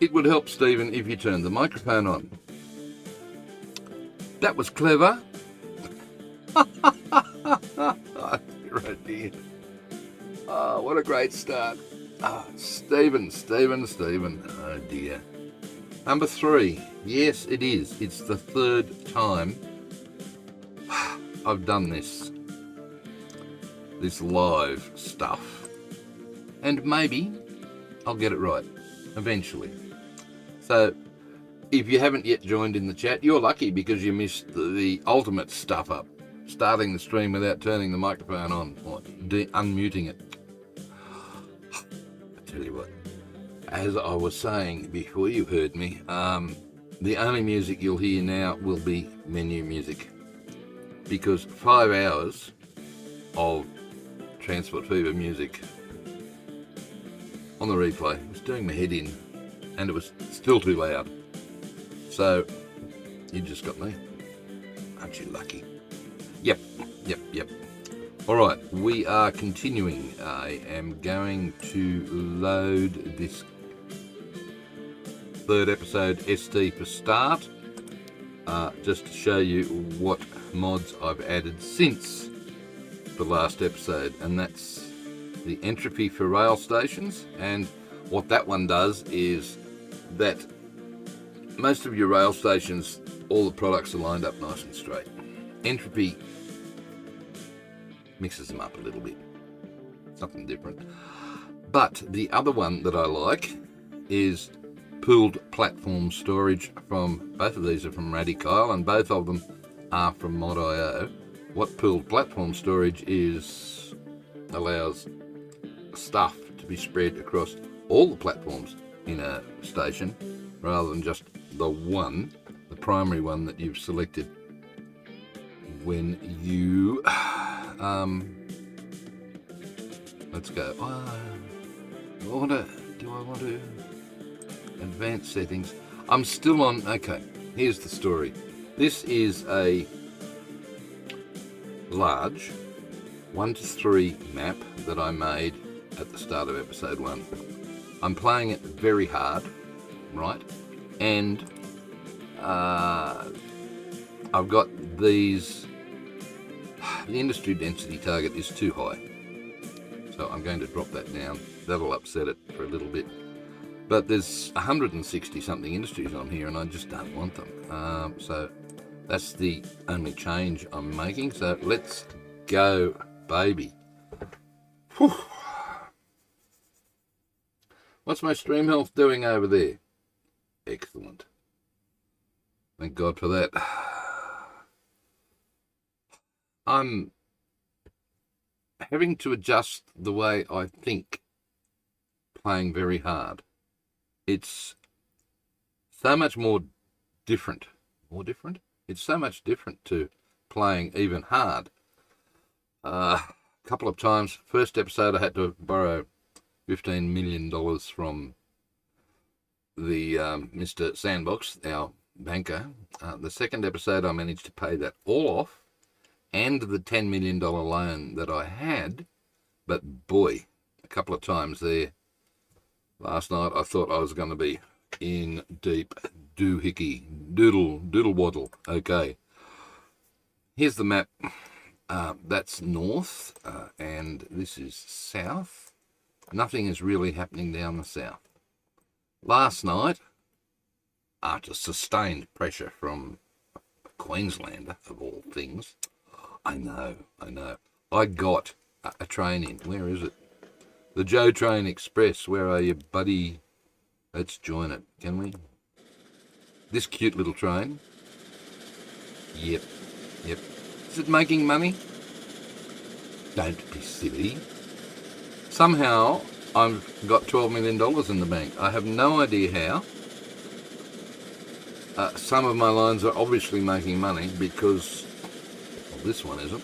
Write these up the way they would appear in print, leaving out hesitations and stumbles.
It would help, Stephen, if you turned the microphone on. That was clever. Oh dear. Oh, what a great start. Oh, Stephen. Oh dear. Number 3. Yes, it is. It's the 3rd time I've done this live stuff. And maybe I'll get it right eventually. So if you haven't yet joined in the chat, you're lucky because you missed the ultimate stuff up. Starting the stream without turning the microphone on or unmuting it. I tell you what, as I was saying before you heard me, the only music you'll hear now will be menu music. Because 5 hours of Transport Fever music on the replay was doing my head in, and it was still too loud. So you just got me. Aren't you lucky? Yep. All right, we are continuing. I am going to load this 3rd episode ST for start, just to show you what mods I've added since the last episode, and that's the entropy for rail stations. And what that one does is that most of your rail stations, all the products are lined up nice and straight. Entropy mixes them up a little bit, something different. But the other one that I like is pooled platform storage. From both of these are from Radical, and both of them are from Mod.io. What pooled platform storage is allows stuff to be spread across all the platforms in a station rather than just the primary one that you've selected when you let's go. Do I want to advanced settings? I'm still on. Okay, here's the story. This is a large 1:3 map that I made at the start of episode 1. I'm playing it very hard, right? And I've got these. The industry density target is too high, so I'm going to drop that down. That'll upset it for a little bit. But there's 160 something industries on here, and I just don't want them. So that's the only change I'm making. So let's go, baby. Whew. What's my stream health doing over there? Excellent. Thank God for that. I'm having to adjust the way I think playing very hard. It's so much more different. It's so much different to playing even hard. A couple of times, first episode I had to borrow $15 million from the Mr. Sandbox, our banker. The second episode I managed to pay that all off, and the $10 million loan that I had. But boy, a couple of times there last night I thought I was going to be in deep doohickey, doodle waddle. Okay, here's the map. That's north, and this is south. Nothing is really happening down the south. Last night, after sustained pressure from a Queenslander, of all things, I know, I got a train in. Where is it? The Joe Train Express. Where are you, buddy? Let's join it, can we? This cute little train. Yep. Is it making money? Don't be silly. Somehow I've got $12 million in the bank. I have no idea how. Some of my lines are obviously making money because, well, this one isn't.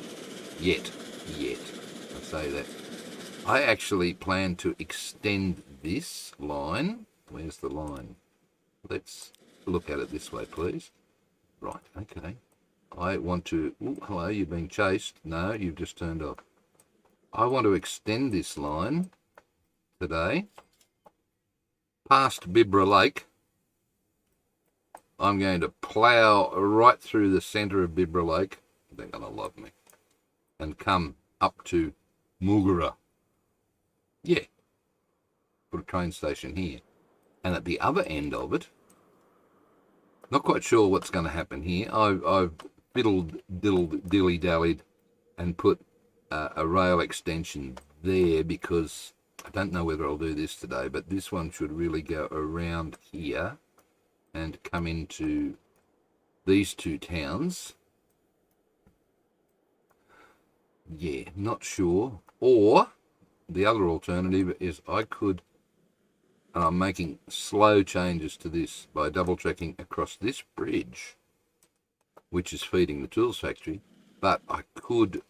Yet. I say that. I actually plan to extend this line. Where's the line? Let's look at it this way, please. Right, okay. I want to... Ooh, hello, you're being chased. No, you've just turned off. I want to extend this line today past Bibra Lake. I'm going to plough right through the centre of Bibra Lake. They're going to love me. And come up to Mulgara. Yeah. Put a train station here. And at the other end of it, not quite sure what's going to happen here. I've dilly-dallied and put a rail extension there because I don't know whether I'll do this today, but this one should really go around here and come into these two towns. Yeah, not sure. Or the other alternative is I could, and I'm making slow changes to this by double checking across this bridge, which is feeding the tools factory, but I could,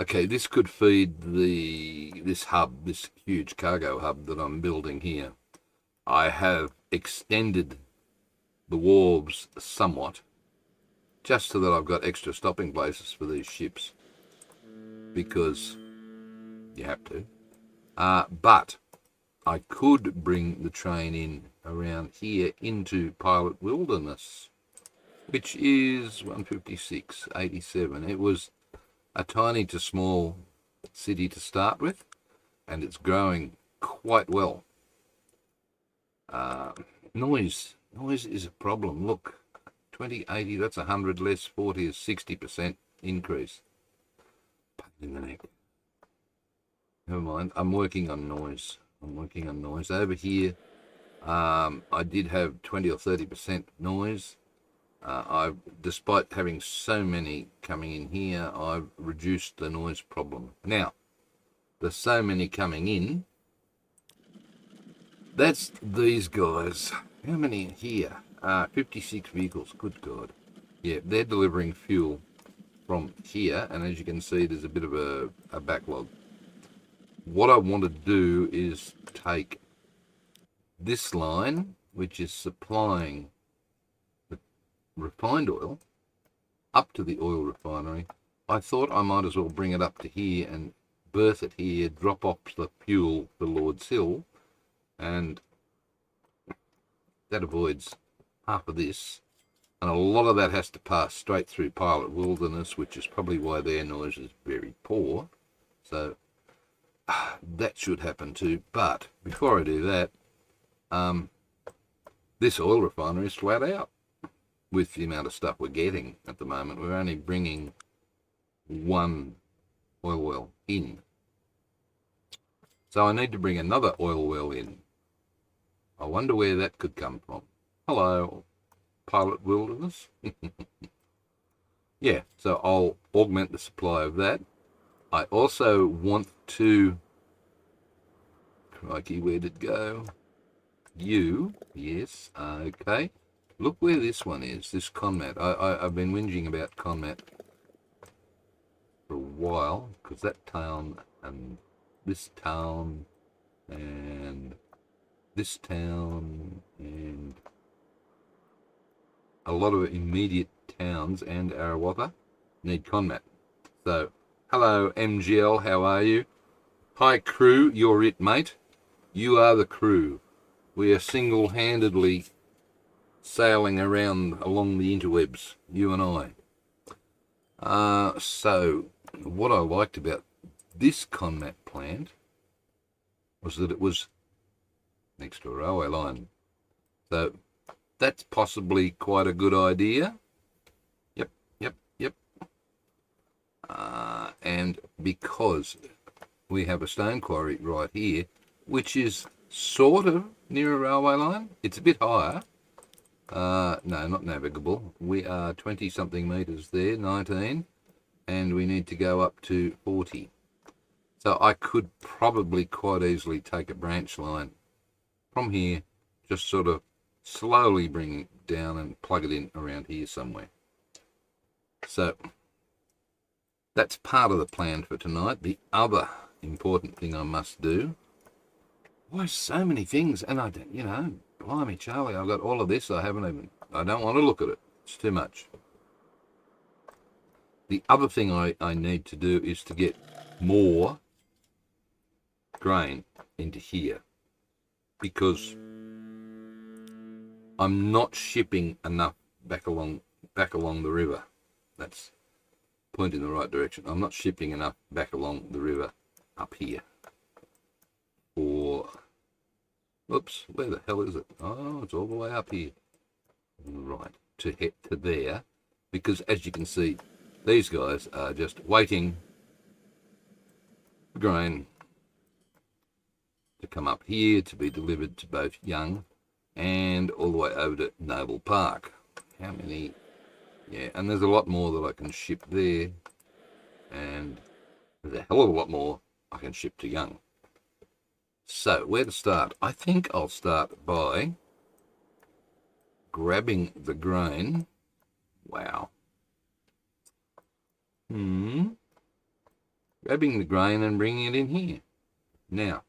okay, this could feed this hub, this huge cargo hub that I'm building here. I have extended the wharves somewhat, just so that I've got extra stopping places for these ships, because you have to. But I could bring the train in around here into Pilot Wilderness, which is 156.87. It was a tiny to small city to start with, and it's growing quite well. Noise is a problem. Look, 2080, that's 100 less, 40 is 60% increase. Pain in the neck. Never mind, I'm working on noise. Over here, I did have 20 or 30% noise. Despite having so many coming in here, I've reduced the noise problem. Now, there's so many coming in. That's these guys. How many here? 56 vehicles, good God. Yeah, they're delivering fuel from here, and as you can see, there's a bit of a backlog. What I want to do is take this line, which is supplying the refined oil, up to the oil refinery. I thought I might as well bring it up to here and berth it here, drop off the fuel for Lord's Hill, and that avoids half of this. And a lot of that has to pass straight through Pilot Wilderness, which is probably why their noise is very poor. So that should happen too. But before I do that, this oil refinery is flat out with the amount of stuff we're getting at the moment. We're only bringing one oil well in. So I need to bring another oil well in. I wonder where that could come from. Hello, Pilot Wilderness. Yeah, so I'll augment the supply of that. I also want to... Crikey, where'd it go? You, yes, okay. Look where this one is, this Conmat. I've been whinging about Conmat for a while, because that town and this town and this town and a lot of immediate towns and Arawata need Conmat. So, hello MGL, how are you? Hi crew, you're it mate. You are the crew. We are single-handedly sailing around along the interwebs, you and I. So, what I liked about this Conmat plant was that it was next to a railway line. So, that's possibly quite a good idea. Yep. And because we have a stone quarry right here, which is sort of near a railway line. It's a bit higher. No, not navigable. We are 20-something metres there, 19, and we need to go up to 40. So I could probably quite easily take a branch line from here, just sort of slowly bring it down and plug it in around here somewhere. So that's part of the plan for tonight. The other important thing I must do... Why so many things? And I don't, blimey, Charlie, I've got all of this. I don't want to look at it. It's too much. The other thing I need to do is to get more grain into here. because I'm not shipping enough back along the river. That's point in the right direction. I'm not shipping enough back along the river up here. Or, oops, where the hell is it? Oh, it's all the way up here. Right, to head to there. Because as you can see, these guys are just waiting for grain to come up here to be delivered to both Young and all the way over to Noble Park. How many? Yeah, and there's a lot more that I can ship there, and there's a hell of a lot more I can ship to Young. So, where to start? I think I'll start by grabbing the grain. Wow. Grabbing the grain and bringing it in here. Now,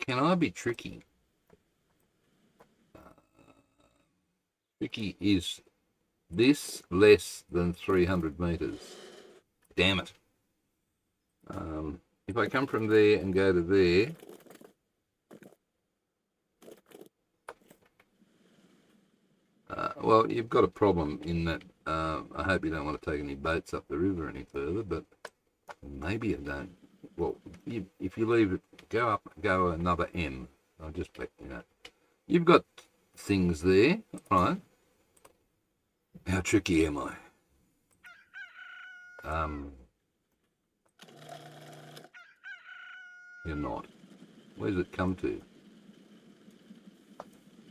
can I be tricky? Tricky is this less than 300 meters. Damn it. If I come from there and go to there, well, you've got a problem in that I hope you don't want to take any boats up the river any further, but maybe I don't. Well, if you leave it, go another M. I'll just let you know. You've got things there, right? How tricky am I? You're not. Where does it come to?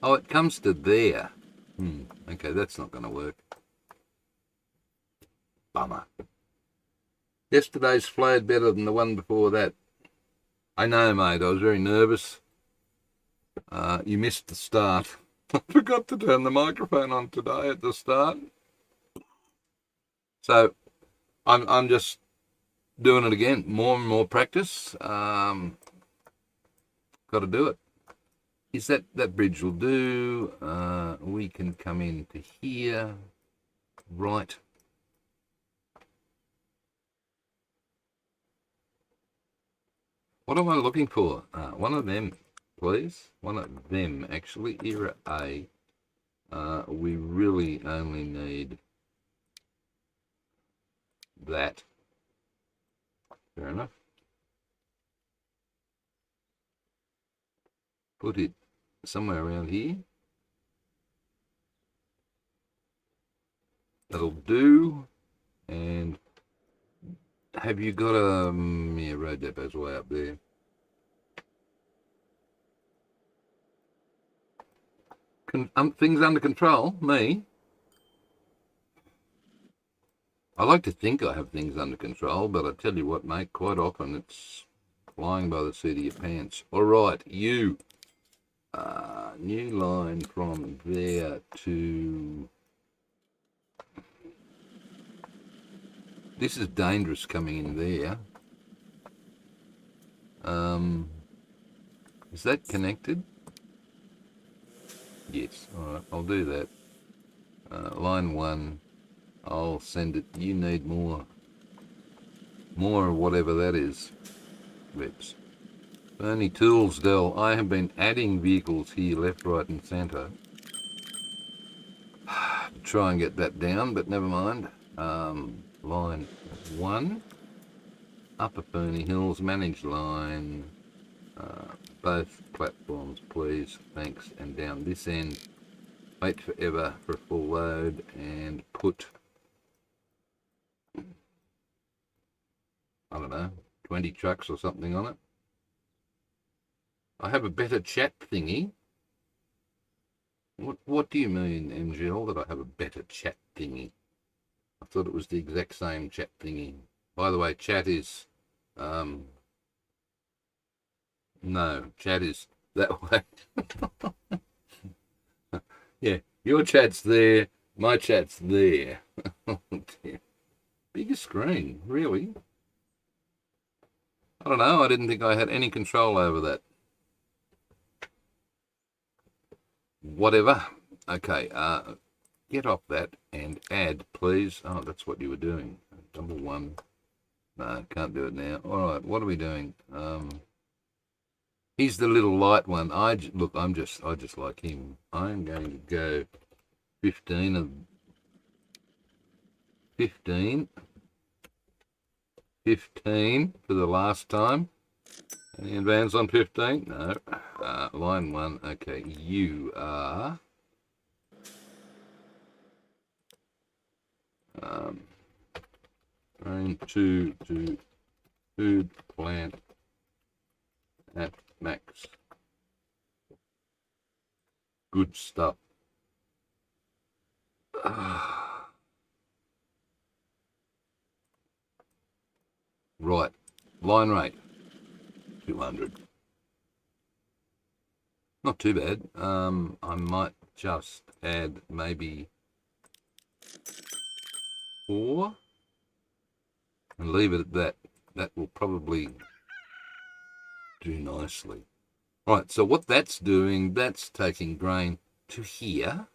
Oh, it comes to there. Okay, that's not going to work. Bummer. Yesterday's flowed better than the one before that. I know, mate. I was very nervous. You missed the start. I forgot to turn the microphone on today at the start. So I'm just doing it again. More and more practice. Got to do it. Is that bridge will do. We can come into here. Right. What am I looking for? One of them, please. One of them, actually. Era A. We really only need that. Fair enough. Put it somewhere around here. That'll do. And have you got a road depot's way up there? Things under control? Me? I like to think I have things under control, but I tell you what, mate, quite often it's flying by the seat of your pants. All right, you. New line from there to... This is dangerous coming in there. Is that connected? Yes, all right, I'll do that. Line 1, I'll send it. You need more of whatever that is. Reps. Bernie Tools, Dell. I have been adding vehicles here, left, right, and centre. Try and get that down, but never mind. Line 1, Upper Ferny Hills, manage line, both platforms, please, thanks, and down this end, wait forever for a full load, and put, I don't know, 20 trucks or something on it. I have a better chat thingy. What do you mean, MGL, that I have a better chat thingy? I thought it was the exact same chat thingy. By the way, chat is... no, chat is that way. Yeah, your chat's there, my chat's there. Oh, dear. Bigger screen, really? I don't know, I didn't think I had any control over that. Whatever. Okay, get off that and add, please. Oh, that's what you were doing. Double 1. No, can't do it now. All right, what are we doing? He's the little light one. Look, I just like him. I'm going to go 15 of 15. 15 for the last time. Any advance on 15? No. Line 1. Okay, you are... Train to food plant at max. Good stuff. Right. Line rate. 200. Not too bad. I might just add maybe 4 and leave it at that. That will probably do nicely. Right, so what that's doing, that's taking grain to here,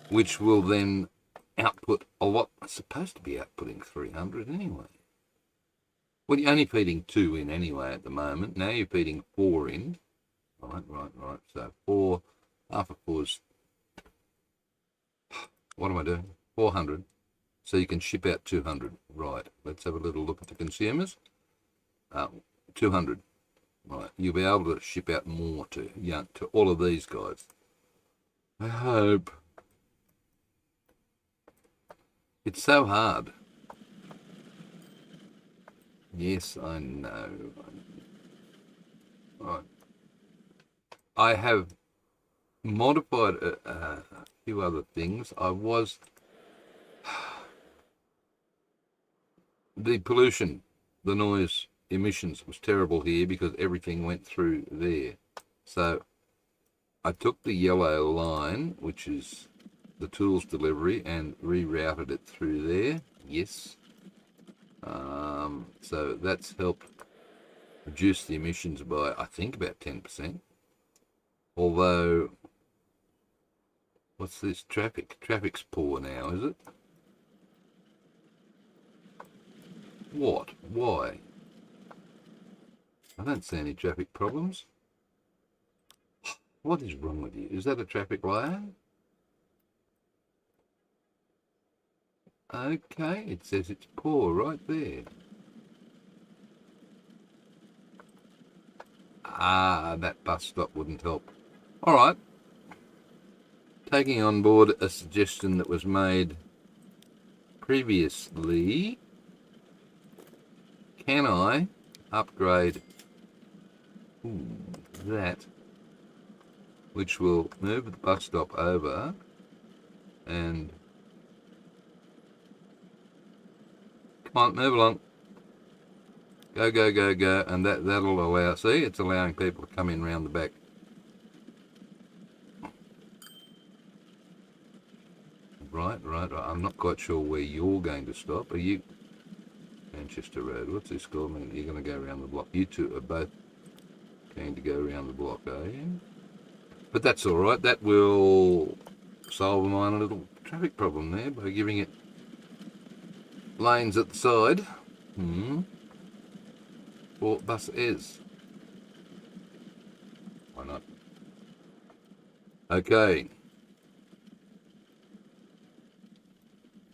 which will then output a lot. It's supposed to be outputting 300 anyway. Well, you're only feeding 2 in anyway at the moment. Now you're feeding 4 in. Right. So 4, half of 4's, what am I doing? 400. So you can ship out 200. Right, let's have a little look at the consumers. 200. Right, you'll be able to ship out more to all of these guys. I hope. It's so hard. Yes, I know. Right. I have modified a few other things. The pollution, the noise emissions was terrible here because everything went through there. So I took the yellow line, which is the tools delivery, and rerouted it through there. Yes. So that's helped reduce the emissions by, I think, about 10%. Although, what's this traffic? Traffic's poor now, is it? What? Why? I don't see any traffic problems. What is wrong with you? Is that a traffic light? Okay, it says it's poor right there. That bus stop wouldn't help. All right. Taking on board a suggestion that was made previously, can I upgrade that, which will move the bus stop over and come on, move along. Go, and that'll allow, see, it's allowing people to come in round the back. Right. I'm not quite sure where you're going to stop. Are you Manchester Road? What's this called? You're going to go around the block. You two are both going to go around the block, are you? But that's all right. That will solve a minor little traffic problem there by giving it lanes at the side. For bus is. Why not? Okay.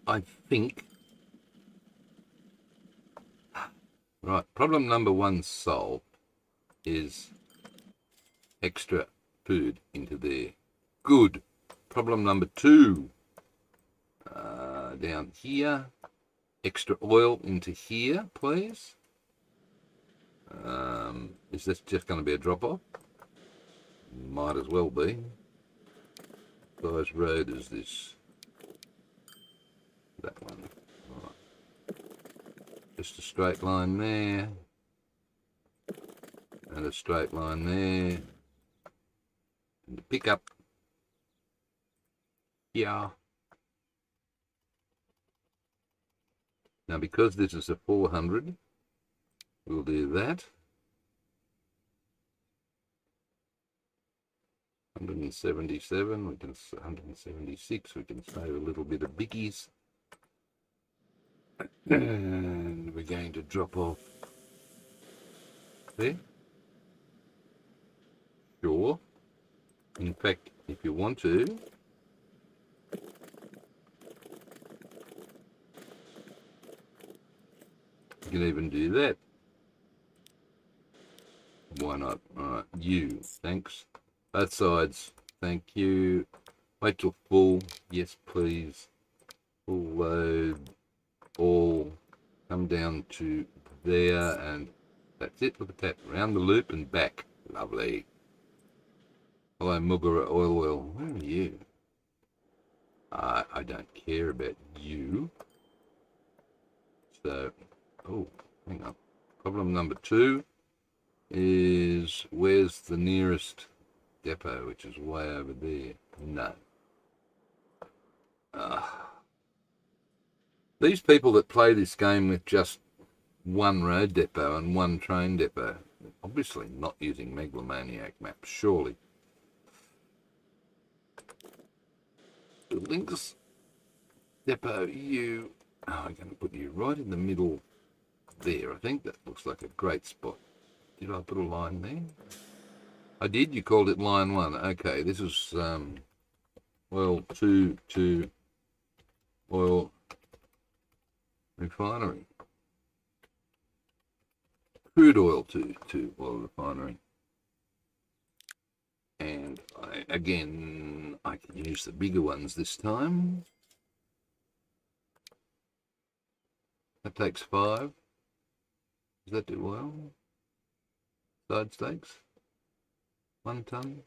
I think. Right. Problem number 1 solved is extra food into there. Good. Problem number 2. Down here. Extra oil into here, please. Is this just going to be a drop-off? Might as well be. Guy's road is this. That one. Right. Just a straight line there. And a straight line there. And the pickup. Yeah. Now, because this is a 400, we'll do that. 177, we can 176, we can save a little bit of biggies. And we're going to drop off there. sure. In fact, if you want to, you can even do that. Why not? Alright, you. Thanks. Both sides. Thank you. Wait till full. Yes, please. Full load. All. Come down to there, and that's it. Look at that. Round the loop and back. Lovely. Hello, Mugara Oil Well. Where are you? I don't care about you. So, oh, hang on. Problem number 2 is where's the nearest depot, which is way over there. No. These people that play this game with just one road depot and one train depot, obviously not using Megalomaniac maps, surely. Links depot, you. Oh, I'm going to put you right in the middle there. I think that looks like a great spot. Did I put a line there? I did. You called it line 1. Okay, this is oil to oil refinery. Crude oil to oil refinery. And I can use the bigger ones this time. That takes 5. Does that do well? Side stakes? 1 ton.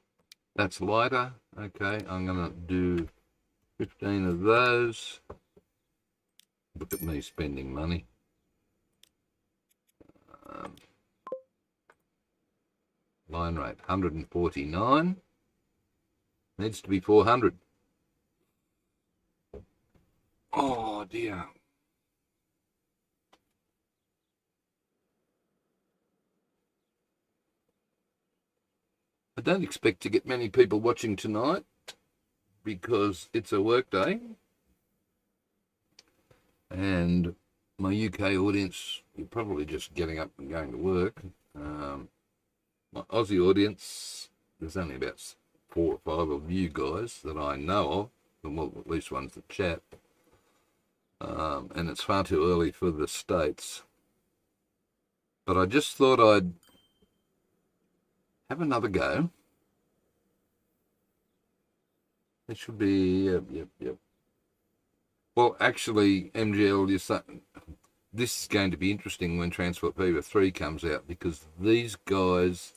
That's lighter. Okay, I'm going to do 15 of those. Look at me spending money. Line rate 149. Needs to be 400. Oh dear. I don't expect to get many people watching tonight because it's a work day. And my UK audience, you're probably just getting up and going to work. My Aussie audience, there's only about 4 or 5 of you guys that I know of, well, at least ones that chat. And it's far too early for the States. But I just thought I'd have another go. It should be, yep. Well, actually, MGL, this is going to be interesting when Transport Fever 3 comes out, because these guys,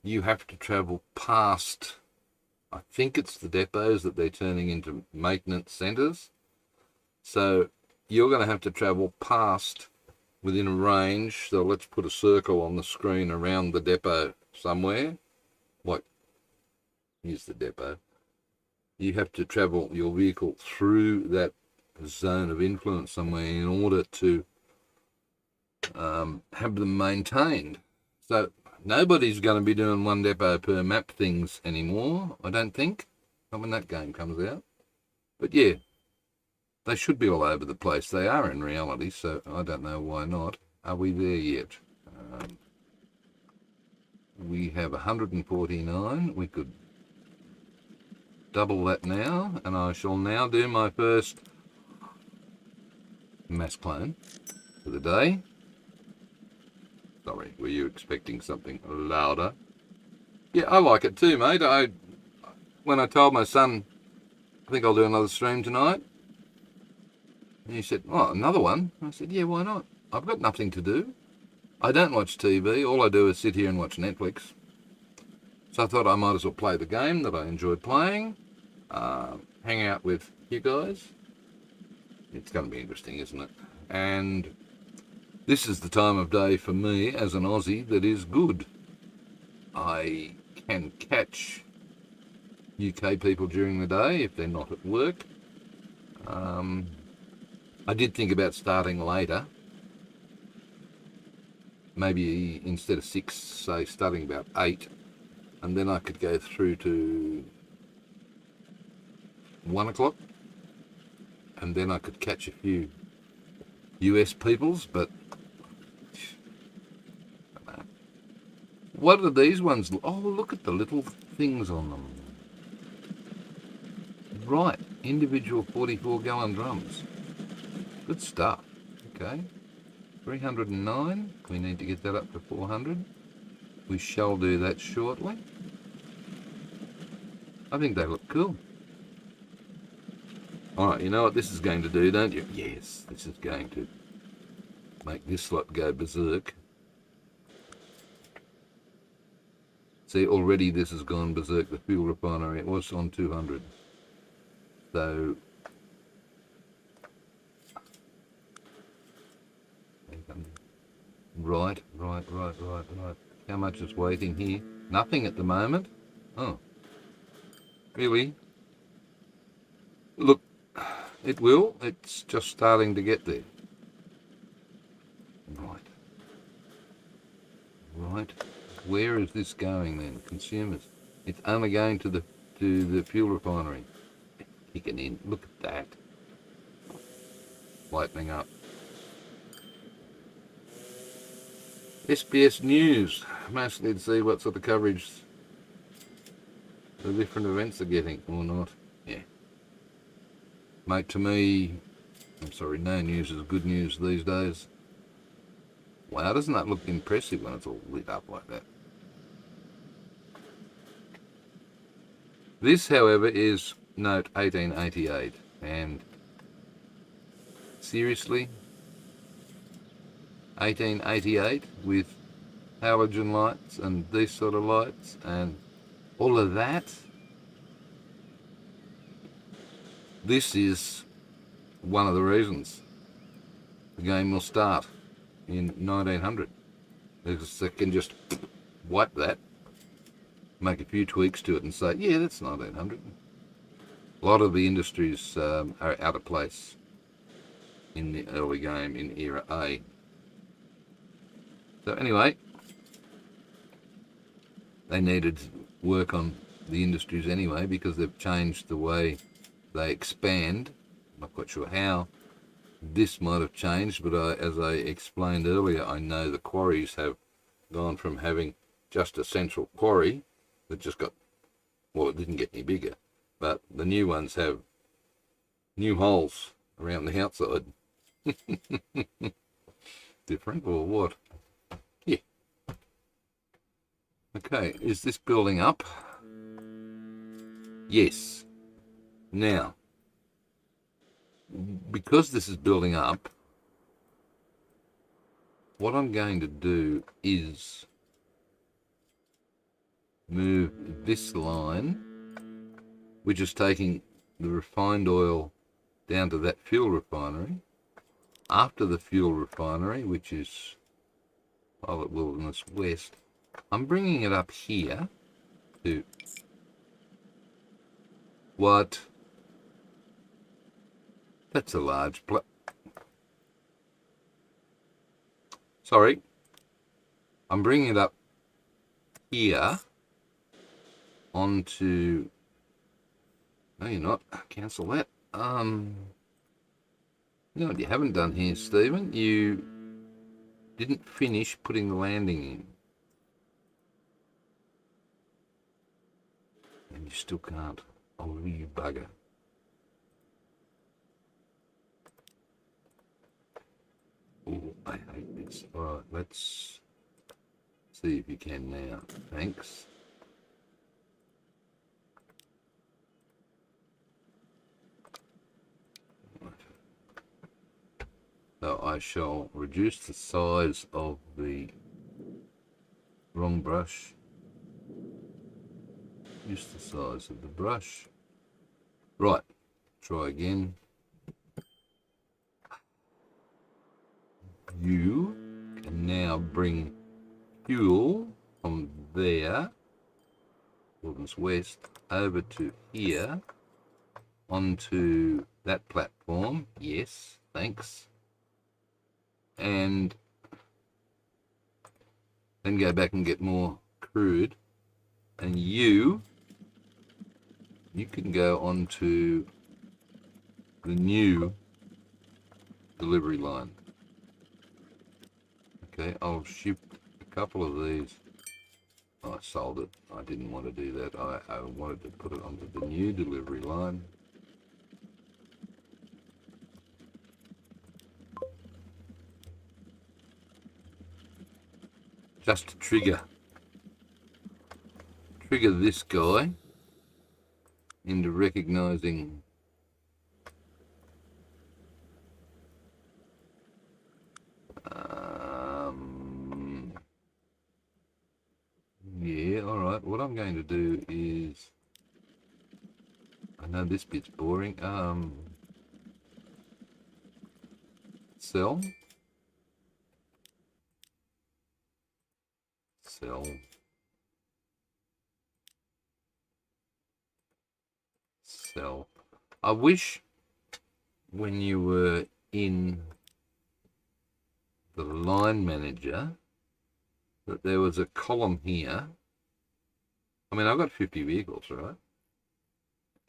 you have to travel past, I think it's the depots that they're turning into maintenance centres. So you're going to have to travel past within a range. So let's put a circle on the screen around the depot somewhere. Like, here's the depot. You have to travel your vehicle through that zone of influence somewhere in order to have them maintained. So nobody's going to be doing 1 depot per map things anymore, I don't think. Not when that game comes out. But yeah, they should be all over the place. They are in reality, so I don't know why not. Are we there yet? We have 149. We could double that now, and I shall now do my first mass clone for the day. Sorry, were you expecting something louder? Yeah, I like it too, mate. When I told my son, I think I'll do another stream tonight, and he said, oh, another one? I said, yeah, why not? I've got nothing to do. I don't watch TV. All I do is sit here and watch Netflix. So I thought I might as well play the game that I enjoyed playing, hang out with you guys. It's going to be interesting, isn't it? And this is the time of day for me as an Aussie that is good. I can catch UK people during the day if they're not at work. I did think about starting later. Maybe instead of 6, say, starting about 8. And then I could go through to 1 o'clock. And then I could catch a few US peoples, but What are these ones? Oh, look at the little things on them. Right, individual 44-gallon drums. Good stuff. Okay, 309. We need to get that up to 400. We shall do that shortly. I think they look cool. Alright, you know what this is going to do, don't you? Yes, this is going to make this lot go berserk. See, already this has gone berserk, the fuel refinery. It was on 200. So, right. How much is waiting here? Nothing at the moment. Oh, really? Look, it will. It's just starting to get there. Right. Where is this going then? Consumers. It's only going to the fuel refinery. Kicking in. Look at that. Lightening up. SBS News. Mostly to see what sort of coverage the different events are getting or not. Yeah. Mate, to me, I'm sorry, no news is good news these days. Wow, doesn't that look impressive when it's all lit up like that? This, however, is note 1888, and seriously, 1888 with halogen lights and these sort of lights and all of that. This is one of the reasons the game will start in 1900. Because they can just wipe that, make a few tweaks to it and say, yeah, that's 1900. A lot of the industries are out of place in the early game in Era A. So anyway, they needed work on the industries anyway because they've changed the way they expand. I'm not quite sure how this might have changed, but as I explained earlier, I know the quarries have gone from having just a central quarry that just got, well, it didn't get any bigger, but the new ones have new holes around the outside. Different or what? Yeah. Okay, is this building up? Yes. Now, because this is building up, what I'm going to do is move this line, which is taking the refined oil down to that fuel refinery. After the fuel refinery, which is Pilot Wilderness West, I'm bringing it up here to what? That's a large sorry. I'm bringing it up here onto, no you're not, cancel that. You know what you haven't done here, Stephen? You didn't finish putting the landing in. And you still can't. Oh, you bugger. Oh, I hate this. Alright, let's see if you can now. Thanks. So I shall reduce the size of the wrong brush. Reduce the size of the brush. Right, try again. You can now bring fuel from there, Wilderness West, over to here, onto that platform. Yes, thanks. And then go back and get more crude. And you can go onto the new delivery line. Okay, I'll shift a couple of these I sold it. I didn't want to do that. I wanted to put it onto the new delivery line. Just to trigger this guy into recognizing yeah, all right. What I'm going to do is, I know this bit's boring. Sell. I wish when you were in the line manager that there was a column here. I mean, I've got 50 vehicles, right?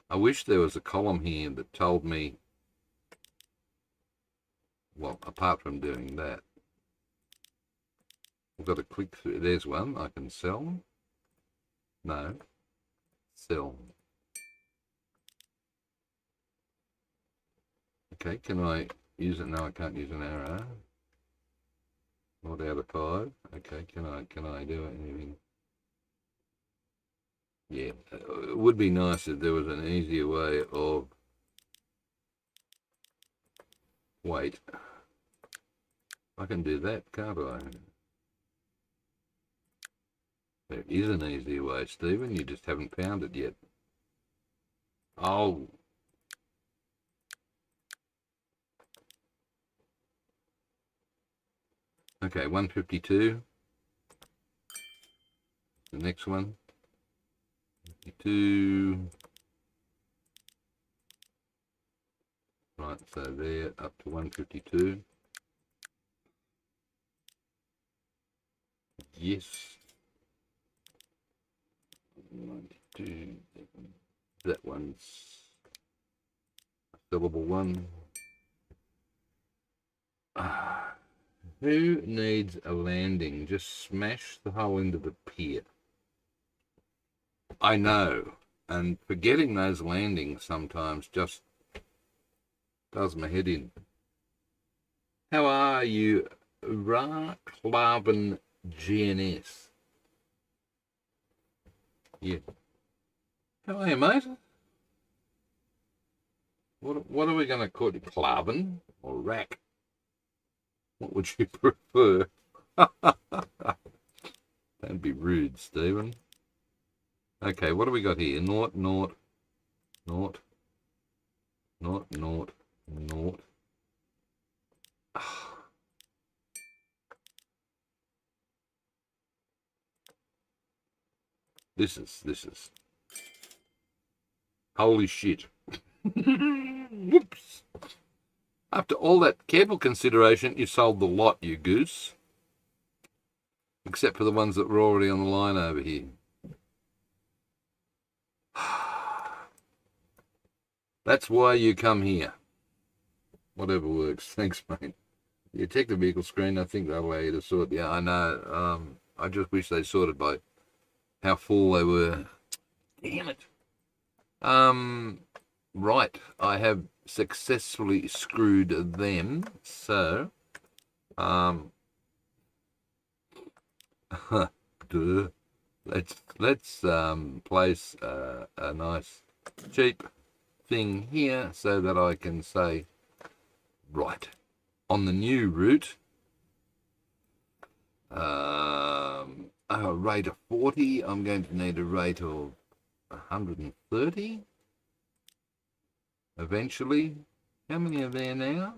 I wish there was a column here that told me, well, apart from doing that, I've got to click through. There's one I can sell. No. Sell. Okay, can I use it? No, I can't use an arrow. Not out of 5. Okay, can I do anything? Yeah, it would be nice if there was an easier way of, wait, I can do that, can't I? There is an easier way, Stephen, you just haven't found it yet. Oh. Okay, 152. The next one. 52. Right, so there, up to 152. Yes. 92. That one's a sellable one. Who needs a landing? Just smash the hole into the pier. I know, and forgetting those landings sometimes just does my head in. How are you, Raklaven GNS? Yeah. How are you, mate? What are we going to call it? Klaven or Rack? What would you prefer? That'd be rude, Stephen. Okay, what do we got here? Naught. This is holy shit. Whoops. After all that careful consideration, you sold the lot, you goose. Except for the ones that were already on the line over here. That's why you come here. Whatever works. Thanks, mate. You check the vehicle screen. I think they'll allow you to sort. Yeah, I know. I just wish they sorted by how full they were. Damn it. Right. I have successfully screwed them. So, duh. Let's place a nice cheap thing here so that I can say, right, on the new route, a rate of 40, I'm going to need a rate of 130 eventually. How many are there now?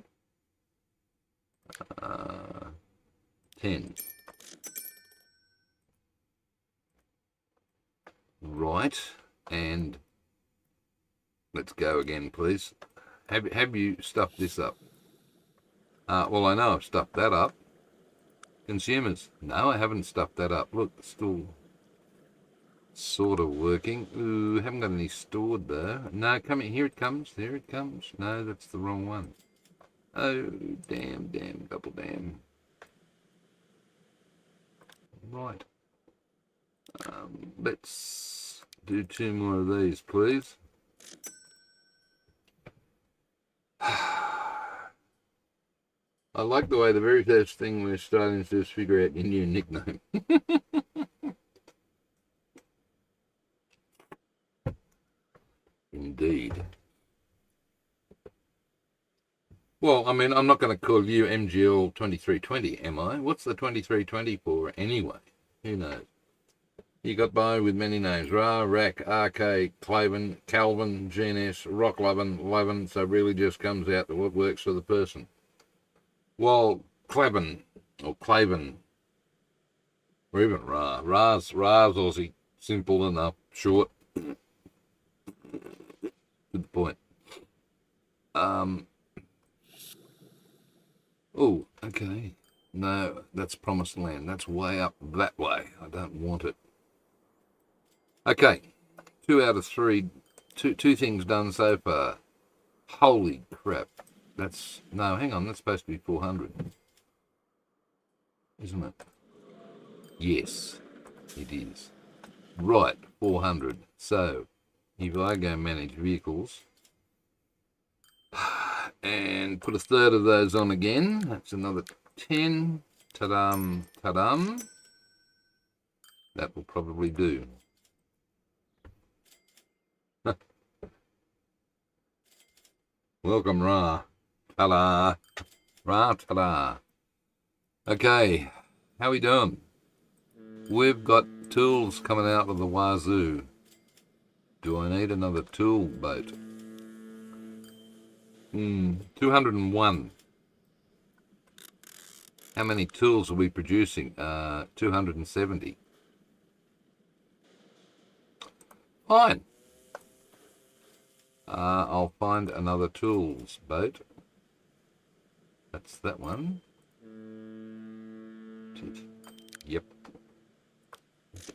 10. Right, and let's go again, please. Have you stuffed this up? Well, I know I've stuffed that up. Consumers. No, I haven't stuffed that up. Look, still sort of working. Ooh, haven't got any stored though. No, come here. Here it comes. There it comes. No, that's the wrong one. Oh, damn, double damn. Right. Let's do 2 more of these, please. I like the way the very first thing we're starting to do is figure out your new nickname. Indeed. Well, I mean, I'm not going to call you MGL 2320, am I? What's the 2320 for anyway? Who knows? You got by with many names. Ra, Rack, RK, Claven, Calvin, GNS, Rock Lovin, so really just comes out to what works for the person. Well, Claven, or Claven, or even Ra. Ra's Aussie. Simple enough, short. Good point. Oh, okay. No, that's Promised Land. That's way up that way. I don't want it. Okay. 2 out of 3. Two things done so far. Holy crap. That's... No, hang on. That's supposed to be 400. Isn't it? Yes, it is. Right, 400. So, if I go manage vehicles... and put a third of those on again. That's another 10. Ta-dum, ta-dum. That will probably do. Welcome, Ra. Ta-da. Ra, ta-da. Okay, how we doing? We've got tools coming out of the wazoo. Do I need another tool boat? 201. How many tools are we producing? 270. Fine. I'll find another tools boat. That's that one. Yep.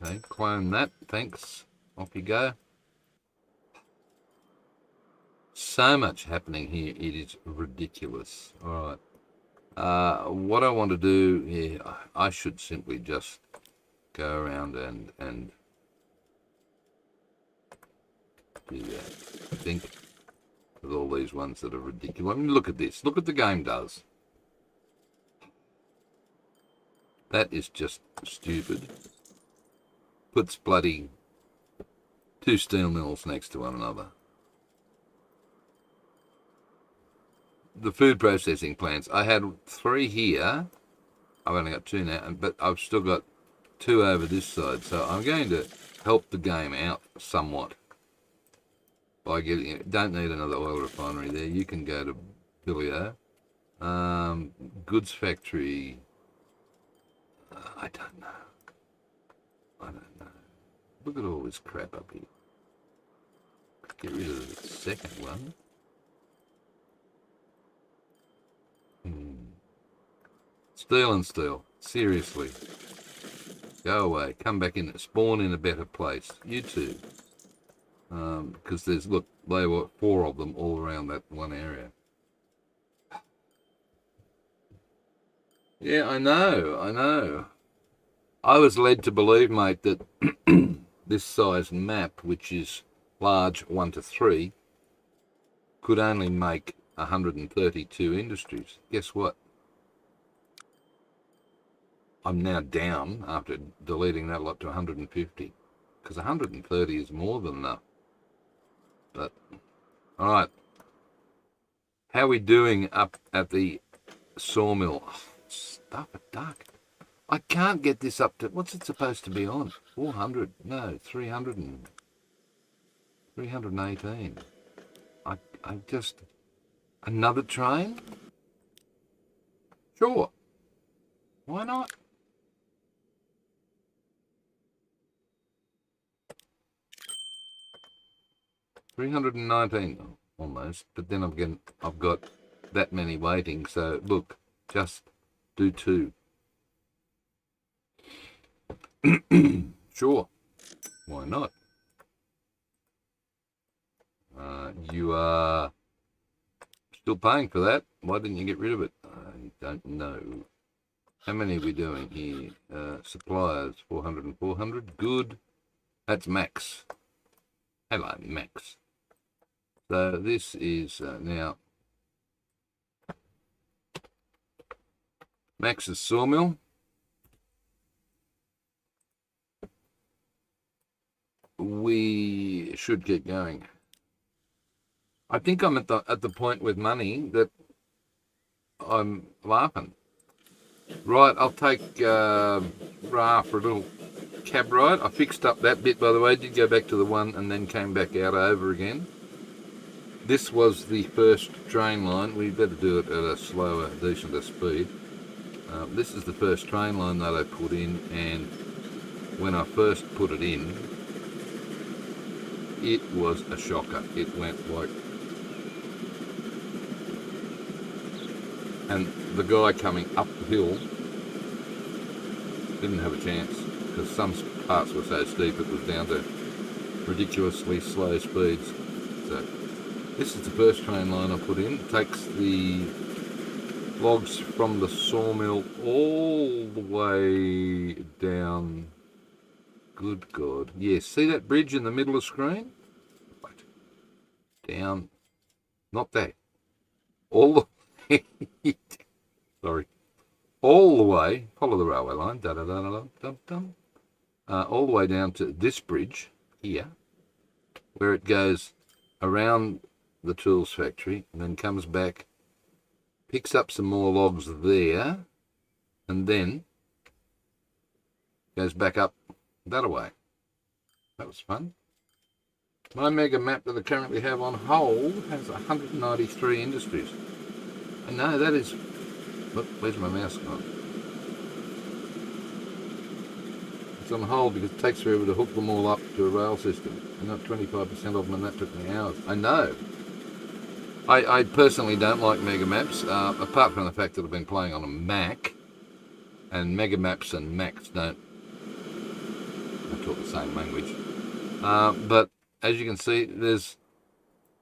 Okay, clone that. Thanks. Off you go. So much happening here, it is ridiculous. All right. What I want to do here, I should simply just go around and do that. I think with all these ones that are ridiculous. I mean, look at this. Look what the game does. That is just stupid. Puts bloody 2 steel mills next to one another. The food processing plants. I had 3 here. I've only got 2 now, but I've still got 2 over this side. So I'm going to help the game out somewhat by getting it. Don't need another oil refinery there. You can go to Bilio. Goods factory. I don't know. Look at all this crap up here. Get rid of the second one. Steel and steel. Seriously. Go away. Come back in. Spawn in a better place. You too. Because there's, look, there were 4 of them all around that one area. Yeah, I know. I was led to believe, mate, that this size map, which is large 1 to 3, could only make 132 industries. Guess what? I'm now down after deleting that lot to 150, because 130 is more than enough. But, all right. How are we doing up at the sawmill? Oh, stuff a duck. I can't get this up to, what's it supposed to be on? 400? No, 318. I just, another train? Sure. Why not? $319 almost, but then I've got that many waiting. So look, just do 2. Sure, why not? You are still paying for that. Why didn't you get rid of it? I don't know. How many are we doing here? Suppliers, 400 and 400. Good. That's max. Hello, max. So this is now Max's sawmill. We should keep going. I think I'm at the point with money that I'm laughing. Right, I'll take Ra for a little cab ride. I fixed up that bit, by the way. Did go back to the one and then came back out over again. This was the first train line. We better do it at a slower, decenter speed. This is the first train line that I put in, and when I first put it in, it was a shocker. It went like... And the guy coming up the hill didn't have a chance, because some parts were so steep it was down to ridiculously slow speeds. So this is the first train line I put in. It takes the logs from the sawmill all the way down. Good God. Yes, see that bridge in the middle of the screen? Right. Down. Not that. All the sorry. All the way, follow the railway line, all the way down to this bridge here, where it goes around the tools factory and then comes back, picks up some more logs there, and then goes back up that way. That was fun. My mega map that I currently have on hold has 193 industries. And no, that is... Look, where's my mouse gone? It's on hold because it takes forever to hook them all up to a rail system. And not 25% of them, and that took me hours. I know. I personally don't like mega maps, apart from the fact that I've been playing on a Mac, and mega maps and Macs don't talk the same language. But as you can see, there's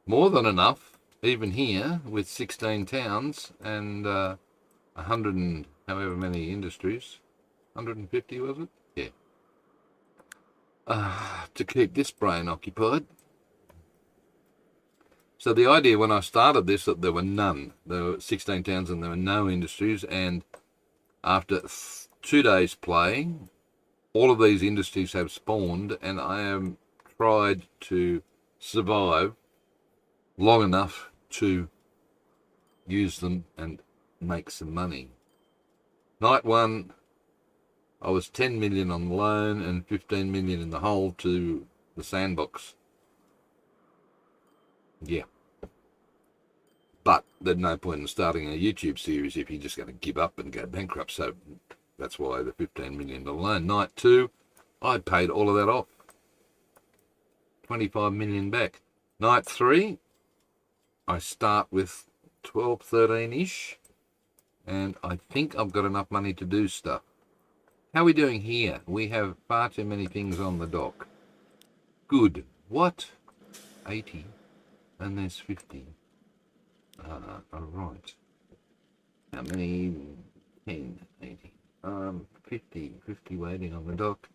more than enough, even here, with 16 towns and 100 and however many industries. 150, was it? Yeah. To keep this brain occupied. So the idea when I started this, that there were none. There were 16 towns and there were no industries, and after 2 days playing, all of these industries have spawned, and I have tried to survive long enough to use them and make some money. Night one, I was 10 million on the loan and 15 million in the hole to the sandbox. Yeah. But there's no point in starting a YouTube series if you're just going to give up and go bankrupt. So that's why the 15 million loan. Night two, I paid all of that off. 25 million back. Night three, I start with 12, 13-ish. And I think I've got enough money to do stuff. How are we doing here? We have far too many things on the dock. Good. What? 80. And there's 50. Alright. How many? 10, 80. 50 waiting on the dock.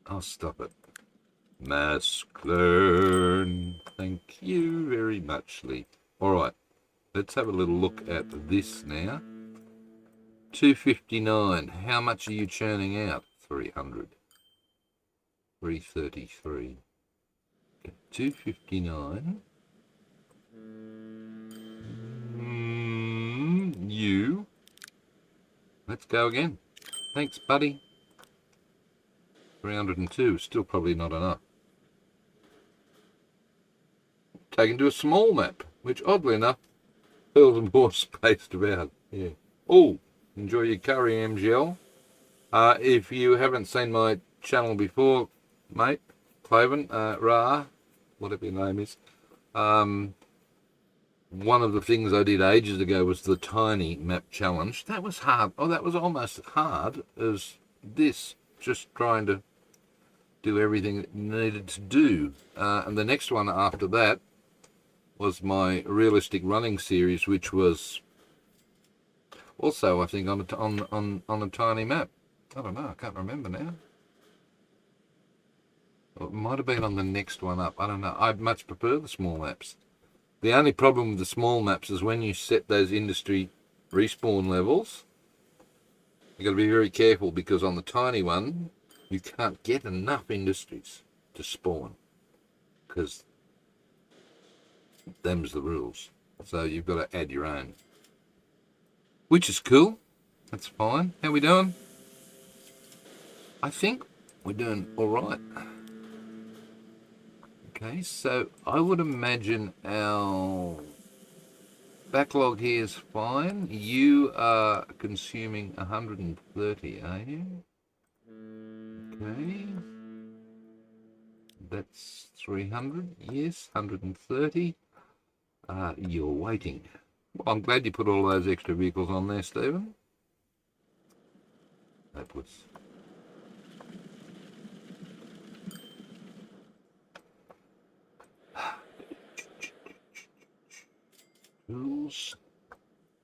I'll stop it. Masclern. Thank you very much, Lee. Alright. Let's have a little look at this now. 259. How much are you churning out? 300. 333. 259. You. Let's go again. Thanks, buddy. 302. Still probably not enough. Taken to a small map, which oddly enough feels more spaced about. Yeah. Oh, enjoy your curry, MGL. If you haven't seen my channel before, mate, Cloven, Ra, whatever your name is, one of the things I did ages ago was the tiny map challenge. That was hard. Oh, that was almost as hard as this, just trying to do everything it needed to do. And the next one after that was my realistic running series, which was also, I think, on a tiny map. I don't know. I can't remember now. Or it might have been on the next one up. I don't know. I'd much prefer the small maps. The only problem with the small maps is when you set those industry respawn levels, you've got to be very careful, because on the tiny one, you can't get enough industries to spawn, because them's the rules. So you've got to add your own, which is cool. That's fine. How we doing? I think we're doing all right. Okay, so I would imagine our backlog here is fine. You are consuming 130, are you? Okay. That's 300. Yes, 130. You're waiting. Well, I'm glad you put all those extra vehicles on there, Stephen. Hopeless. Tools.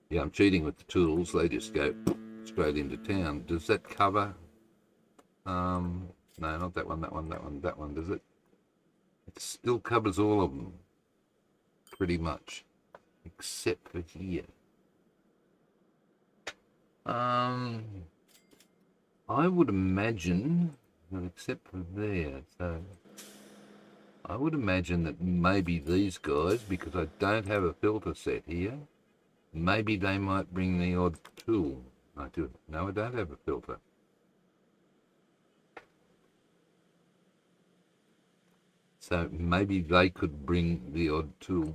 Yeah, I'm cheating with the tools. They just go straight into town. Does that cover? No, not that one, that one, that one, that one, does it? It still covers all of them, pretty much, except for here. I would imagine, well, except for there, so I would imagine that maybe these guys, because I don't have a filter set here, maybe they might bring the odd tool. I do. No, I don't have a filter. So maybe they could bring the odd tool.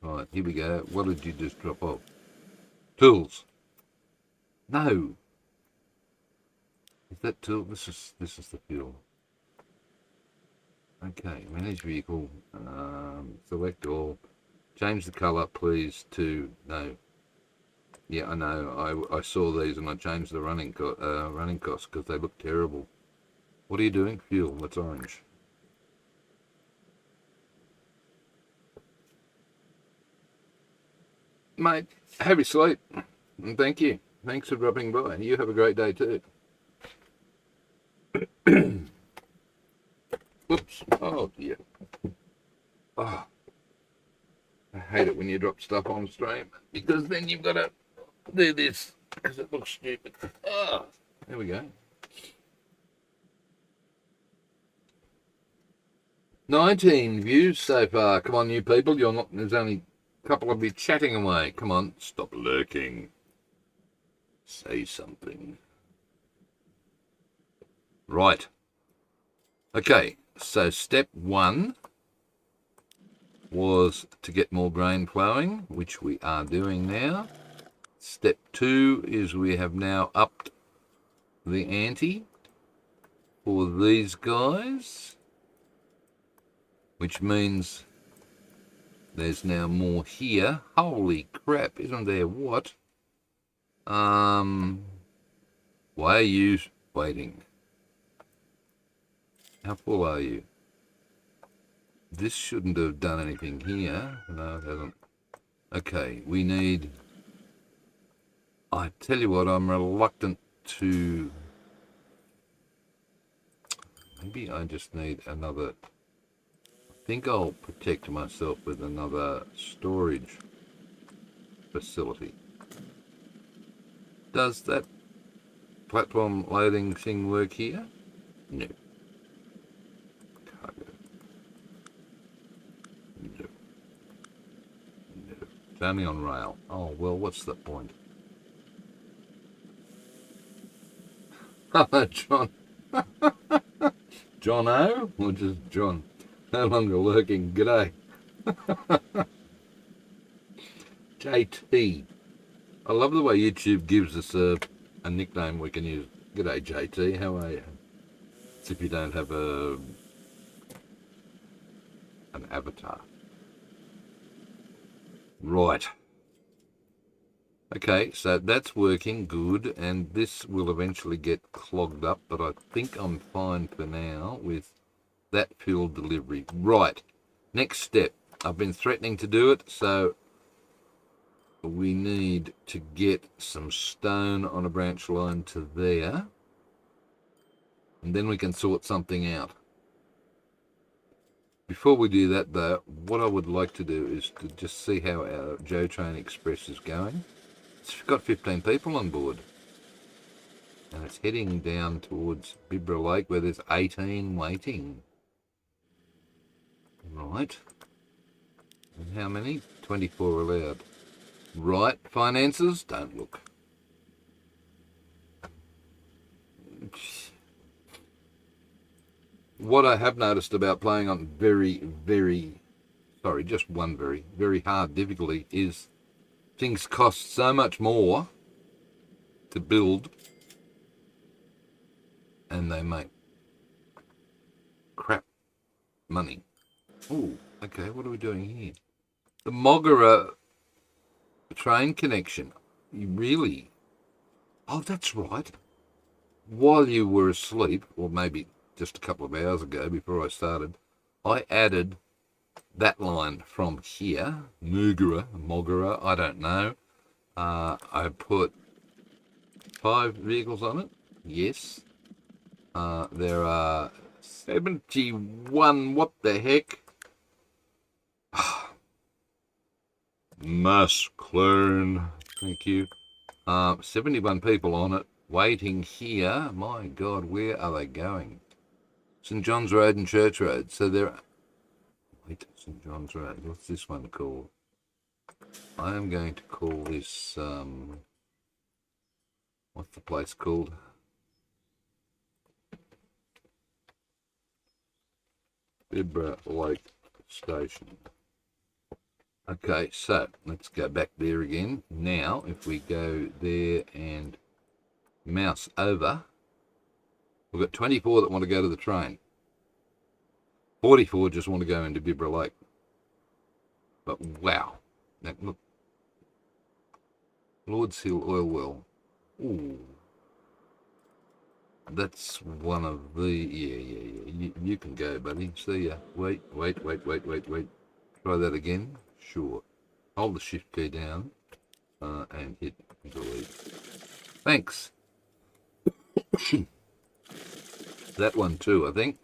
Right, here we go. What did you just drop off? Tools. No. Is that tool? This is the fuel. Okay, manage vehicle. Select all. Change the colour, please, to no. Yeah, I know. I saw these and I changed the running costs because they look terrible. What are you doing? Fuel. That's orange. Mate, have a sleep. And thank you. Thanks for dropping by. You have a great day too. Oops. Oh dear. Oh. I hate it when you drop stuff on stream, because then you've got to do this because it looks stupid. Oh, there we go. 19 views so far. Come on, you people. You're not. There's only a couple of you chatting away. Come on, stop lurking. Say something. Right. Okay. So step one was to get more grain flowing, which we are doing now. Step two is we have now upped the ante for these guys, which means there's now more here. Holy crap, isn't there? What? Why are you waiting? How full are you? This shouldn't have done anything here. No, it hasn't. Okay, we need... I tell you what, I'm reluctant to... Maybe I just need another... I think I'll protect myself with another storage facility. Does that platform loading thing work here? No. It's only on rail. Oh, well, what's the point? Hello, John. John O? Or just John? No longer lurking. G'day. JT. I love the way YouTube gives us a nickname we can use. G'day, JT. How are you? As if you don't have an avatar. Right. Okay, so that's working good, and this will eventually get clogged up, but I think I'm fine for now with that fuel delivery. Right. Next step. I've been threatening to do it, so we need to get some stone on a branch line to there, and then we can sort something out. Before we do that, though, what I would like to do is to just see how our Joe Train Express is going. It's got 15 people on board, and it's heading down towards Bibra Lake, where there's 18 waiting. Right. And how many? 24 allowed. Right, finances, don't look. What I have noticed about playing on just one very hard difficulty is things cost so much more to build, and they make crap money. Oh, okay, what are we doing here? The Moggara train connection. You really? Oh, that's right. While you were asleep, or maybe just a couple of hours ago before I started, I added that line from here, Moggara, I don't know. I put 5 vehicles on it. Yes. There are 71. What the heck? Mass clone. Thank you. 71 people on it, waiting here. My God, where are they going? St. John's Road and Church Road. So they're... Wait, St. John's Road. What's this one called? I am going to call this... what's the place called? Bibra Lake Station. Okay, so let's go back there again. Now, if we go there and mouse over, we've got 24 that want to go to the train. 44 just want to go into Bibra Lake. But wow. Now, look. Lord's Hill Oil Well. Ooh. That's one of the... Yeah. You can go, buddy. See ya. Wait. Try that again. Sure. Hold the shift key down and hit delete. Thanks. That one too, I think.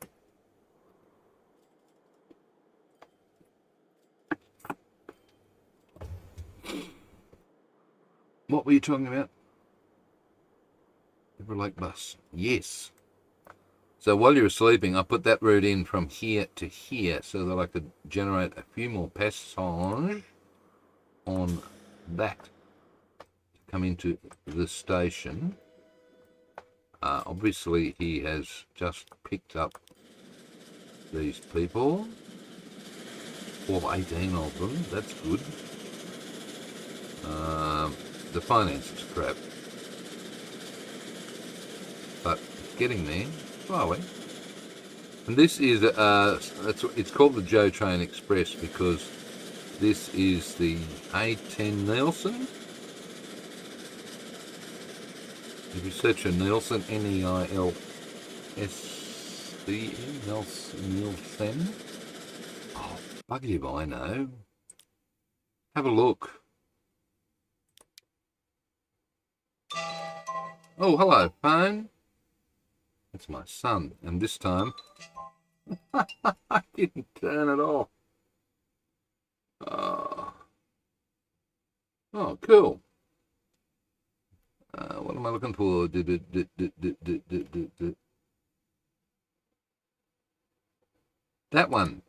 What were you talking about? Bibra Lake bus. Yes. So while you were sleeping, I put that route in from here to here so that I could generate a few more passage on that to come into the station. Obviously, he has just picked up these people. Or 18 of them. That's good. The finance is crap. But it's getting there. Slowly. And this is it's called the Joe Train Express because this is the A10 Nielsen. If you search for Nielsen, Neilsce, Nielsen. Oh, buggy if I know. Have a look. Oh, hello, phone. It's my son, and this time I didn't turn it off. Oh, cool. What am I looking for? That one.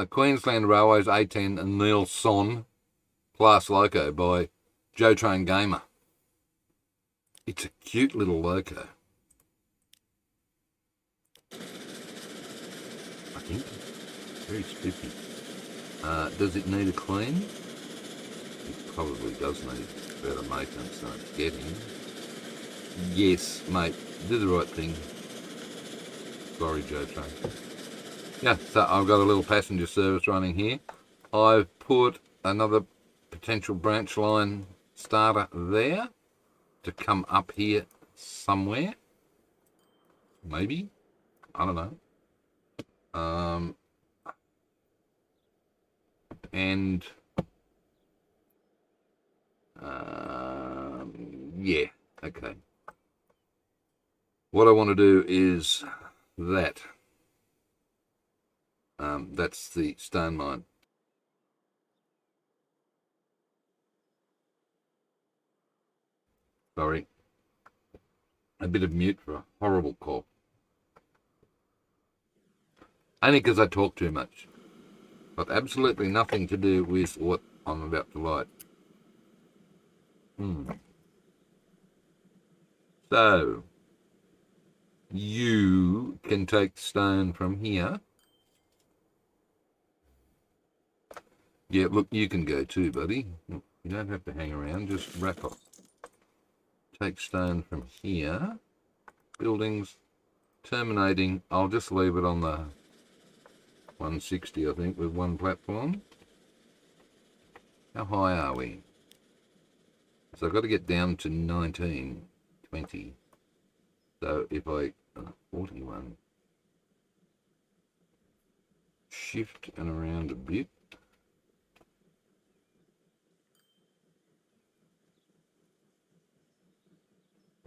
Queensland Railways 18 and Nielsen Class Loco by Joe Train Gamer. It's a cute little loco. I think. Very spiffy. Does it need a clean? It probably does need better maintenance than it's getting. Yes, mate. Do the right thing. Sorry, Joe Train. Yeah, so I've got a little passenger service running here. I've put another potential branch line starter there to come up here somewhere. Maybe. I don't know. and yeah, okay. What I want to do is that. That's the stone mine. Sorry. A bit of mute for a horrible cough. Only because I talk too much. Got absolutely nothing to do with what I'm about to light. So, you can take stone from here. Yeah, look, you can go too, buddy. You don't have to hang around, just wrap up. Take stone from here. Buildings, terminating. I'll just leave it on the 160, I think, with one platform. How high are we? So I've got to get down to 19, 20. So if I, 41, shift and around a bit.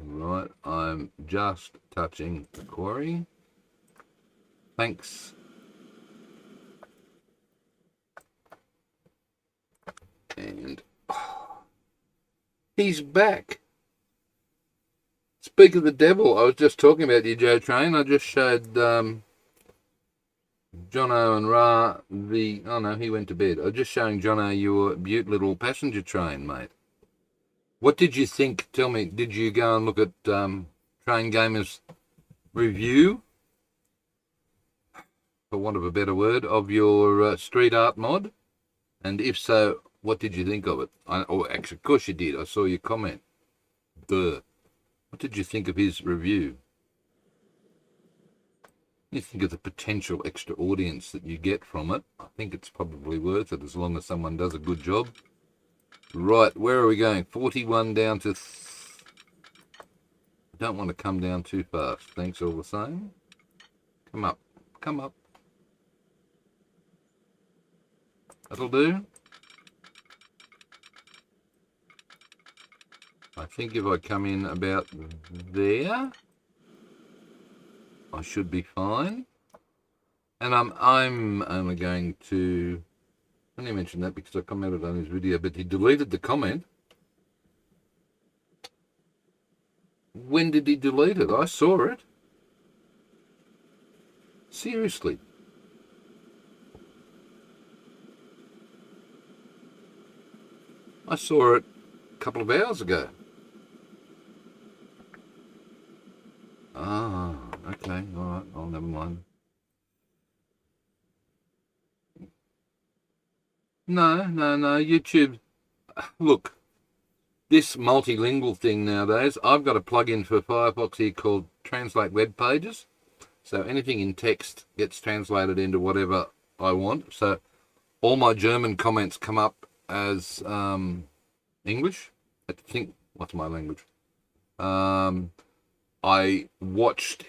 Right, I'm just touching the quarry. Thanks. And he's back. Speak of the devil, I was just talking about you, Joe Train. I just showed Jono and Ra the... Oh, no, he went to bed. I was just showing Jono your beaut little passenger train, mate. What did you think? Tell me, did you go and look at Train Gamer's review, for want of a better word, of your street art mod? And if so, what did you think of it? Actually, of course you did. I saw your comment. Duh. What did you think of his review? You think of the potential extra audience that you get from it. I think it's probably worth it as long as someone does a good job. Right, where are we going? 41 down to... Don't want to come down too fast. Thanks all the same. Come up. Come up. That'll do. I think if I come in about there, I should be fine. And I'm only going to... I only mentioned that because I commented on his video, but he deleted the comment. When did he delete it? I saw it. Seriously. I saw it a couple of hours ago. Ah, okay, all right, oh, never mind. No, YouTube. Look, this multilingual thing nowadays, I've got a plug-in for Firefox here called Translate Web Pages. So anything in text gets translated into whatever I want. So all my German comments come up as English. I think, what's my language? I watched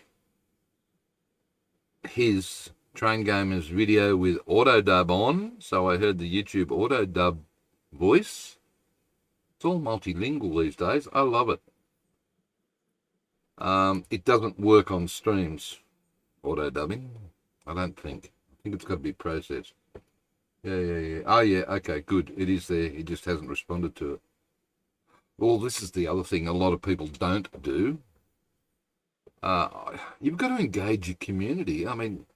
his Train Gamer's video with auto dub on, so I heard the YouTube auto dub voice. It's all multilingual these days. I love it. It doesn't work on streams, auto dubbing. I don't think. I think it's got to be processed. Yeah. Oh, yeah, okay, good. It is there. He just hasn't responded to it. Well, this is the other thing a lot of people don't do. You've got to engage your community. I mean,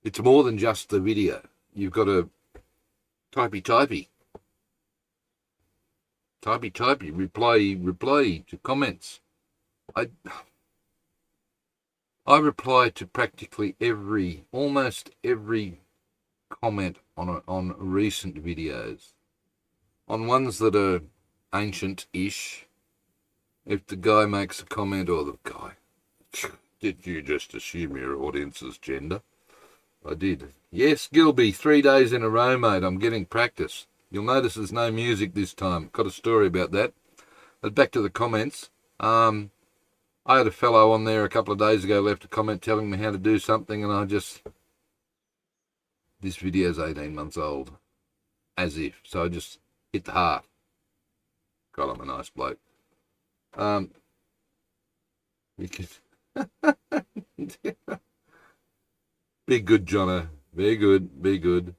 it's more than just the video. You've got to typey, reply to comments. I reply to practically almost every comment on recent videos. On ones that are ancient-ish, if the guy makes a comment, or the guy, did you just assume your audience's gender? I did. Yes, Gilby, 3 days in a row, mate. I'm getting practice. You'll notice there's no music this time. Got a story about that. But back to the comments. I had a fellow on there a couple of days ago left a comment telling me how to do something, and this video's 18 months old. as if. So I just hit the heart. God, I'm a nice bloke. Because be good, Jono. Be good. Be good.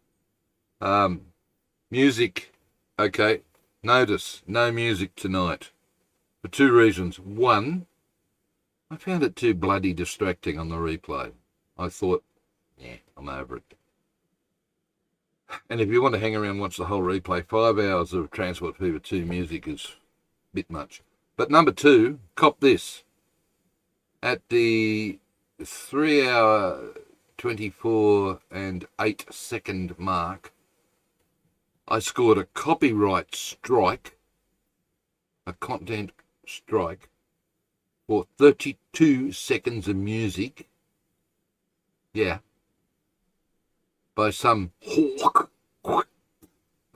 Music. Okay. Notice, no music tonight. For two reasons. One, I found it too bloody distracting on the replay. I thought, yeah, I'm over it. And if you want to hang around and watch the whole replay, 5 hours of Transport Fever 2 music is a bit much. But number two, cop this. At the 3 hour, 24 and 8 second mark, I scored a copyright strike, a content strike, for 32 seconds of music. Yeah. By some hawk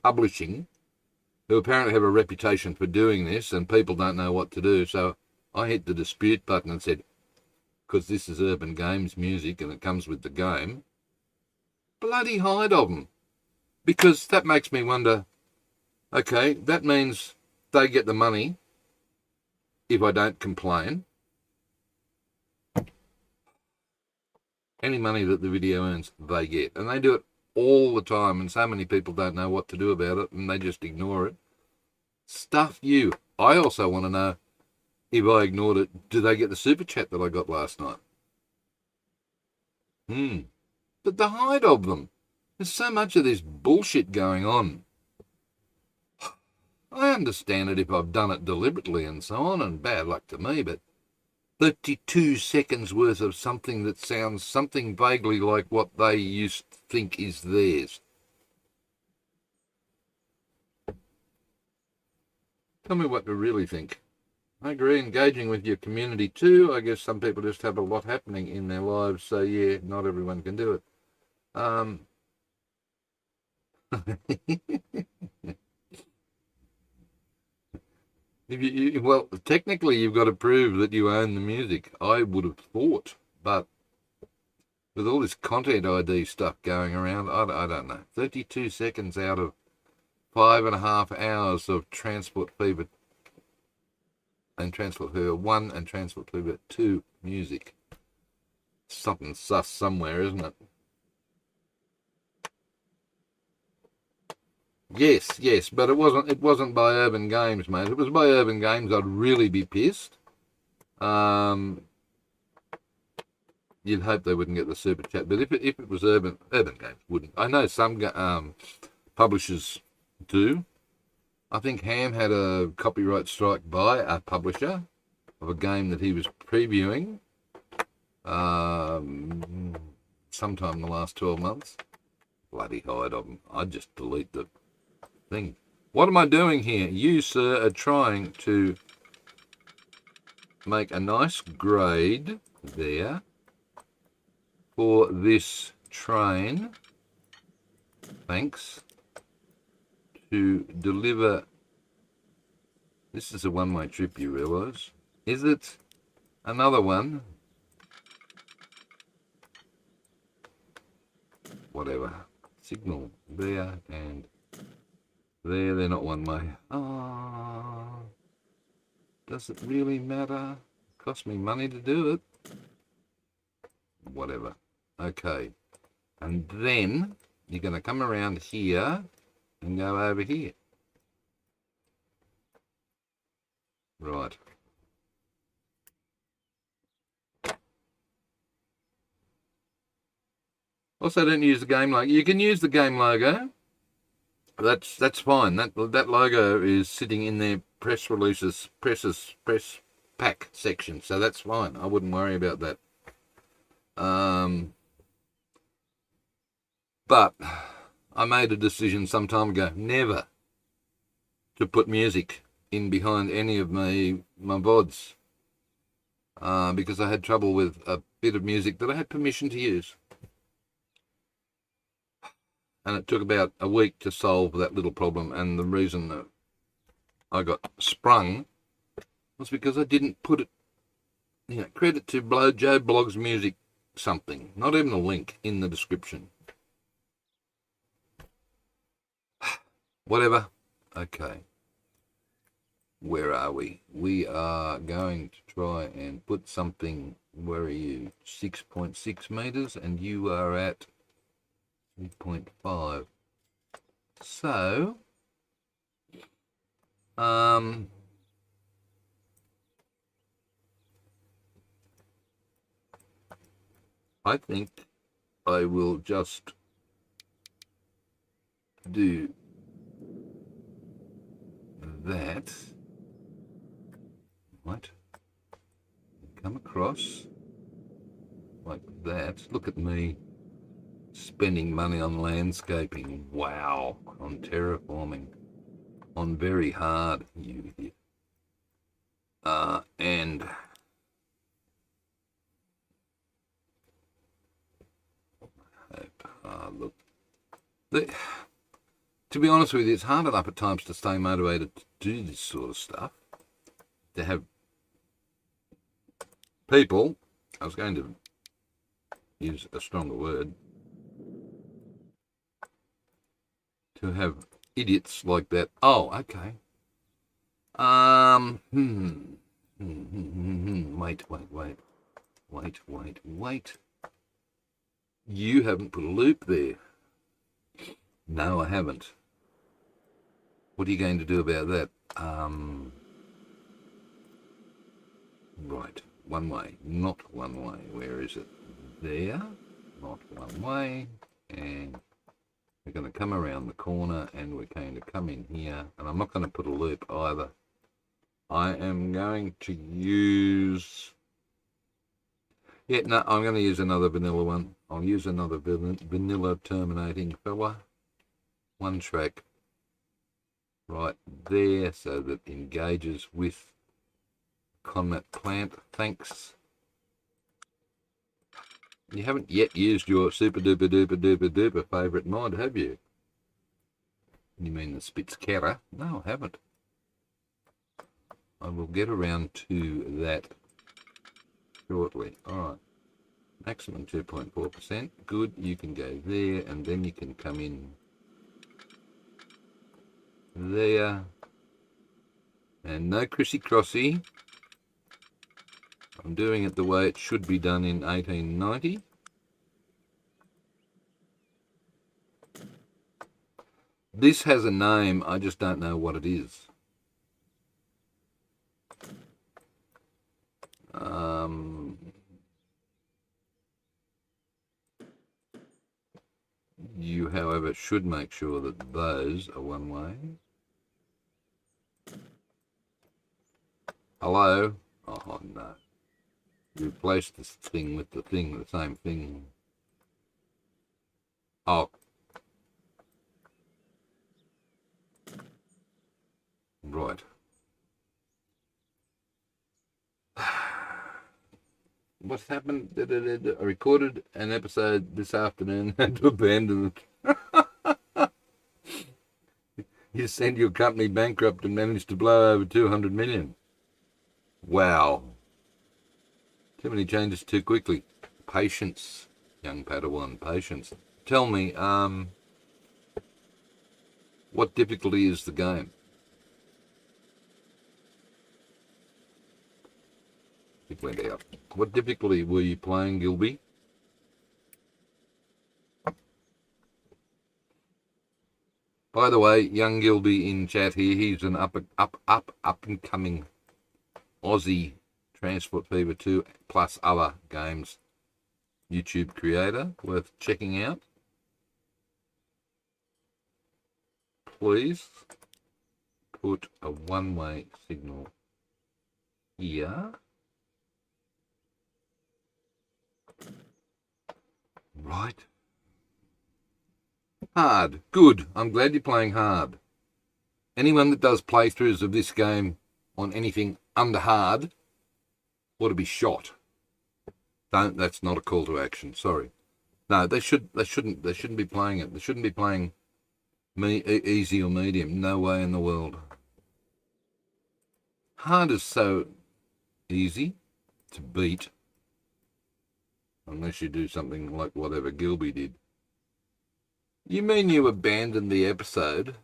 publishing, who apparently have a reputation for doing this, and people don't know what to do. So I hit the dispute button and said, because this is Urban Games music and it comes with the game, bloody hide of them. Because that makes me wonder, okay, that means they get the money if I don't complain. Any money that the video earns, they get. And they do it all the time, and so many people don't know what to do about it, and they just ignore it. Stuff you. I also want to know, if I ignored it, do they get the super chat that I got last night? But the hide of them. There's so much of this bullshit going on. I understand it if I've done it deliberately and so on, and bad luck to me, but 32 seconds worth of something that sounds something vaguely like what they used to think is theirs. Tell me what you really think. I agree, engaging with your community too. I guess some people just have a lot happening in their lives, so yeah, not everyone can do it. Well, technically you've got to prove that you own the music, I would have thought, but with all this content ID stuff going around, I don't know. 32 seconds out of 5.5 hours of Transport Fever and Transport Fever 1 and Transport Fever 2 music. Something sus somewhere, isn't it? Yes, but it wasn't by Urban Games, mate. If it was by Urban Games, I'd really be pissed. You'd hope they wouldn't get the super chat, but if it was Urban Games, wouldn't. I know some publishers do. I think Ham had a copyright strike by a publisher of a game that he was previewing sometime in the last 12 months. Bloody hide of them. I'd just delete the thing. What am I doing here? You, sir, are trying to make a nice grade there for this train. Thanks. To deliver. This is a one-way trip, you realise. Is it another one? Whatever. Signal there and there. They're not one way. Ah, does it really matter? It cost me money to do it. Whatever. Okay. And then you're going to come around here and go over here. Right. Also, don't use the game logo. You can use the game logo. That's fine. That logo is sitting in their press pack section, so that's fine. I wouldn't worry about that. But I made a decision some time ago never to put music in behind any of my VODs because I had trouble with a bit of music that I had permission to use. And it took about a week to solve that little problem, and the reason that I got sprung was because I didn't put it, credit to Joe Bloggs Music something, not even a link in the description. Whatever. Okay. Where are we? We are going to try and put something. Where are you? 6.6 meters, and you are at 3.5. So, I think I will just do that. Right. Come across like that. Look at me spending money on landscaping. Wow. On terraforming. On very hard, you idiot. And look, to be honest with you, it's hard enough at times to stay motivated to do this sort of stuff. To have people, I was going to use a stronger word, to have idiots like that. Oh, okay. Wait. You haven't put a loop there. No, I haven't. What are you going to do about that? Right, one way, not one way. Where is it? There, not one way. And we're going to come around the corner and we're going to come in here. And I'm not going to put a loop either. I am going to use... Yeah, no, I'm going to use another vanilla one. I'll use another vanilla terminating fella. One track right there so that engages with Conmat plant. Thanks. You haven't yet used your super duper duper duper duper favourite mod, have you? You mean the Spitzkehrer? No, I haven't. I will get around to that shortly. Alright. Maximum 2.4%. Good. You can go there and then you can come in there. And no Chrissy Crossy. I'm doing it the way it should be done in 1890. This has a name, I just don't know what it is. You, however, should make sure that those are one way. Hello? Oh, no. You replace this thing with the thing, the same thing. Oh. Right. What's happened? I recorded an episode this afternoon and to abandon it. You send your company bankrupt and managed to blow over 200 million. Wow. Too many changes too quickly. Patience, young Padawan, patience. Tell me, what difficulty is the game? It went out. What difficulty were you playing, Gilby? By the way, young Gilby in chat here, he's an up and coming Aussie Transport Fever 2 plus other games YouTube creator worth checking out. Please put a one-way signal here. Right. Hard. Good. I'm glad you're playing hard. Anyone that does playthroughs of this game on anything under hard ought to be shot. That's not a call to action. Sorry. No, they shouldn't be playing it. They shouldn't be playing easy or medium. No way in the world. Hard is so easy to beat. Unless you do something like whatever Gilby did. You mean you abandoned the episode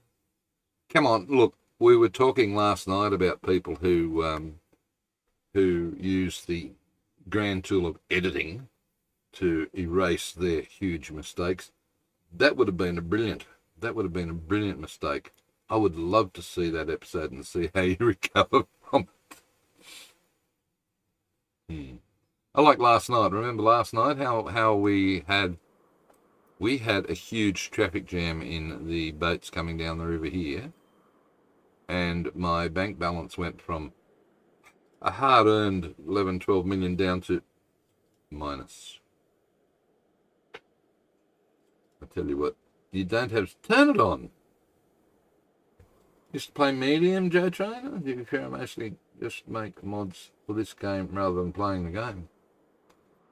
come on, look, we were talking last night about people who use the grand tool of editing to erase their huge mistakes. That would have been a brilliant mistake. I would love to see that episode and see how you recover from it. I like last night. Remember last night how we had a huge traffic jam in the boats coming down the river here, and my bank balance went from a hard-earned 11, 12 million down to minus. I tell you what, you don't have to turn it on. Just play medium, Joe Trainer. You can mostly just make mods for this game rather than playing the game.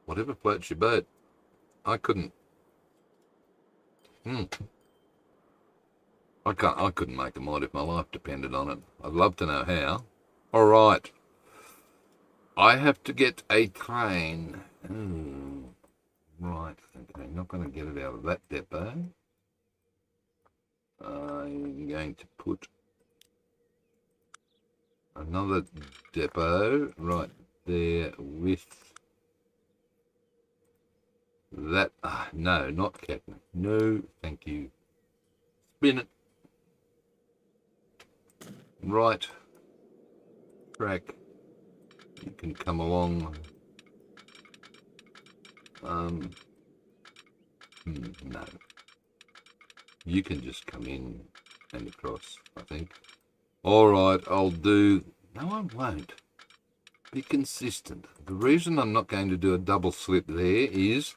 Whatever floats your boat. I couldn't. I couldn't make a mod if my life depended on it. I'd love to know how. All right. I have to get a train. Right. Okay. Not going to get it out of that depot. I'm going to put another depot right there with that. No, not Catnip. No, thank you. Spin it. Right track. You can come along. No. You can just come in and across, I think. All right, I'll do... No, I won't. Be consistent. The reason I'm not going to do a double slip there is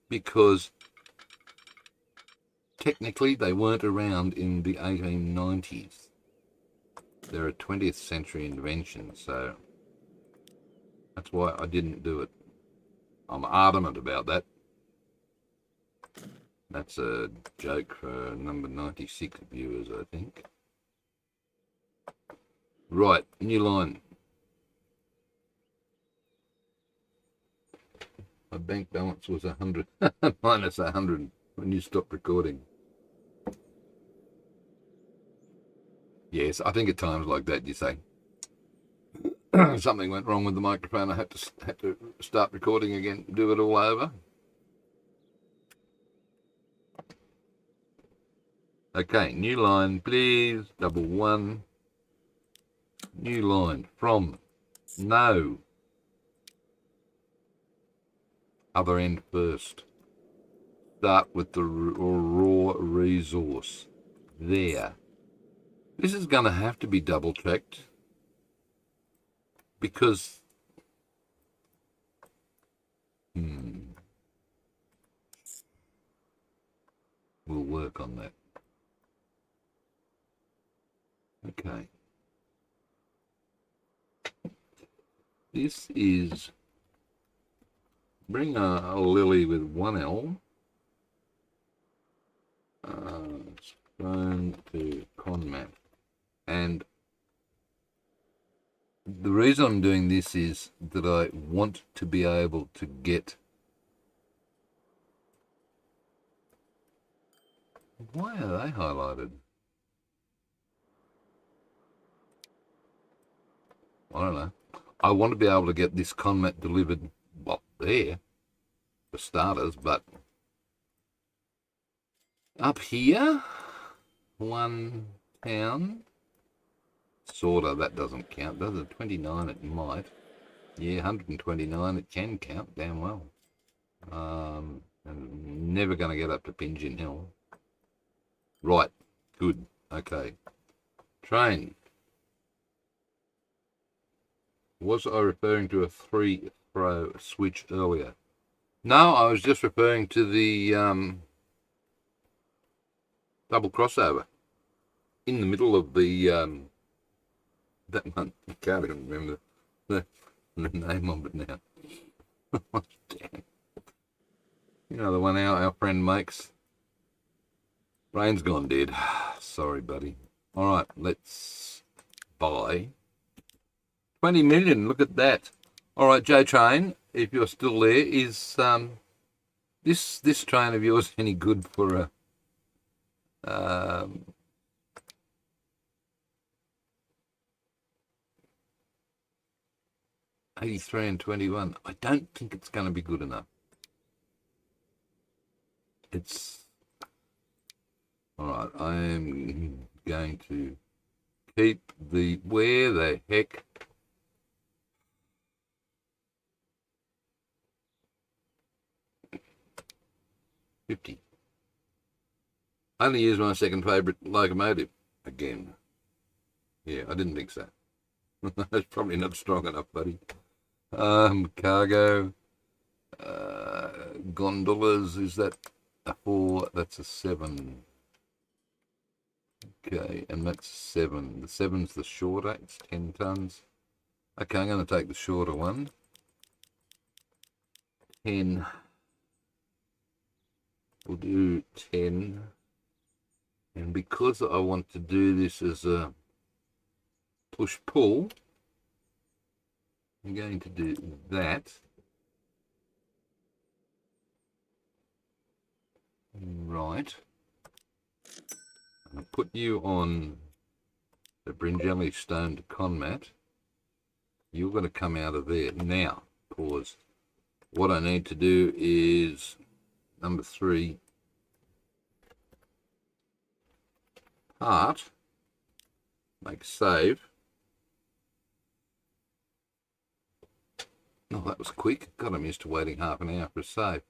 because technically they weren't around in the 1890s. They're a 20th century invention, so that's why I didn't do it. I'm adamant about that. That's a joke for number 96 viewers, I think. Right, new line. My bank balance was 100, minus 100 when you stopped recording. Yes, I think at times like that you say, something went wrong with the microphone, I had to start recording again, do it all over. Okay, new line, please. Double one. New line from no. Other end first. Start with the raw resource. There. This is going to have to be double checked because we'll work on that. Okay. This is bring a lily with one L. Phone to conmat. And the reason I'm doing this is that I want to be able to get... Why are they highlighted? I don't know. I want to be able to get this conmat delivered, well, there, for starters, but up here, one town, sorta, that doesn't count, does it? 29 it might. Yeah, 129 it can count, damn well. I'm never going to get up to Pigeon Hill. Right, good, okay. Train. Was I referring to a 3-throw switch earlier? No, I was just referring to the double crossover in the middle of the that one. I can't even remember the name of it now. Damn. You know the one our friend makes. Brain's gone dead. Sorry, buddy. All right, let's buy 20 million. Look at that. All right, J Train, if you're still there, is this train of yours any good for a 83 and 21. I don't think it's going to be good enough. It's all right. I am going to keep the where the heck. $50. Only use my second favourite locomotive again. Yeah, I didn't think so. That's probably not strong enough, buddy. Cargo. Gondolas, is that a 4? That's a 7. Okay, and that's 7. The 7's the shorter, it's 10 tons. Okay, I'm going to take the shorter one. 10. We'll do 10. And because I want to do this as a push-pull, I'm going to do that. Right. I'll put you on the Bringelly Stone to Conmat. You're going to come out of there. Now, pause. What I need to do is number 3. Part. Make save. Oh, that was quick. God, I'm used to waiting half an hour for a save.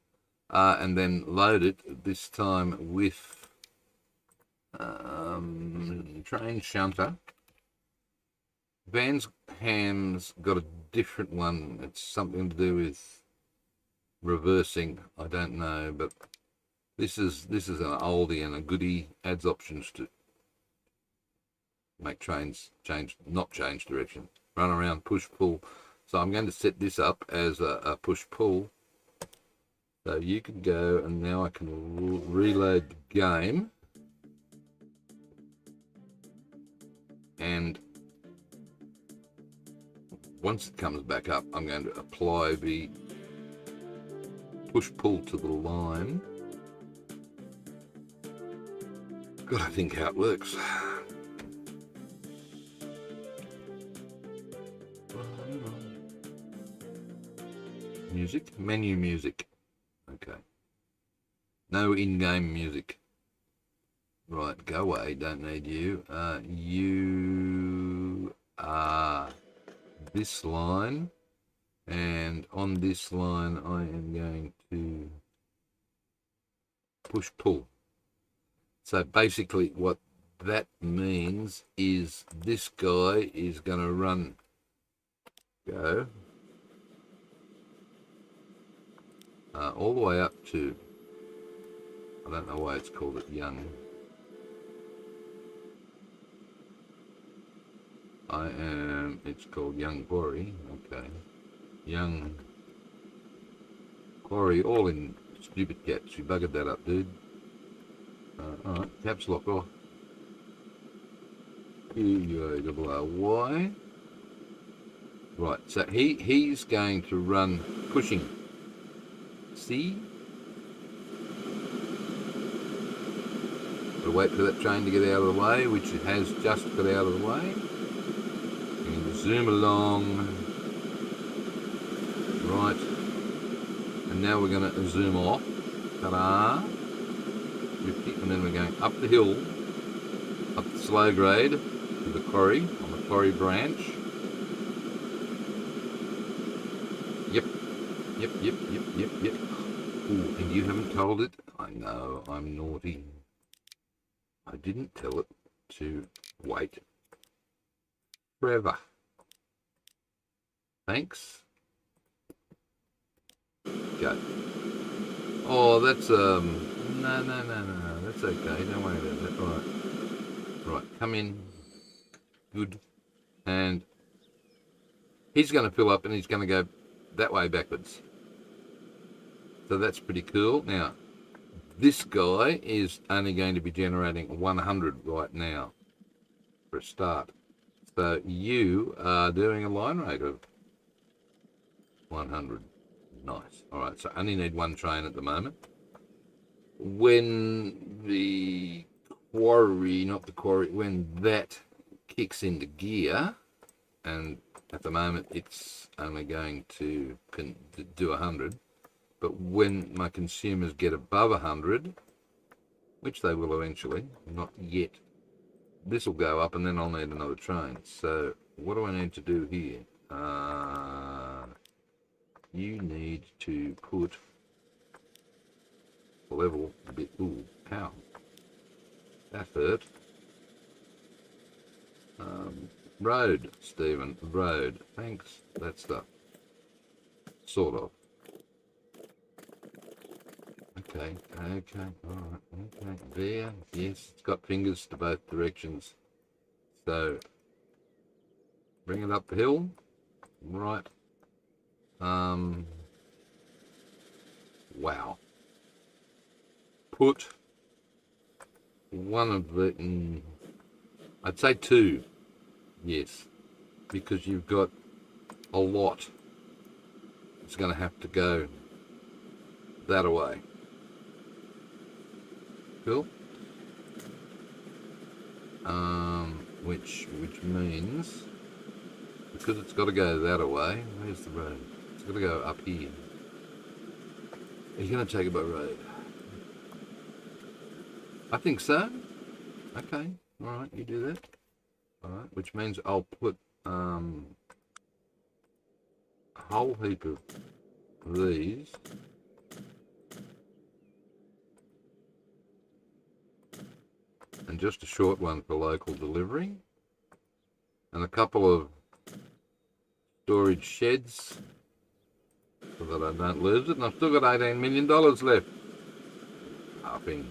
And then load it, this time with train shunter. Van's Ham's got a different one. It's something to do with reversing. I don't know, but this is an oldie and a goodie. Adds options to make trains not change direction. Run around, push, pull. So I'm going to set this up as a push, pull. So you can go, and now I can reload the game. And once it comes back up, I'm going to apply the push-pull to the line. Gotta think how it works. Music, menu music. Okay. No in-game music. Right, go away, don't need you. You are this line, and on this line I am going to push-pull. So basically what that means is this guy is going to run, go, all the way up to, I don't know why it's called it young. It's called Young Quarry, okay. Young Quarry, all in stupid caps. You buggered that up, dude. Alright, caps lock off. QUARY. Right, so he's going to run pushing. See? Gotta wait for that train to get out of the way, which it has just got out of the way. And zoom along. Right. And now we're going to zoom off. Ta-da! 50, and then we're going up the hill, up the slow grade to the quarry, on the quarry branch. Yep. Ooh, and you haven't told it? I know, I'm naughty. I didn't tell it to wait forever. Thanks. Go. Oh, that's, no, that's okay, don't worry about that. Right, come in. Good. And he's going to fill up and he's going to go that way backwards. So that's pretty cool. Now, this guy is only going to be generating 100 right now for a start. So you are doing a line rate of 100. Nice. All right, so I only need one train at the moment. When the quarry, when that kicks into gear, and At the moment, it's only going to do 100. But when my consumers get above 100, which they will eventually, not yet, this will go up and then I'll need another train. So what do I need to do here? You need to put level a bit. Ooh, ow. That hurt. Road, Stephen. Road. Thanks. That stuff. Sort of. Okay. Okay. Alright. Okay. There. Yes. It's got fingers to both directions. So, bring it up the hill. Right. Wow. Put one of the... I'd say two. Yes. Because you've got a lot. It's going to have to go that away. Cool. Which means, because it's got to go that away, where's the road? It's got to go up here. He's going to take it by road. I think so. Okay. Alright, you do that. Alright, which means I'll put a whole heap of these. And just a short one for local delivery. And a couple of storage sheds so that I don't lose it. And I've still got $18 million left. Upping.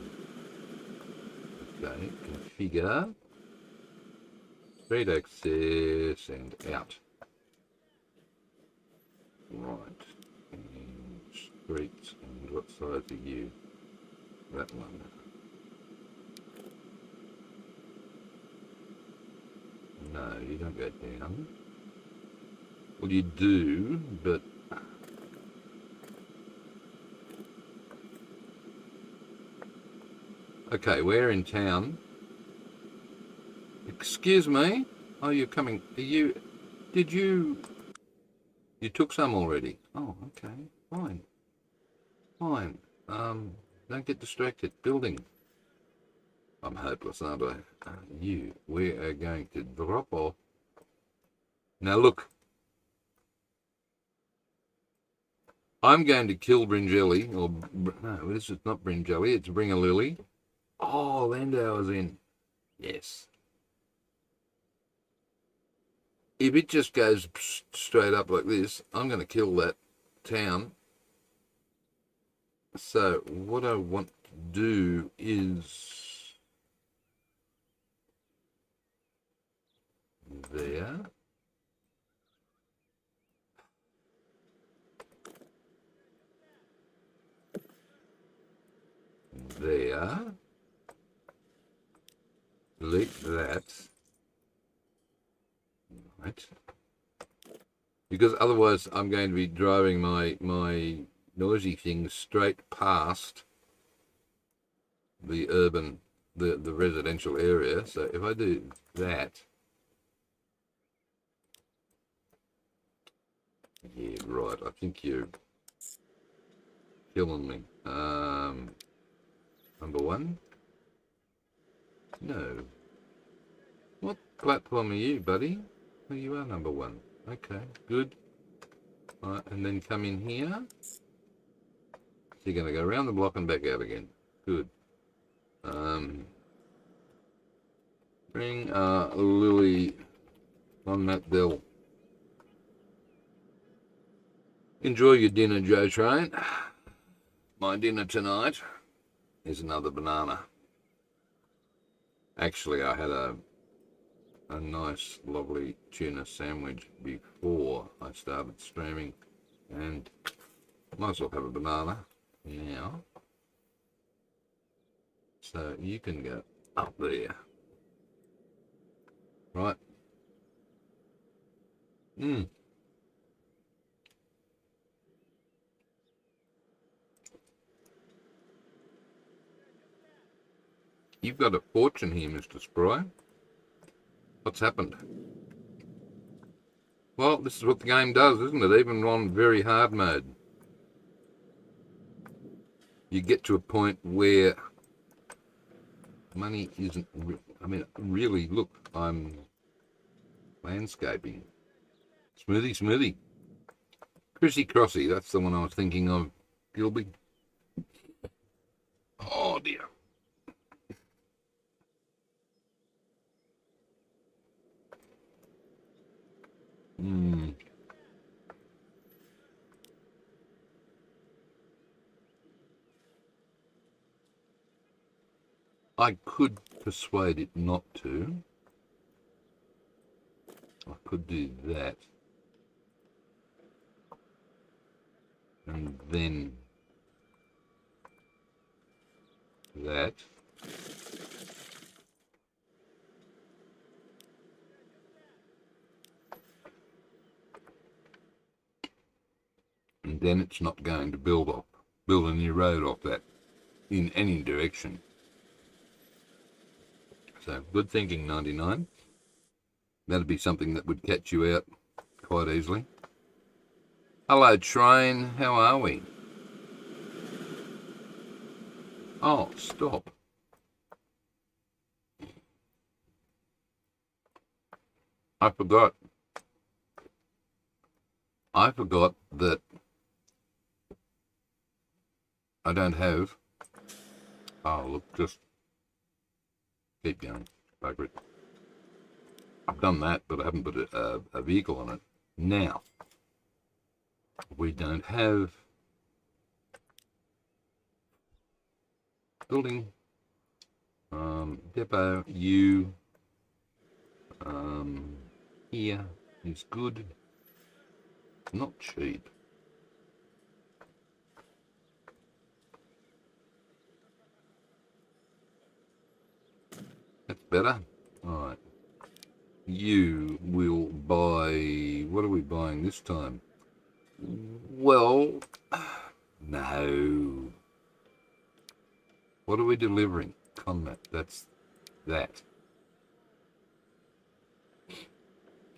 Okay, configure. Street access and out. Right. And streets. And what size are you? That one. No, you don't go down. Well, you do, but... Okay, we're in town. Excuse me? Oh, you're coming. Are you... Did you... You took some already? Oh, okay. Fine. Fine. Don't get distracted. Building. I'm hopeless, aren't I? We are going to drop off. Now look. I'm going to kill Bringelly, or no, this is not Bringelly, it's Bring a Lily. Oh, Landauer's in. Yes. If it just goes straight up like this, I'm going to kill that town. So what I want to do is... There. There. Like that. Right. Because otherwise I'm going to be driving my noisy things straight past the urban, the residential area. So if I do that... Yeah, right. I think you're killing me. Number one? No. What platform are you, buddy? Oh, you are number one. Okay, good. All right, and then come in here. So you're going to go around the block and back out again. Good. Bring Lily on that bill. Enjoy your dinner, Joe Train. My dinner tonight is another banana. Actually, I had a nice, lovely tuna sandwich before I started streaming, and might as well have a banana now. So you can go up there. Right. You've got a fortune here, Mr. Spry. What's happened? Well, this is what the game does, isn't it? Even on very hard mode. You get to a point where money isn't... I mean, really, look, I'm landscaping. Smoothie, smoothie. Chrissy Crossy, that's the one I was thinking of, Gilby. Oh, dear. I could persuade it not to. I could do that. And then that. And then it's not going to build a new road off that in any direction. So good thinking, 99. That'd be something that would catch you out quite easily. Hello, train. How are we? Oh, stop. I forgot that I don't have... Oh, look, just keep going. Bugger it. I've done that, but I haven't put a vehicle on it. Now, we don't have building, depot, U, here is good, not cheap. That's better. All right. You will buy... What are we buying this time? Well, no. What are we delivering? Combat. That's that.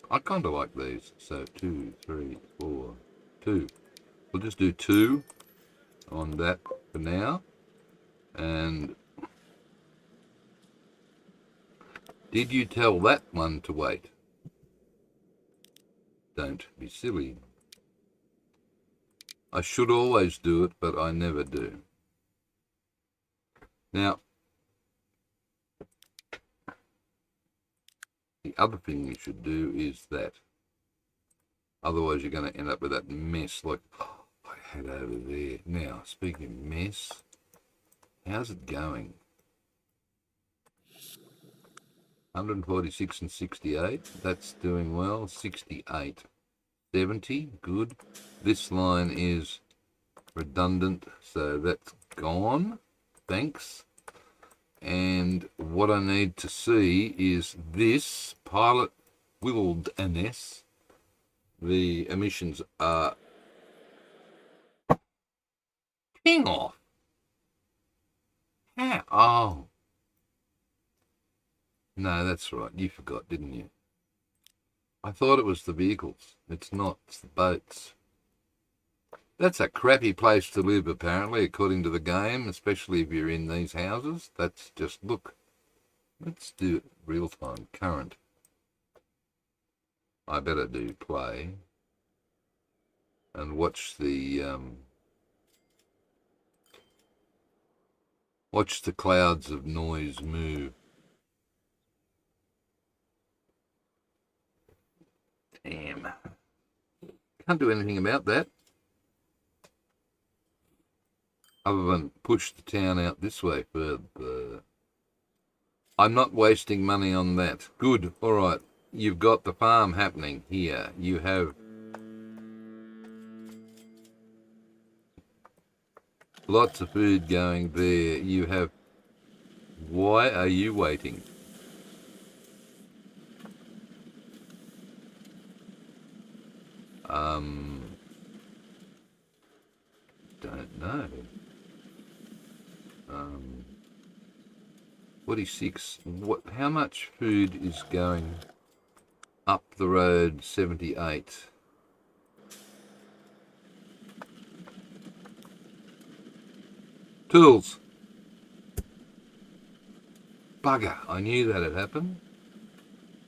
I kind of like these. So 2, 3, 4, 2. We'll just do 2 on that for now. And did you tell that one to wait? Don't be silly. I should always do it, but I never do. Now, the other thing you should do is that. Otherwise, you're going to end up with that mess like I had over there. Now, speaking of mess, how's it going? 146 and 68. That's doing well. 68. 70. Good. This line is redundant, so that's gone. Thanks. And what I need to see is this pilot wilderness. The emissions are... Hang off. How? Oh. No, that's right. You forgot, didn't you? I thought it was the vehicles. It's not. It's the boats. That's a crappy place to live, apparently, according to the game, especially if you're in these houses. That's just, look. Let's do it real time, current. I better do play. And watch the clouds of noise move. Damn. Can't do anything about that. Other than push the town out this way further. I'm not wasting money on that. Good. All right. You've got the farm happening here. You have lots of food going there. You have... Why are you waiting? Don't know. 46. What? How much food is going? up the road 78. Tools. Bugger, I knew that had happened.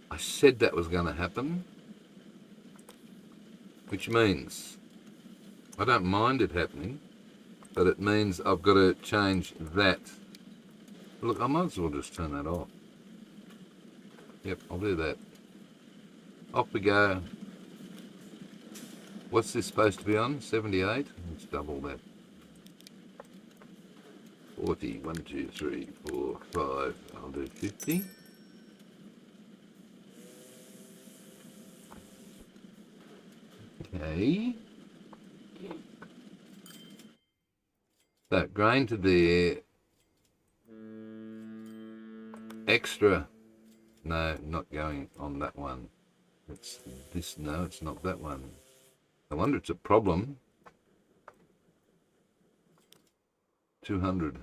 I said that was going to happen. Which means I don't mind it happening, but it means I've got to change that. Look, I might as well just turn that off. Yep, I'll do that. Off we go. What's this supposed to be on? 78? Let's double that. 40, 1, 2, 3, 4, 5. I'll do 50. Okay. So, grain to there. Extra. No, not going on that one. It's this. No, it's not that one. I wonder it's a problem. 200.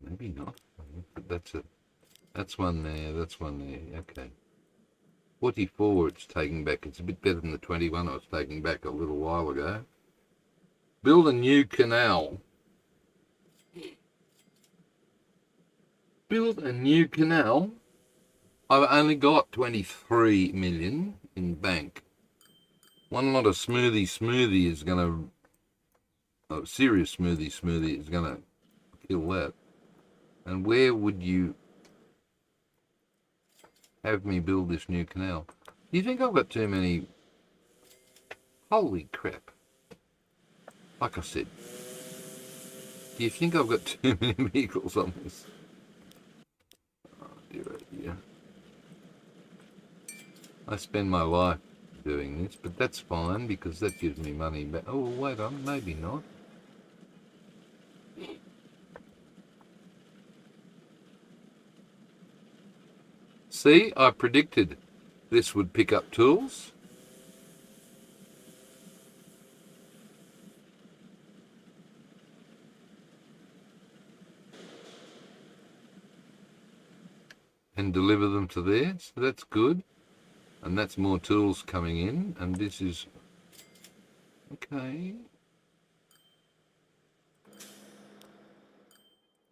Maybe not. But that's one there. That's one there. Okay. 44 it's taking back. It's a bit better than the 21 I was taking back a little while ago. Build a new canal. Build a new canal. I've only got 23 million in bank. One lot of smoothie is going to... serious smoothie is going to kill that. And where would you have me build this new canal? Do you think I've got too many? Holy crap. Like I said, do you think I've got too many vehicles on this? Oh dear. I spend my life doing this, but that's fine because that gives me money back. Oh, wait on, maybe not. See, I predicted this would pick up tools. And deliver them to there, so that's good. And that's more tools coming in, and this is... Okay.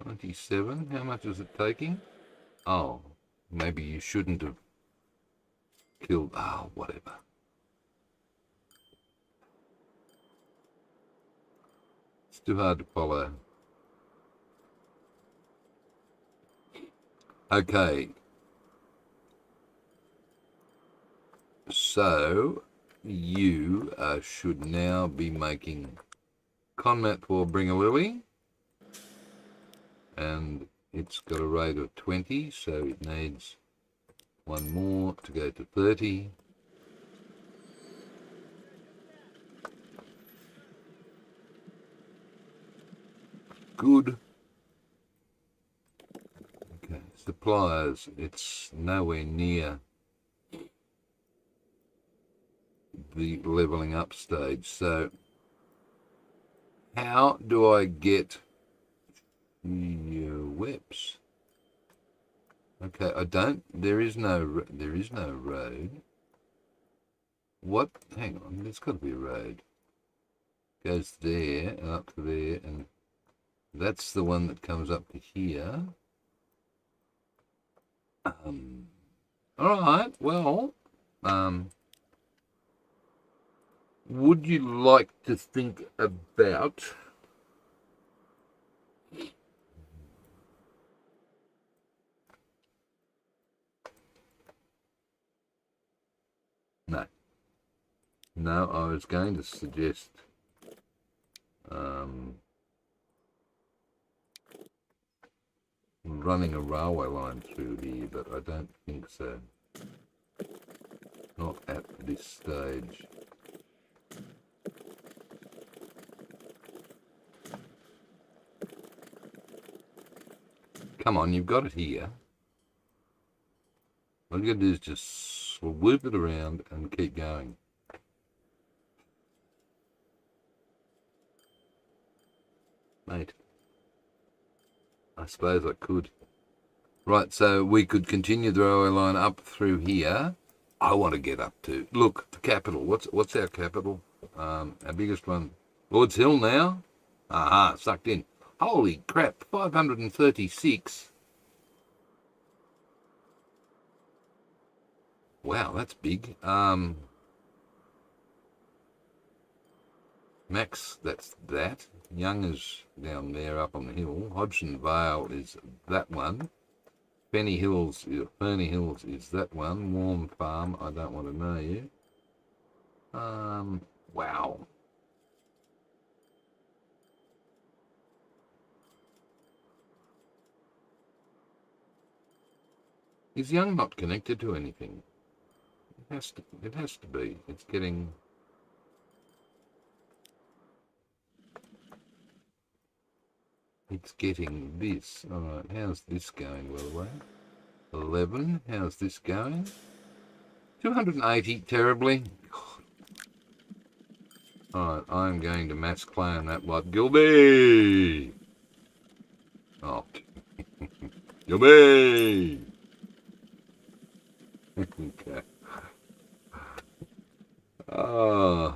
97, how much is it taking? Oh, maybe you shouldn't have killed... Oh, whatever. It's too hard to follow. Okay. So, you should now be making Conmat for Bringalilli. And it's got a rate of 20, so it needs one more to go to 30. Good. Okay, suppliers, it's nowhere near the leveling up stage. So how do I get your whips? Okay, I don't. There is no road. What? Hang on. There's got to be a road. Goes there and up to there, and that's the one that comes up to here. All right. Well, would you like to think about No, I was going to suggest running a railway line through here, but I don't think so. Not at this stage. Come on, you've got it here. All you got to do is just swoop it around and keep going. Mate, I suppose I could. Right, so we could continue the railway line up through here. I want to get up to, look, the capital. What's our capital? Our biggest one. Lord's Hill now? Aha, sucked in. Holy crap, 536. Wow, that's big. Max, that's that. Young is down there up on the hill. Hodgson Vale is that one. Ferny Hills is that one. Warm Farm, I don't want to know you. Wow. Is Young not connected to anything? It has to be. It's getting this. Alright, how's this going, by the way? 11, how's this going? 280, terribly. Alright, I'm going to mass claim that lot. Gilby! Oh. Gilby! Okay. Oh.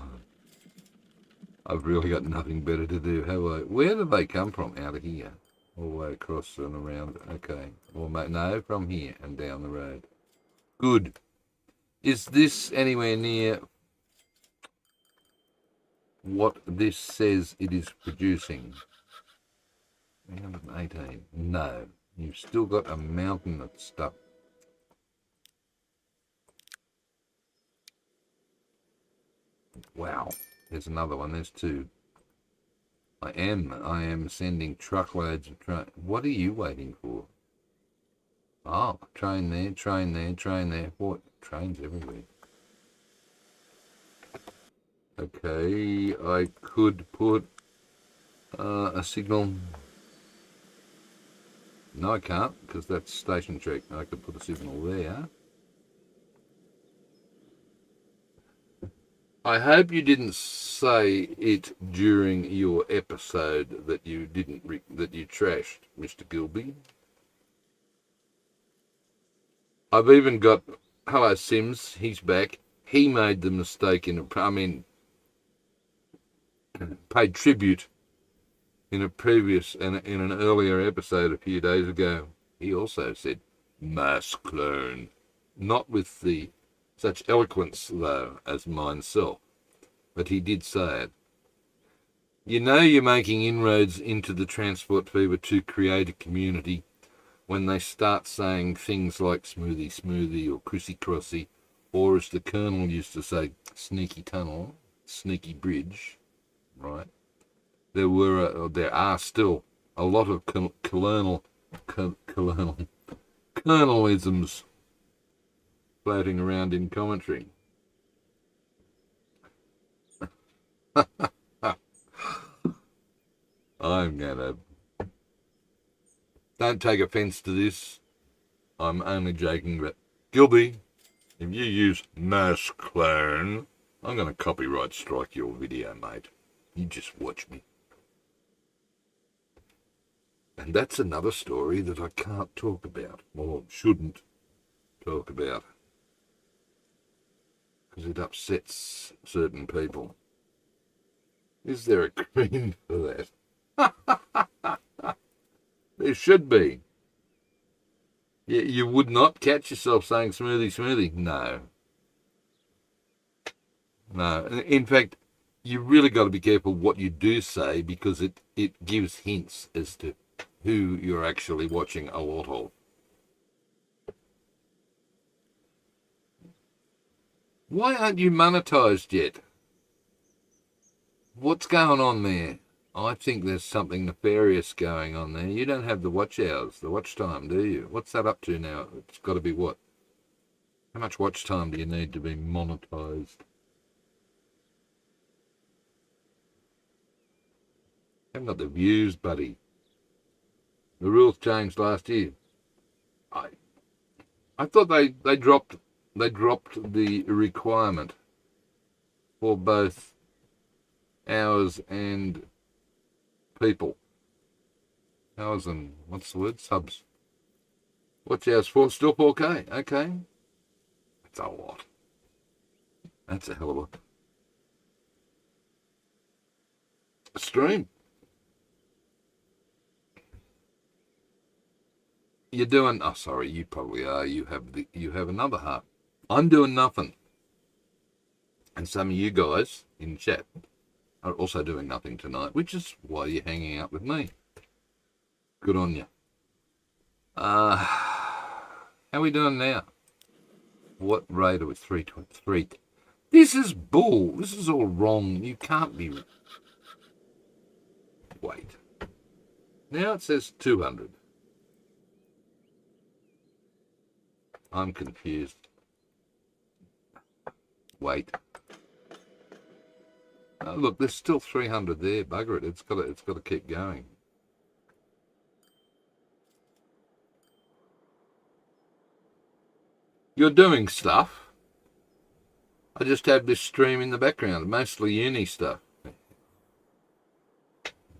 I've really got nothing better to do, have I? Where do they come from? Out of here? All the way across and around. Okay. Or no, from here and down the road. Good. Is this anywhere near what this says it is producing? 318. No. You've still got a mountain of stuff. Wow. There's another one. There's two. I am sending truckloads of What are you waiting for? Oh, train there, train there, train there. What? Trains everywhere. Okay, I could put a signal. No, I can't, because that's station check. I could put a signal there. I hope you didn't say it during your episode that you trashed Mr. Gilby. I've even got hello Sims. He's back. He made the mistake paid tribute in a previous in an earlier episode a few days ago. He also said mass clone, not with such eloquence though as mineself, but he did say it. You know you're making inroads into the transport fever to create a community when they start saying things like smoothie smoothie or crissy crossy, or as the Colonel used to say, sneaky tunnel, sneaky bridge, right? There are still a lot of colonialisms floating around in commentary. I'm gonna... Don't take offence to this. I'm only joking, but Gilby, if you use mass clone, I'm gonna copyright strike your video, mate. You just watch me. And that's another story that I can't talk about, or shouldn't talk about, because it upsets certain people. Is there a green for that? There should be. You would not catch yourself saying smoothie, smoothie. No. No. In fact, you really got to be careful what you do say, because it gives hints as to who you're actually watching a lot of. Why aren't you monetized yet? What's going on there? I think there's something nefarious going on there. You don't have the watch hours, the watch time, do you? What's that up to now? It's got to be what? How much watch time do you need to be monetized? Haven't got the views, buddy. The rules changed last year. I thought they dropped the requirement for both hours and people. Hours and what's the word? Subs. What's ours for? Still 4K. Okay. That's a lot. That's a hell of a stream. You're doing, oh, sorry, you probably are. You have another half. I'm doing nothing. And some of you guys in chat are also doing nothing tonight, which is why you're hanging out with me. Good on you. How are we doing now? What rate are we? 323. This is bull. This is all wrong. You can't be. Wait. Now it says 200. I'm confused. Wait. Oh, look, there's still 300 there. Bugger it. It's got to keep going. You're doing stuff. I just have this stream in the background, mostly uni stuff.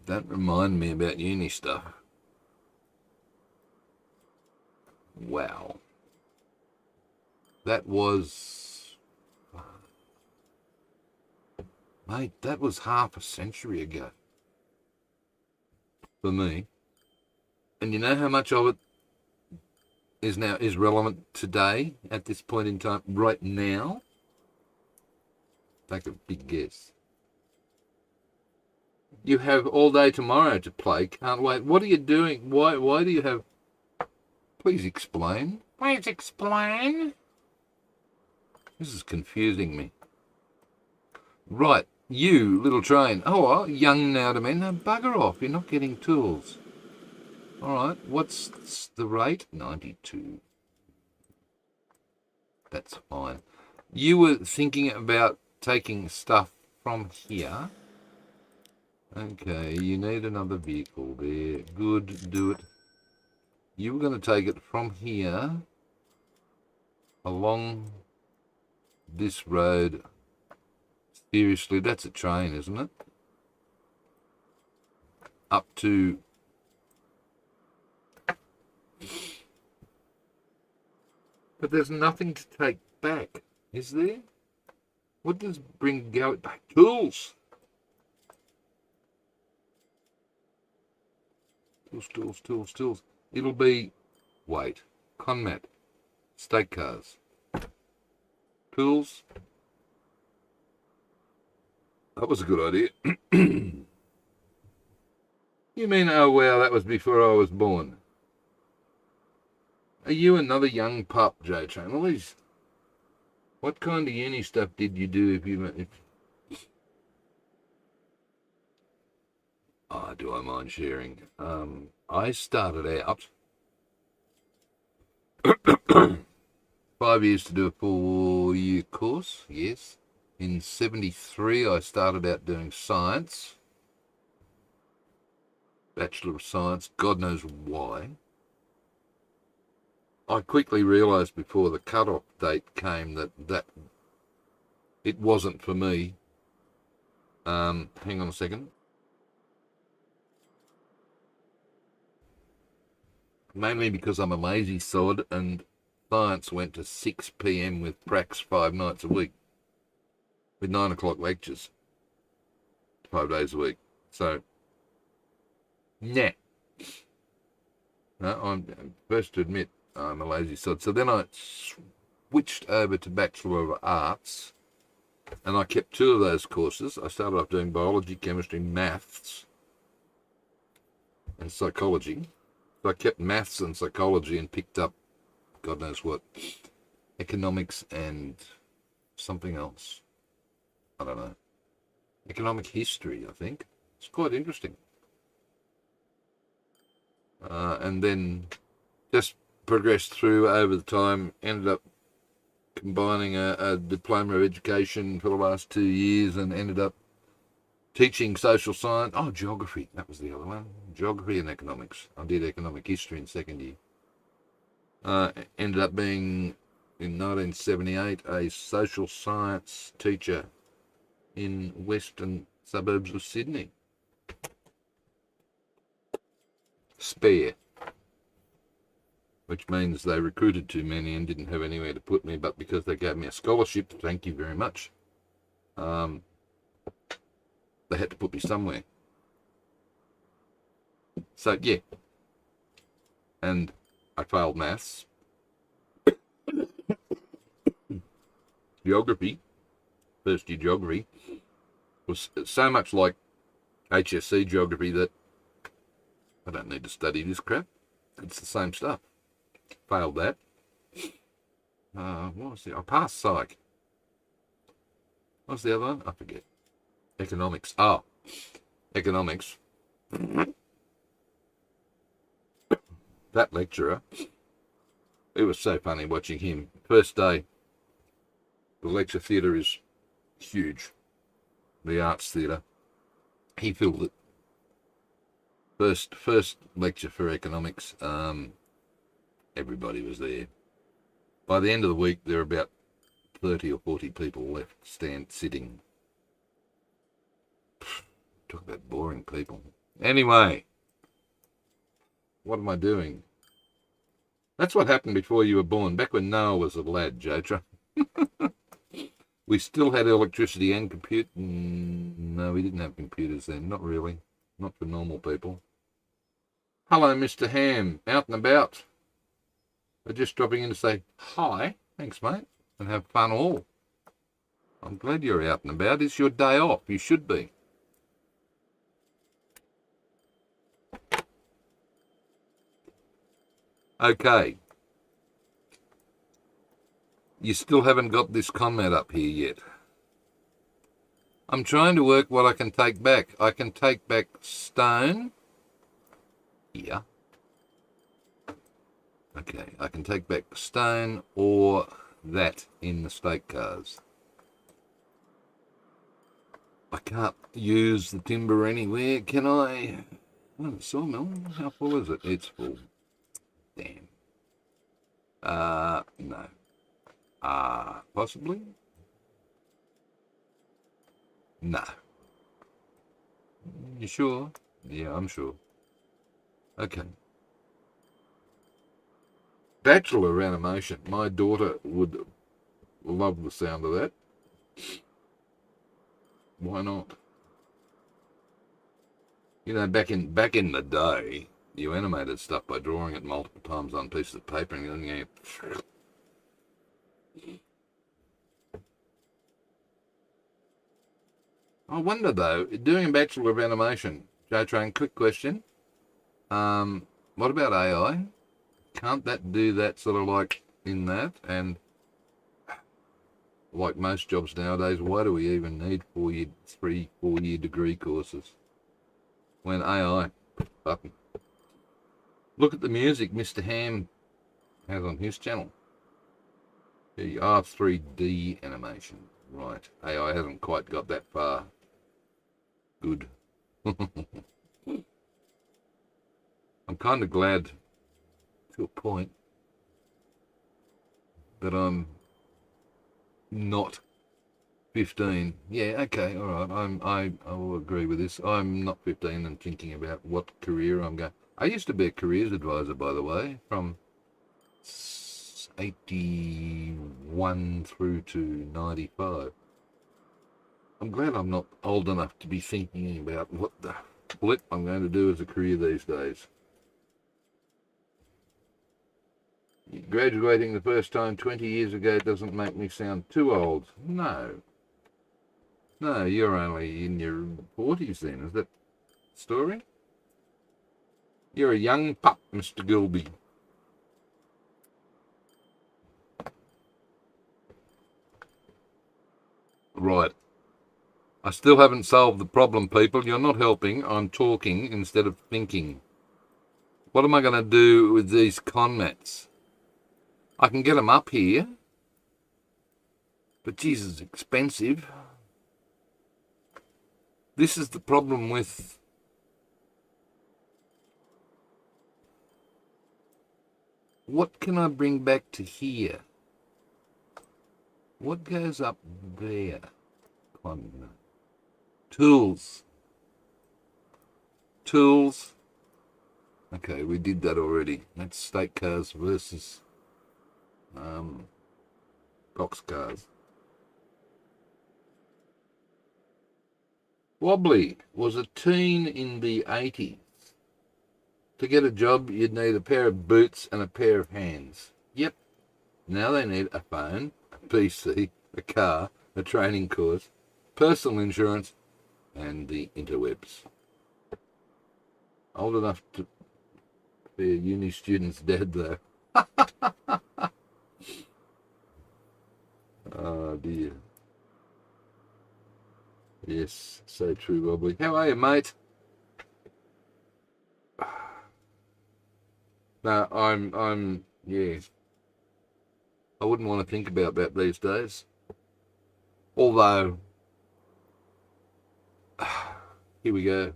Don't remind me about uni stuff. Wow. That was... Mate, that was half a century ago. For me. And you know how much of it is relevant today, at this point in time, right now? Take a big guess. You have all day tomorrow to play. Can't wait. What are you doing? Why do you have... Please explain. Please explain. This is confusing me. Right. You, little train. Oh, well, young now to men. No, bugger off. You're not getting tools. All right. What's the rate? 92. That's fine. You were thinking about taking stuff from here. Okay, you need another vehicle there. Good, do it. You were going to take it from here along this road. Seriously, that's a train, isn't it? Up to... But there's nothing to take back, is there? What does bring go back? Tools! Tools. It'll be... Wait. Conmat. State cars. Tools. That was a good idea. You mean, oh wow, that was before I was born. Are you another young pup, J-Train? Well, what kind of uni stuff did you do Oh, do I mind sharing? I started out 5 years to do a 4-year course, yes. In 73, I started out doing science. Bachelor of Science, God knows why. I quickly realised before the cut-off date came that it wasn't for me. Hang on a second. Mainly because I'm a lazy sod and science went to 6 p.m. with pracs 5 nights a week. With 9 o'clock lectures. 5 days a week. So, nah. No, I'm first to admit I'm a lazy sod. So then I switched over to Bachelor of Arts, and I kept 2 of those courses. I started off doing biology, chemistry, maths, and psychology. So I kept maths and psychology and picked up, God knows what, economics and something else. I don't know. Economic history, I think. It's quite interesting. And then just progressed through over the time, ended up combining a diploma of education for the last 2 years and ended up teaching social science. Oh, geography. That was the other one. Geography and economics. I did economic history in second year. Ended up being, in 1978, a social science teacher in western suburbs of Sydney. Spare. which means they recruited too many and didn't have anywhere to put me, but because they gave me a scholarship, thank you very much, they had to put me somewhere. So, yeah. And I failed maths. Geography, first year geography, was so much like HSC geography that I don't need to study this crap. It's the same stuff. Failed that. What was it? I passed psych. What was the other one? I forget. Economics. Oh, economics. That lecturer, it was so funny watching him. First day, the lecture theatre is huge. The arts theatre. He filled it. First lecture for economics, everybody was there. By the end of the week, there were about 30 or 40 people left sitting. Talk about boring people. Anyway, what am I doing? That's what happened before you were born, back when Noah was a lad, Jotra. We still had electricity and compute. No, we didn't have computers then. Not really. Not for normal people. Hello, Mr. Ham. Out and about. We're just dropping in to say hi. Thanks, mate. And have fun all. I'm glad you're out and about. It's your day off. You should be. Okay. You still haven't got this comment up here yet. I'm trying to work what I can take back. I can take back stone. Here. Okay, I can take back stone or that in the stake cars. I can't use the timber anywhere, can I? Oh, the sawmill, how full is it? It's full. Damn. No. Possibly? No. You sure? Yeah, I'm sure. Okay. Bachelor animation. My daughter would love the sound of that. Why not? You know, back in the day, you animated stuff by drawing it multiple times on pieces of paper and then you I wonder though, doing a Bachelor of Animation, J-Train, quick question. What about AI? Can't that do that sort of like in that? And like most jobs nowadays, why do we even need 4-year degree courses? When AI, button. Look at the music Mr. Ham has on his channel. The R3D animation. Right. AI hasn't quite got that far. Good. I'm kind of glad to a point that I'm not 15. Yeah, okay, all right. I will agree with this. I'm not 15 and thinking about what career I'm going. I used to be a careers advisor, by the way, from 81 through to 95. I'm glad I'm not old enough to be thinking about what the flip I'm going to do as a career these days. Graduating the first time 20 years ago doesn't make me sound too old. No. No, you're only in your 40s then, is that the story? You're a young pup, Mr. Gilby. Right. I still haven't solved the problem, people. You're not helping. I'm talking instead of thinking. What am I going to do with these conmats? I can get them up here. But Jesus, it's expensive. This is the problem with what can I bring back to here? What goes up there? Tools. Tools. Okay, we did that already. That's state cars versus box cars. Wobbly was a teen in the 80s. To get a job, you'd need a pair of boots and a pair of hands. Yep. Now they need a phone, a PC, a car, a training course, personal insurance, and the interwebs. Old enough to be a uni student's dad, though. Oh, dear. Yes, so true, Wobbly. How are you, mate? No, yeah. I wouldn't want to think about that these days. Although, here we go.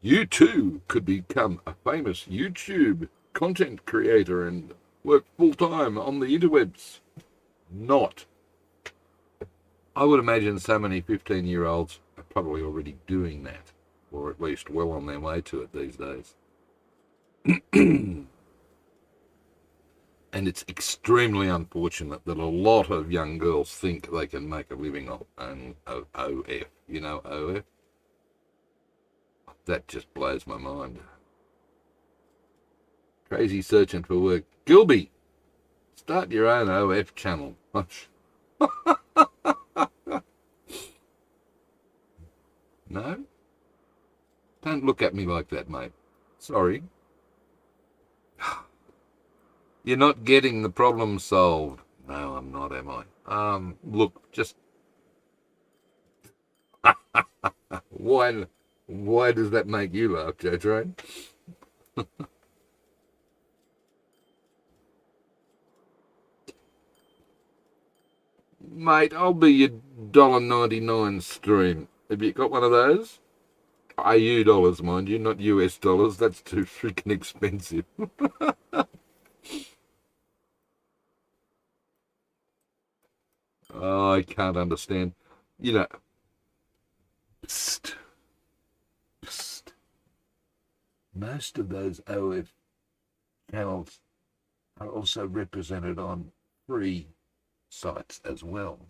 You too could become a famous YouTube content creator and work full-time on the interwebs. Not. I would imagine so many 15-year-olds are probably already doing that, or at least well on their way to it these days. And it's extremely unfortunate that a lot of young girls think they can make a living on OF. You know OF? That just blows my mind. Crazy searching for work. Gilby, start your own OF channel. No? Don't look at me like that, mate. Sorry. You're not getting the problem solved. No, I'm not, am I? Look, just... Why does that make you laugh, Joe? Mate, I'll be your $1.99 stream. Have you got one of those? AU dollars, mind you, not US dollars. That's too freaking expensive. Oh, I can't understand. You know, psst, psst. Most of those OF channels are also represented on free sites as well.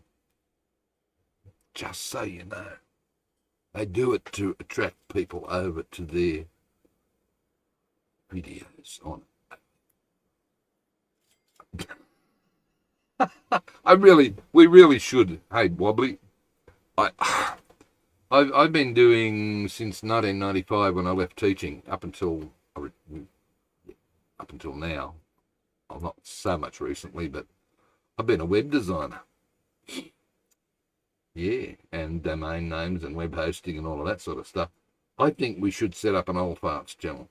Just so you know. They do it to attract people over to their videos on we really should. Hey, Wobbly, I've been doing since 1995 when I left teaching up until now. Well, not so much recently, but I've been a web designer. Yeah, and domain names and web hosting and all of that sort of stuff. I think we should set up an old farts channel.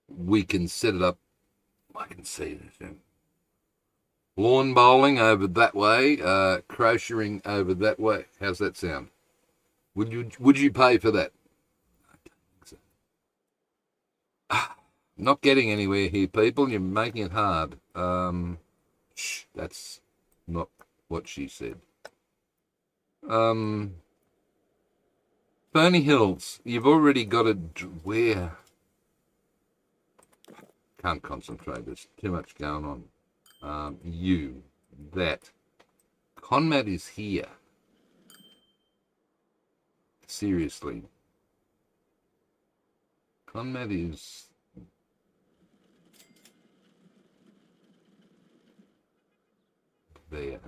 We can set it up. I can see this. Lawn bowling over that way, crocheting over that way. How's that sound? Would you pay for that? I don't think so. Not getting anywhere here, people. You're making it hard. Shh, that's not what she said. Ferny Hills, you've already got a where? Can't concentrate. There's too much going on. That. Conmat is here. Seriously. Conmat is... there.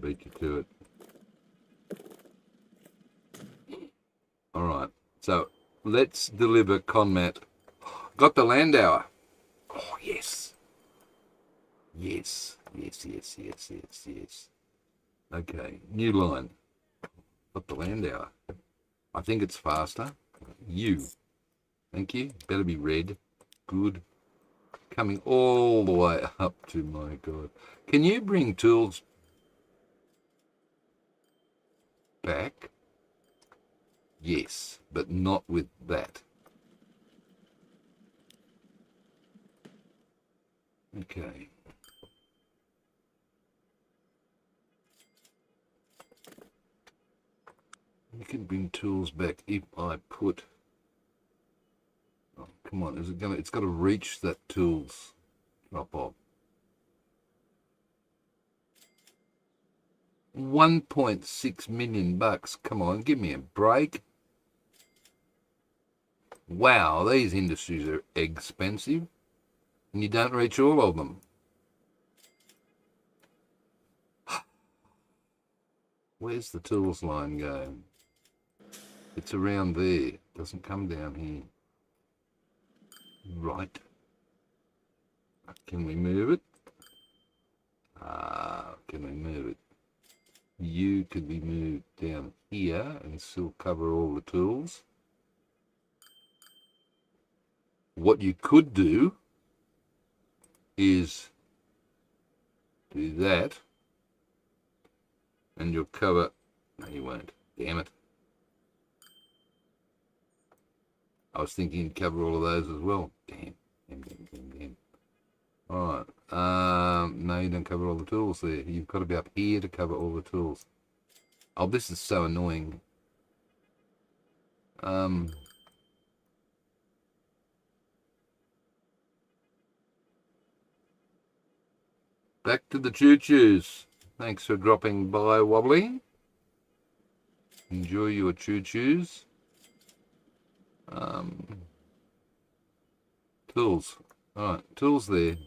Beat you to it. All right, so let's deliver Conmat. Got the Landauer. Oh, yes. Yes. Okay, new line. Got the Landauer. I think it's faster. Thank you. Better be red. Good. Coming all the way up to, my God. Can you bring tools back? Yes, but not with that. Okay. You can bring tools back if I put... Oh, come on, is it gonna... It's got to reach that tools drop off. 1.6 million bucks. Come on, give me a break. Wow, these industries are expensive. And you don't reach all of them. Where's the tools line going? It's around there. It doesn't come down here. Right. Can we move it? Can we move it? You could be moved down here and still cover all the tools. What you could do is do that, and you'll cover... No, you won't. Damn it. I was thinking you'd cover all of those as well. Damn. Alright. No, you don't cover all the tools there. You've got to be up here to cover all the tools. Oh, this is so annoying. Back to the choo-choos. Thanks for dropping by, Wobbly. Enjoy your choo-choos. Tools. Alright, tools there.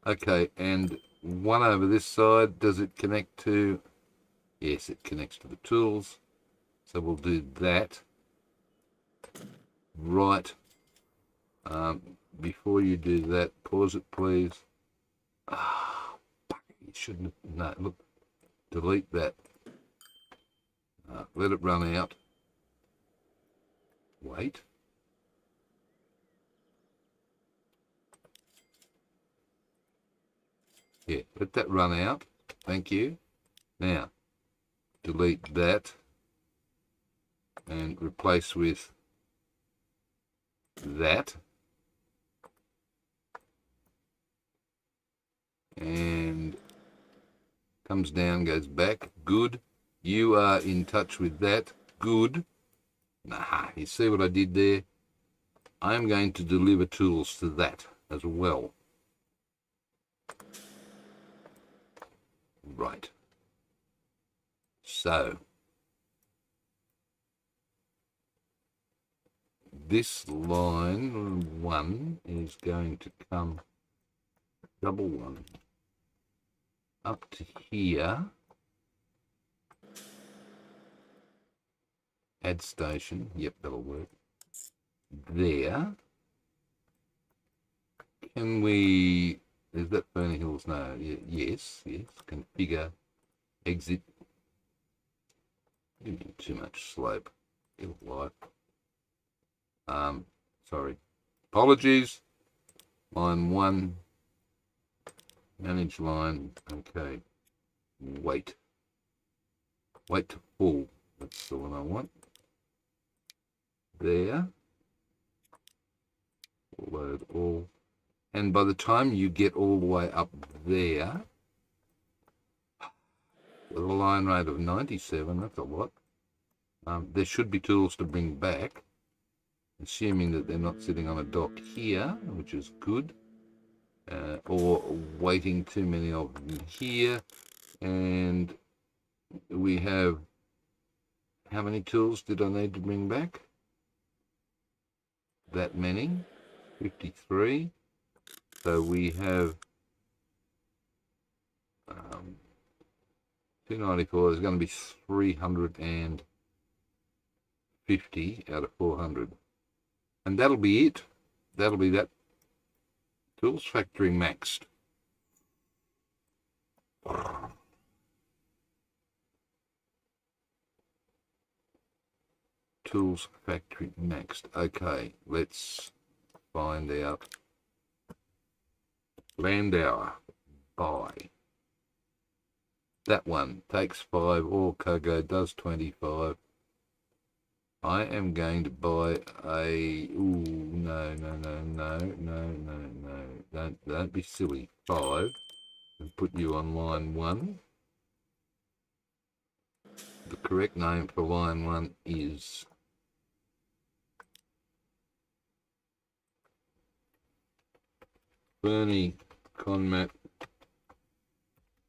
Okay, and one over this side, does it connect to... Yes, it connects to the tools. So we'll do that. Right. Before you do that, pause it, please. You shouldn't have... No, look. Delete that. Let it run out. Wait. Yeah, let that run out. Thank you. Now, delete that and replace with that. And comes down, goes back. Good. You are in touch with that. Good. Nah, you see what I did there? I am going to deliver tools to that as well. Right. So, this line 1 is going to come double 1 up to here. Add station. Yep, that'll work. There. Can we... Is that Fernie Hills? No. Yes. Configure. Exit. Give me too much slope. Good life. Sorry. Apologies. Line 1. Manage line. Okay. Wait. Wait to full. That's the one I want. There. Load all. And by the time you get all the way up there, with a line rate of 97, that's a lot. There should be tools to bring back, assuming that they're not sitting on a dock here, which is good, or waiting too many of them here. And we have, how many tools did I need to bring back? That many, 53. So we have 294. There's going to be 350 out of 400, and that'll be it. That'll be that. Tools factory maxed. Tools factory maxed. Okay, let's find out. Land hour. Buy. That one takes 5. All cargo does 25. I am going to buy a... Ooh, no. Don't be silly. 5. And put you on line 1. the correct name for line 1 is Bernie, Conmat,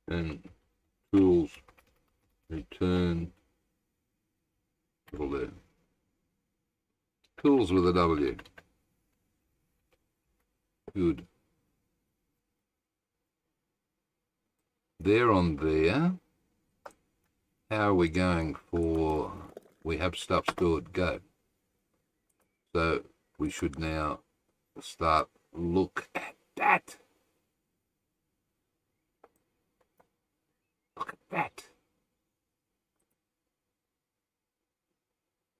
and Tools return there. Tools with a W. Good. They're on there. How are we going for, we have stuff stored, go. So we should now start, look at that. Look at that.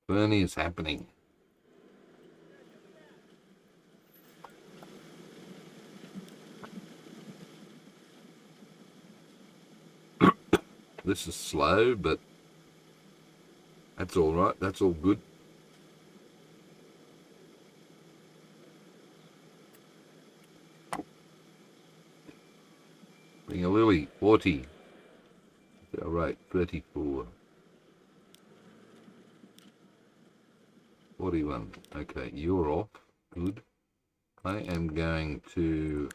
Bernie is happening. This is slow, but that's all right. That's all good. Bring a lily, 40. All right, 34. 41. Okay, you're off. Good. I am going to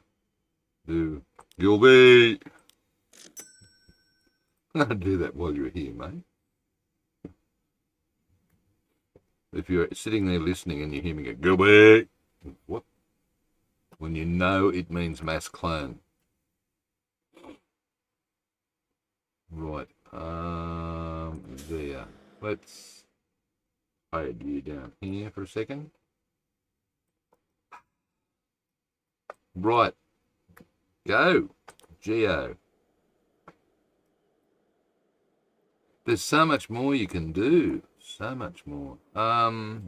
do Gilby. I'll do that while you're here, mate. If you're sitting there listening and you hear me go, Gilby, what? When you know it means mass clone. Right, there. Let's hide you down here for a second. Right, go, Geo. There's so much more you can do, so much more. Now,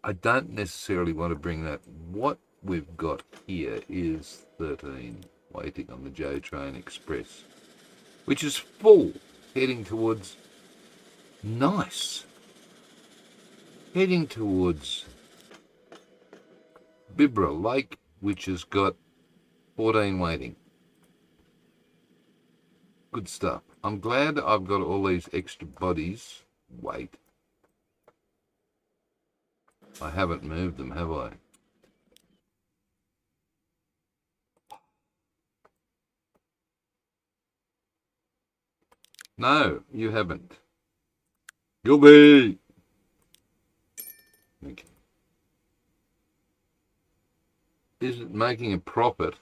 I don't necessarily want to bring that. What we've got here is 13 waiting on the J Train Express, which is full, heading towards, nice, heading towards Bibra Lake, which has got 14 waiting. Good stuff. I'm glad I've got all these extra bodies. Wait. I haven't moved them, have I? No, you haven't. Gilby! Okay. Is it making a profit?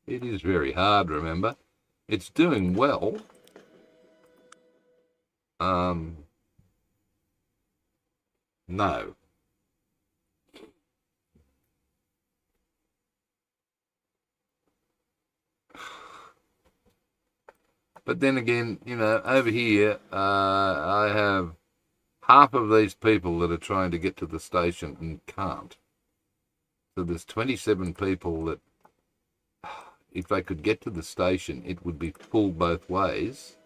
It is very hard, remember. It's doing well. No. But then again, you know, over here, I have half of these people that are trying to get to the station and can't. So there's 27 people that, if they could get to the station, it would be full both ways.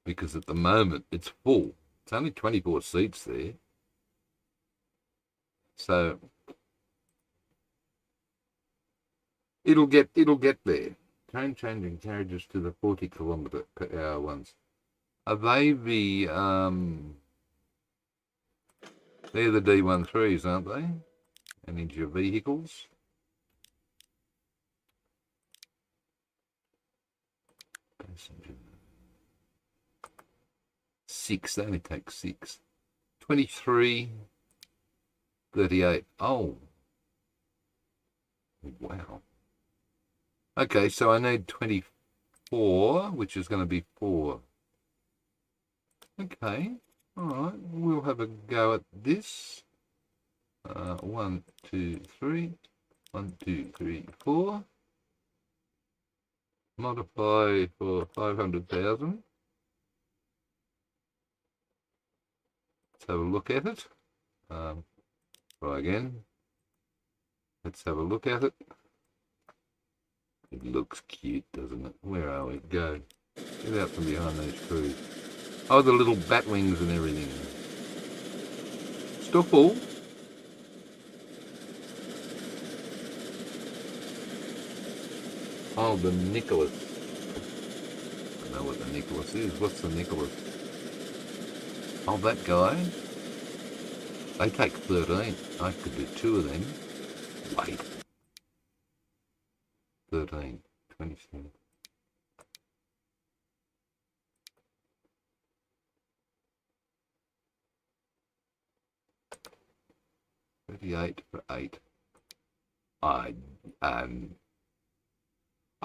Because at the moment, it's full. It's only 24 seats there. So it'll get there. Train changing carriages to the 40 kilometre per hour ones. Are they the they're the D13s, aren't they? And into your vehicles. Passenger. 6, they only take 6. 23, 38. Oh. Wow. Okay, so I need 24, which is going to be 4. Okay, all right, we'll have a go at this. 1, 2, 3. 1, 2, 3, 4. Multiply for 500,000. Let's have a look at it. Try again. Let's have a look at it. It looks cute, doesn't it? Where are we? Go. Get out from behind those trees. Oh, the little bat wings and everything. Still full. Oh, the Nicholas. know what the Nicholas is. What's the Nicholas? Oh, that guy. They take 13. I could do 2 of them. Wait. 13. 27. $38 for 8. I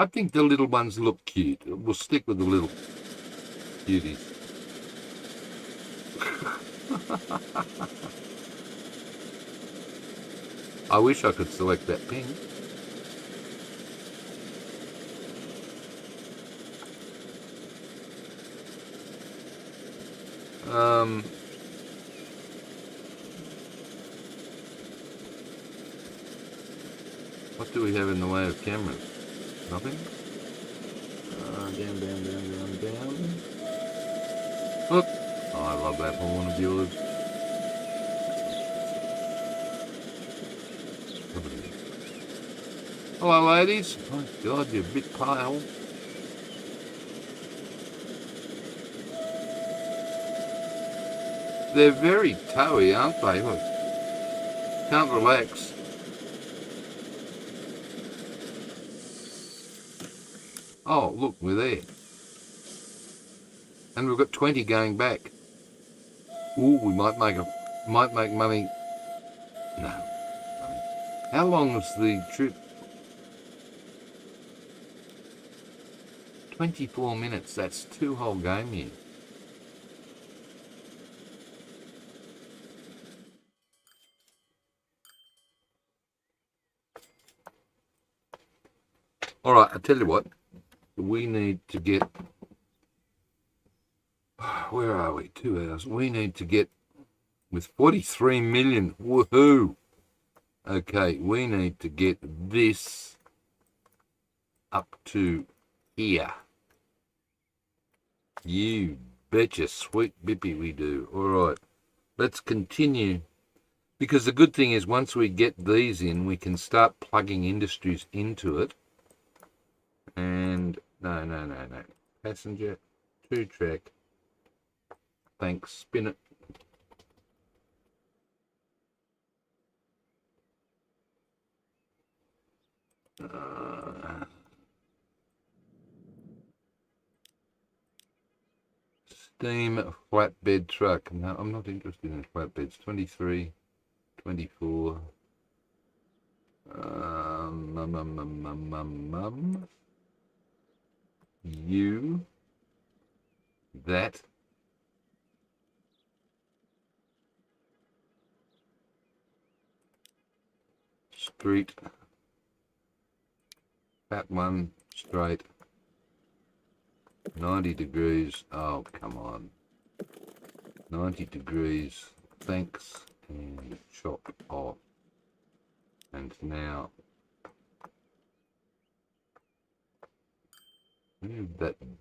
think the little ones look cute. We'll stick with the little cuties. I wish I could select that pink. What do we have in the way of cameras? Nothing? Down, down, down, down, down. Look! Oh, I love that horn of yours. Hello, ladies. Oh, God, you're a bit pale. They're very towy, aren't they? Look. Can't relax. Oh, look, we're there. And we've got 20 going back. Ooh, we might make money. No. How long was the trip? 24 minutes. That's 2 whole game here. All right, I tell you what. We need to get, where are we? 2 hours. We need to get, with 43 million, woohoo. Okay, we need to get this up to here. You betcha, sweet bippy we do. All right, let's continue. Because the good thing is once we get these in, we can start plugging industries into it. And no. Passenger, 2-track. Thanks, spin it. Steam flatbed truck. No, I'm not interested in flatbeds. 23, 24. You. That. Street. That one. Straight. 90 degrees. Oh, come on. 90 degrees. Thanks. And chop off. And now move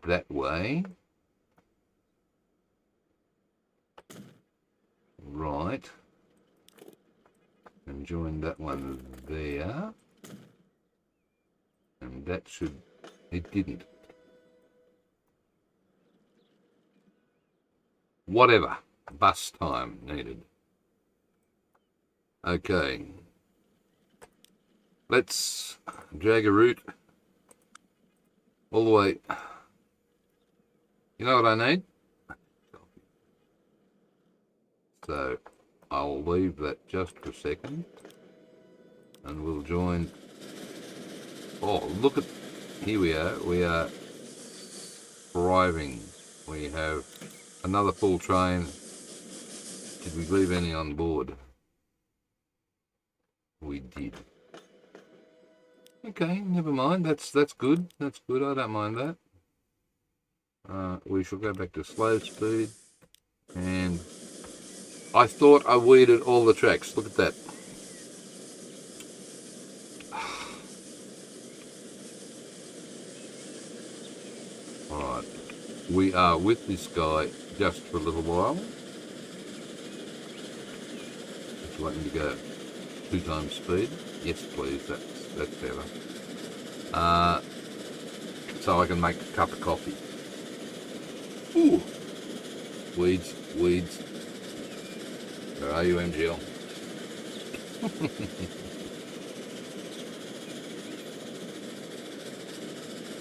that way. Right. And join that one there. And that should, it didn't. Whatever. Bus time needed. Okay. Let's drag a route all the way. You know what I need? So I'll leave that just for a second and we'll join. Oh, look at, here we are. We are thriving. We have another full train. Did we leave any on board? We did. Okay, never mind. That's good. That's good. I don't mind that. We shall go back to slow speed. And I thought I weeded all the tracks. Look at that. Alright. We are with this guy just for a little while. Just wanting to go 2 times speed. Yes, please. That's better. So I can make a cup of coffee. Ooh. Weeds, weeds. Where are you, MGL?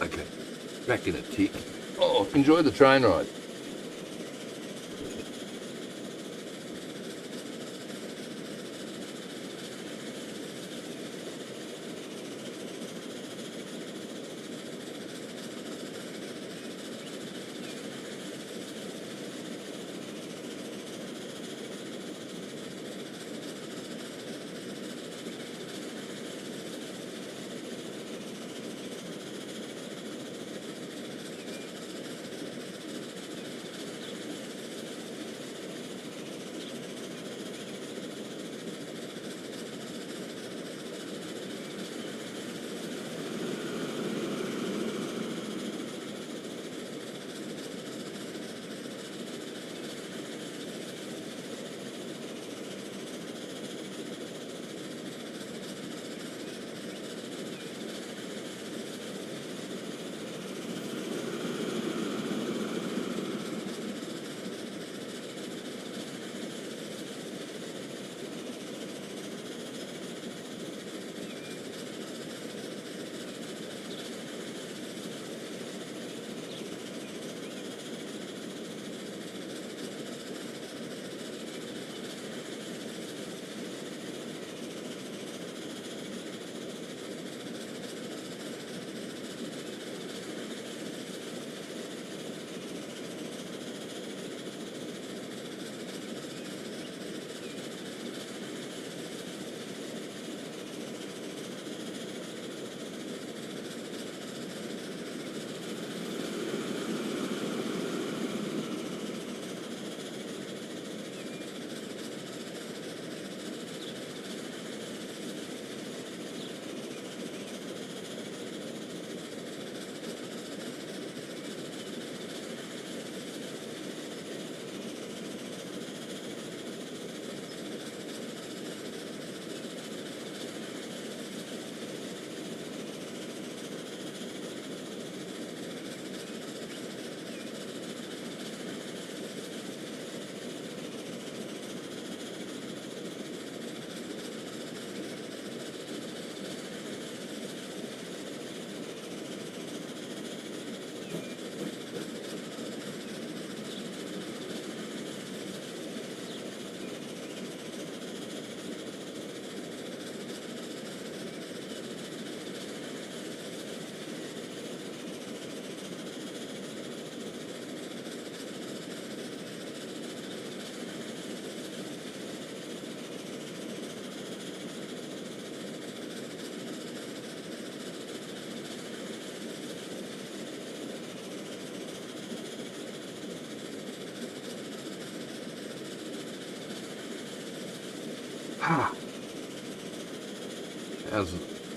Okay, back in a tick. Oh, enjoy the train ride.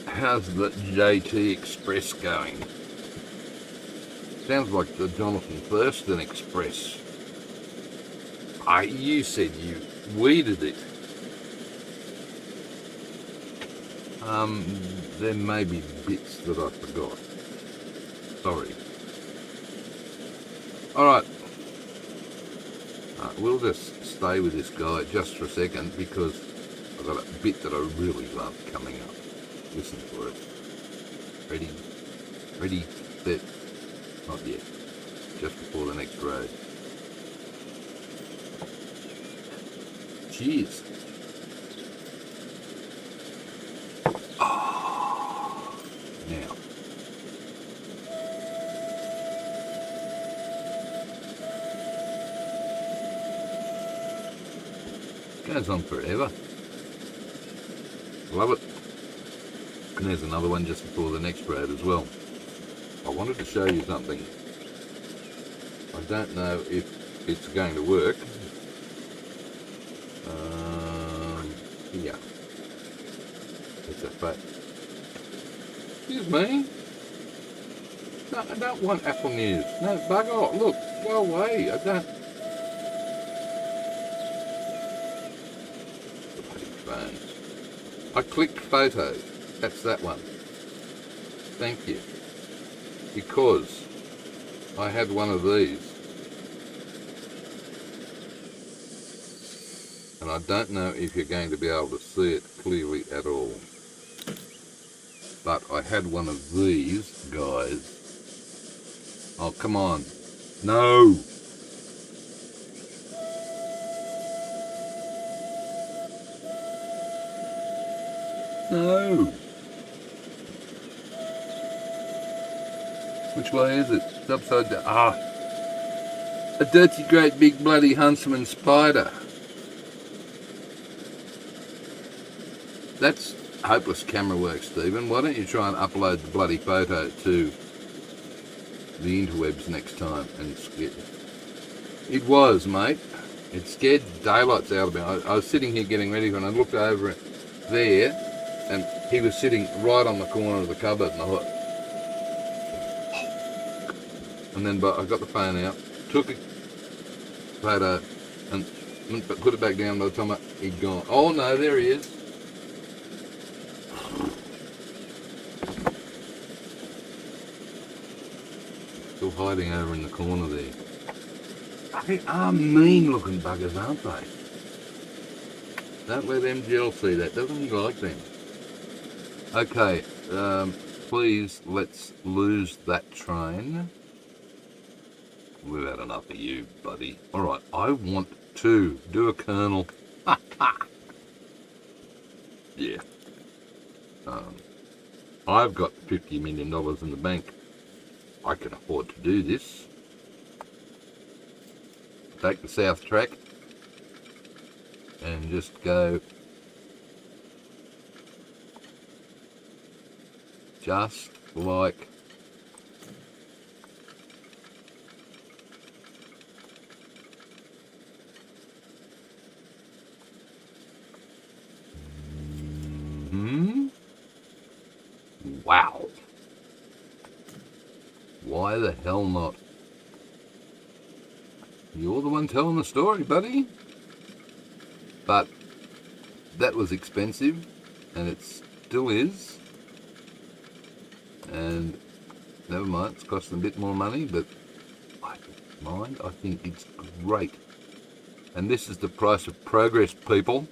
How's the JT Express going? Sounds like the Jonathan Thurston Express. You said you weeded it. There may be bits that I forgot. Sorry. Alright. We'll just stay with this guy just for a second because I've got a bit that I really love coming up. Listen for it. Ready? Ready, set. Not yet. Just before the next road. Cheers. Oh, now. Goes on forever. Love it. And there's another one just before the next road as well. I wanted to show you something. I don't know if it's going to work. Yeah. It's a fact. Excuse me. No, I don't want Apple News. No, bug off. Look, go away. I don't. Bloody phones. I clicked photos. That's that one. Thank you. Because I had one of these and I don't know if you're going to be able to see it clearly at all. But I had one of these guys. Oh, come on. No! No! Which way is it? It's upside down. Ah! A dirty great big bloody huntsman spider. That's hopeless camera work, Stephen. Why don't you try and upload the bloody photo to the interwebs next time and skip it? It was, mate. It scared the daylights out of me. I was sitting here getting ready and I looked over there and he was sitting right on the corner of the cupboard and I thought... And then I got the phone out, took a photo and put it back down. By the time he'd gone. Oh no, there he is. Still hiding over in the corner there. They are mean looking buggers, aren't they? Don't let them gel see that. Doesn't he like them? Okay, please let's lose that train. We've had enough of you, buddy. Alright, I want to do a kernel. Yeah. I've got $50 million in the bank. I can afford to do this. Take the south track and just go just like wow. Why the hell not? You're the one telling the story, buddy. But that was expensive, and it still is. And never mind, it's costing a bit more money, but I don't mind. I think it's great. And this is the price of progress, people.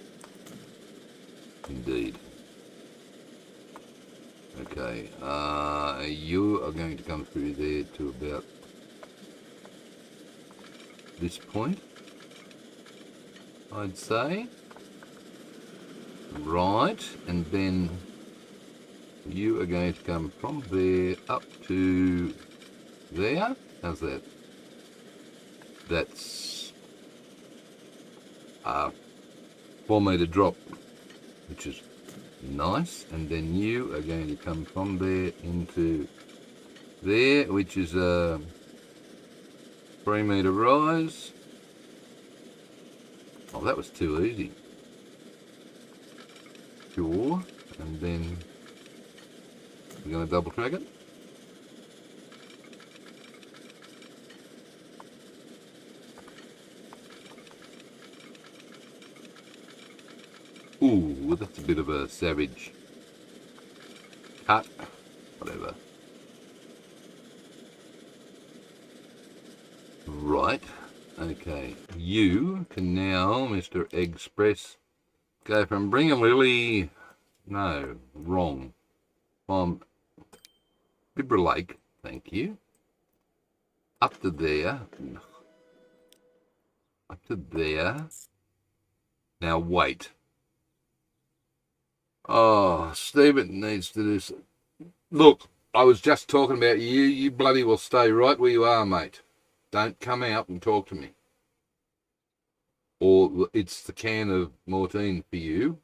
Indeed. Okay, you are going to come through there to about this point, I'd say. Right, and then you are going to come from there up to there. How's that? That's a 4 metre drop, which is nice. And then you are going to come from there into there, which is a 3 metre rise. Oh, that was too easy. Sure. And then we're going to double track it. Ooh, that's a bit of a savage cut. Whatever. Right. Okay. You can now, Mr. Express, go from Bring a Lily. No, wrong. From Bibra Lake, thank you. Up to there. Up to there. Now wait. Oh, Stephen needs to do some... Look, I was just talking about you. You bloody will stay right where you are, mate. Don't come out and talk to me. Or it's the can of Mortine for you.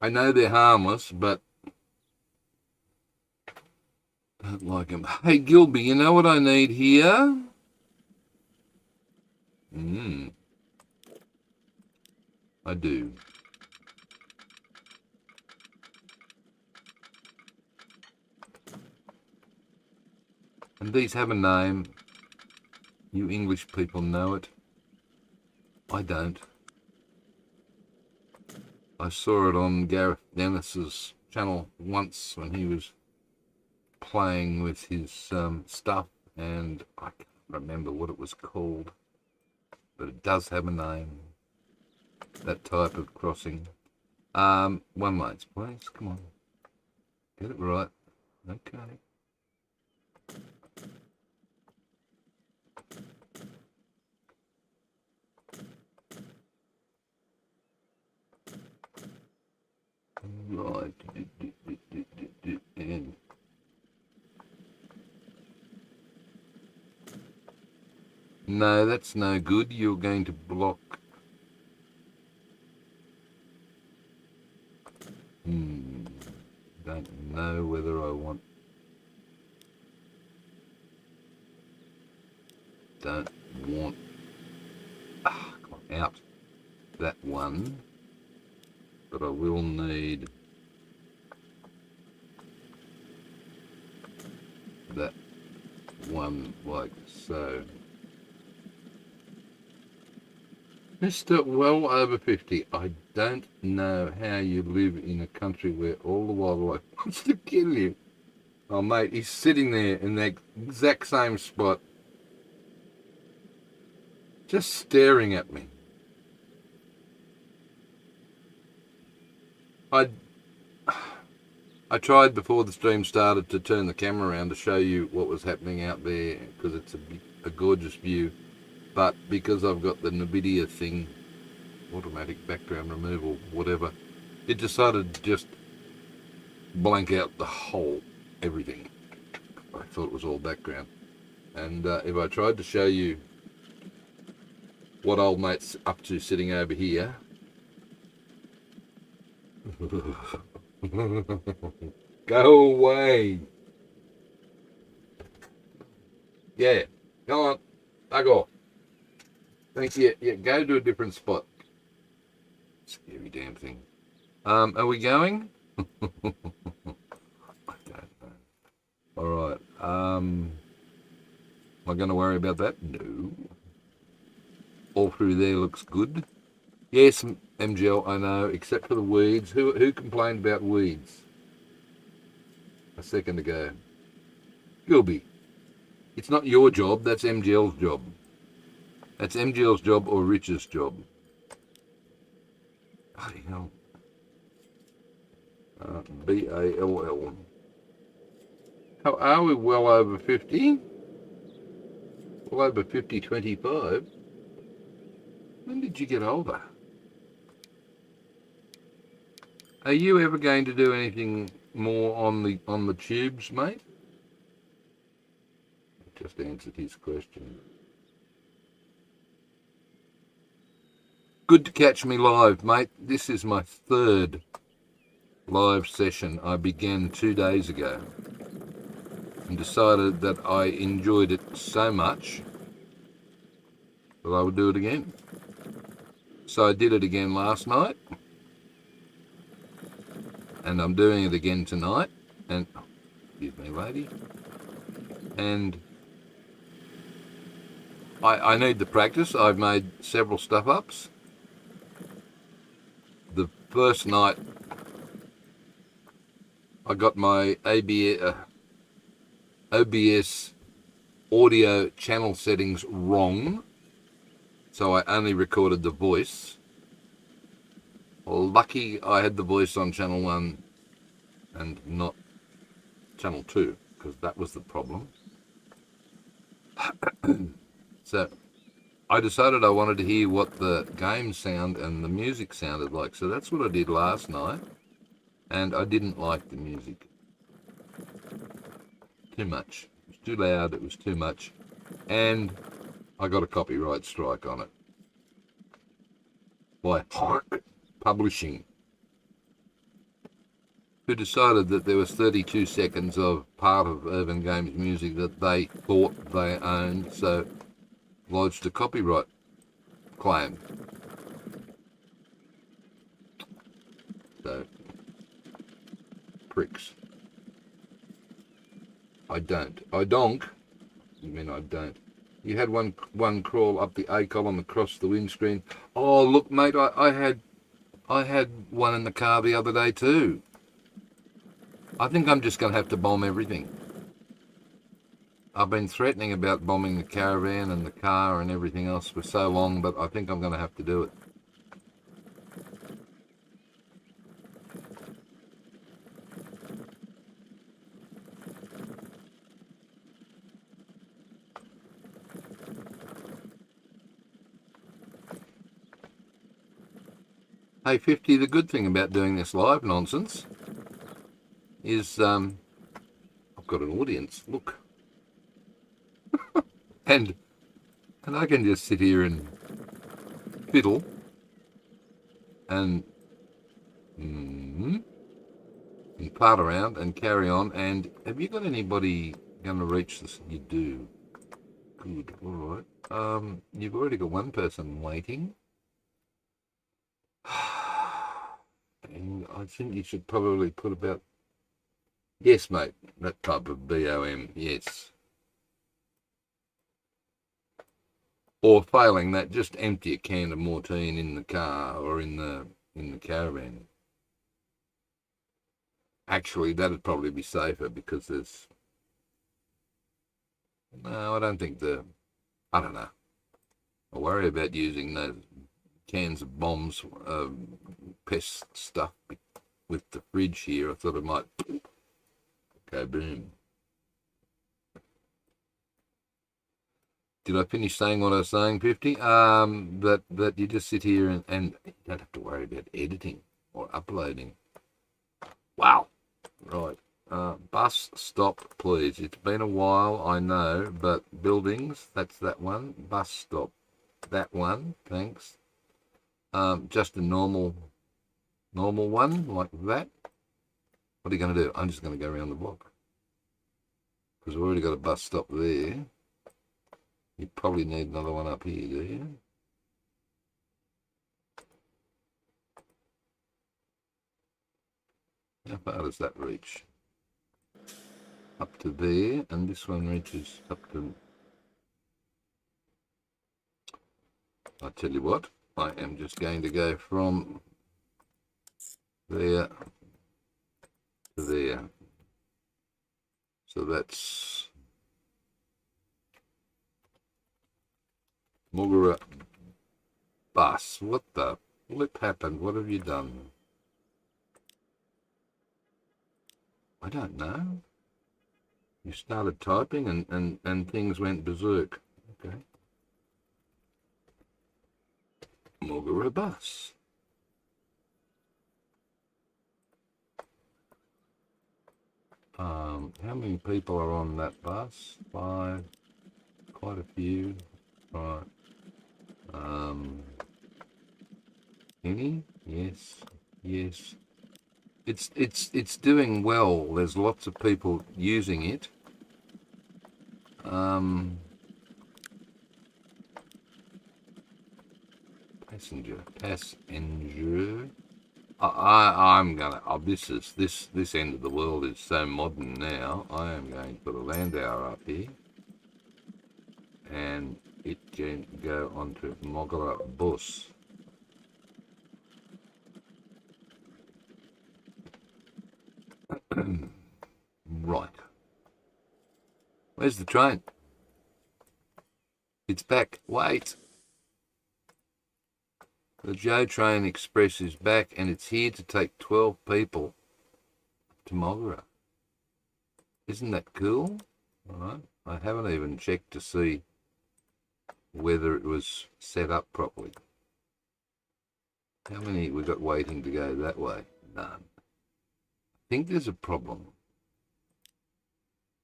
I know they're harmless, but don't like them. Hey, Gilby, you know what I need here? I do. And these have a name. You English people know it. I don't. I saw it on Gareth Dennis's channel once when he was playing with his stuff, and I can't remember what it was called, but it does have a name. that type of crossing. 1 lanes, please. Come on. Get it right. Okay. Right. And no, that's no good. You're going to block. Don't know whether I want. Don't want. Come on, out. That one. But I will need that one like so. Mr. Well over 50, I don't know how you live in a country where all the wildlife wants to kill you. Oh mate, he's sitting there in that exact same spot, just staring at me. I tried before the stream started to turn the camera around to show you what was happening out there, because it's a gorgeous view, but because I've got the NVIDIA thing, automatic background removal, whatever, it decided to just blank out the whole everything. I thought it was all background, and if I tried to show you what old mate's up to sitting over here, go away. Yeah, come on, bug off. Thank you. Yeah, go to a different spot. Scary damn thing. Are we going? I don't know. All right. Am I going to worry about that? No. All through there looks good. Yes, MGL, I know, except for the weeds. Who complained about weeds a second ago? Gilby. It's not your job, that's MGL's job. That's MGL's job or Rich's job. Bloody hell. BALL. How are we? Well over 50? Well over 50, 25. When did you get older? Are you ever going to do anything more on the tubes, mate? I just answered his question. Good to catch me live, mate. This is my 3rd live session. I began 2 days ago and decided that I enjoyed it so much that I would do it again. So I did it again last night, and I'm doing it again tonight, and excuse me, lady, and I need the practice. I've made several stuff ups. The first night I got my OBS audio channel settings wrong, so I only recorded the voice. Lucky I had the voice on channel 1 and not channel 2, because that was the problem. So I decided I wanted to hear what the game sound and the music sounded like, so that's what I did last night, and I didn't like the music. Too much. It was too loud, it was too much, and I got a copyright strike on it by Argh Publishing, who decided that there was 32 seconds of part of Urban Games music that they thought they owned, so lodged a copyright claim. So, pricks. I don't. I donk. You mean I don't? You had one crawl up the A column across the windscreen. Oh, look, mate, I had one in the car the other day too. I think I'm just going to have to bomb everything. I've been threatening about bombing the caravan and the car and everything else for so long, but I think I'm going to have to do it. Hey, 50, the good thing about doing this live nonsense is I've got an audience. Look. And I can just sit here and fiddle and, and part around and carry on. And have you got anybody going to reach this? You do. Good. All right. You've already got one person waiting. And I think you should probably put about... Yes, mate. That type of BOM. Yes. Or failing that, just empty a can of Mortine in the car or in the caravan. Actually, that'd probably be safer because there's... No, I don't think I don't know. I worry about using those cans of bombs, pest stuff with the fridge here. I thought it might go boom. Did I finish saying what I was saying, 50? That you just sit here and you don't have to worry about editing or uploading. Wow. Right. Bus stop, please. It's been a while, I know, but buildings, that's that one. Bus stop, that one, thanks. Just a normal one like that. What are you going to do? I'm just going to go around the block because we've already got a bus stop there. You probably need another one up here, do you? How far does that reach? Up to there, and this one reaches up to... I tell you what, I am just going to go from there to there. So that's Mugara bus. What the flip happened? What have you done? I don't know. You started typing and things went berserk. Okay. Mugara bus. How many people are on that bus? 5. Quite a few. Right. Any? Yes. Yes. It's doing well. There's lots of people using it. Passenger. I'm gonna. Oh, this end of the world is so modern now. I am going to put a land hour up here, and it can go onto Mogara bus. Right. Where's the train? It's back. Wait. The Joe Train Express is back and it's here to take 12 people to Mogara. Isn't that cool? All right. I haven't even checked to see whether it was set up properly. How many we got waiting to go that way? None. I think there's a problem.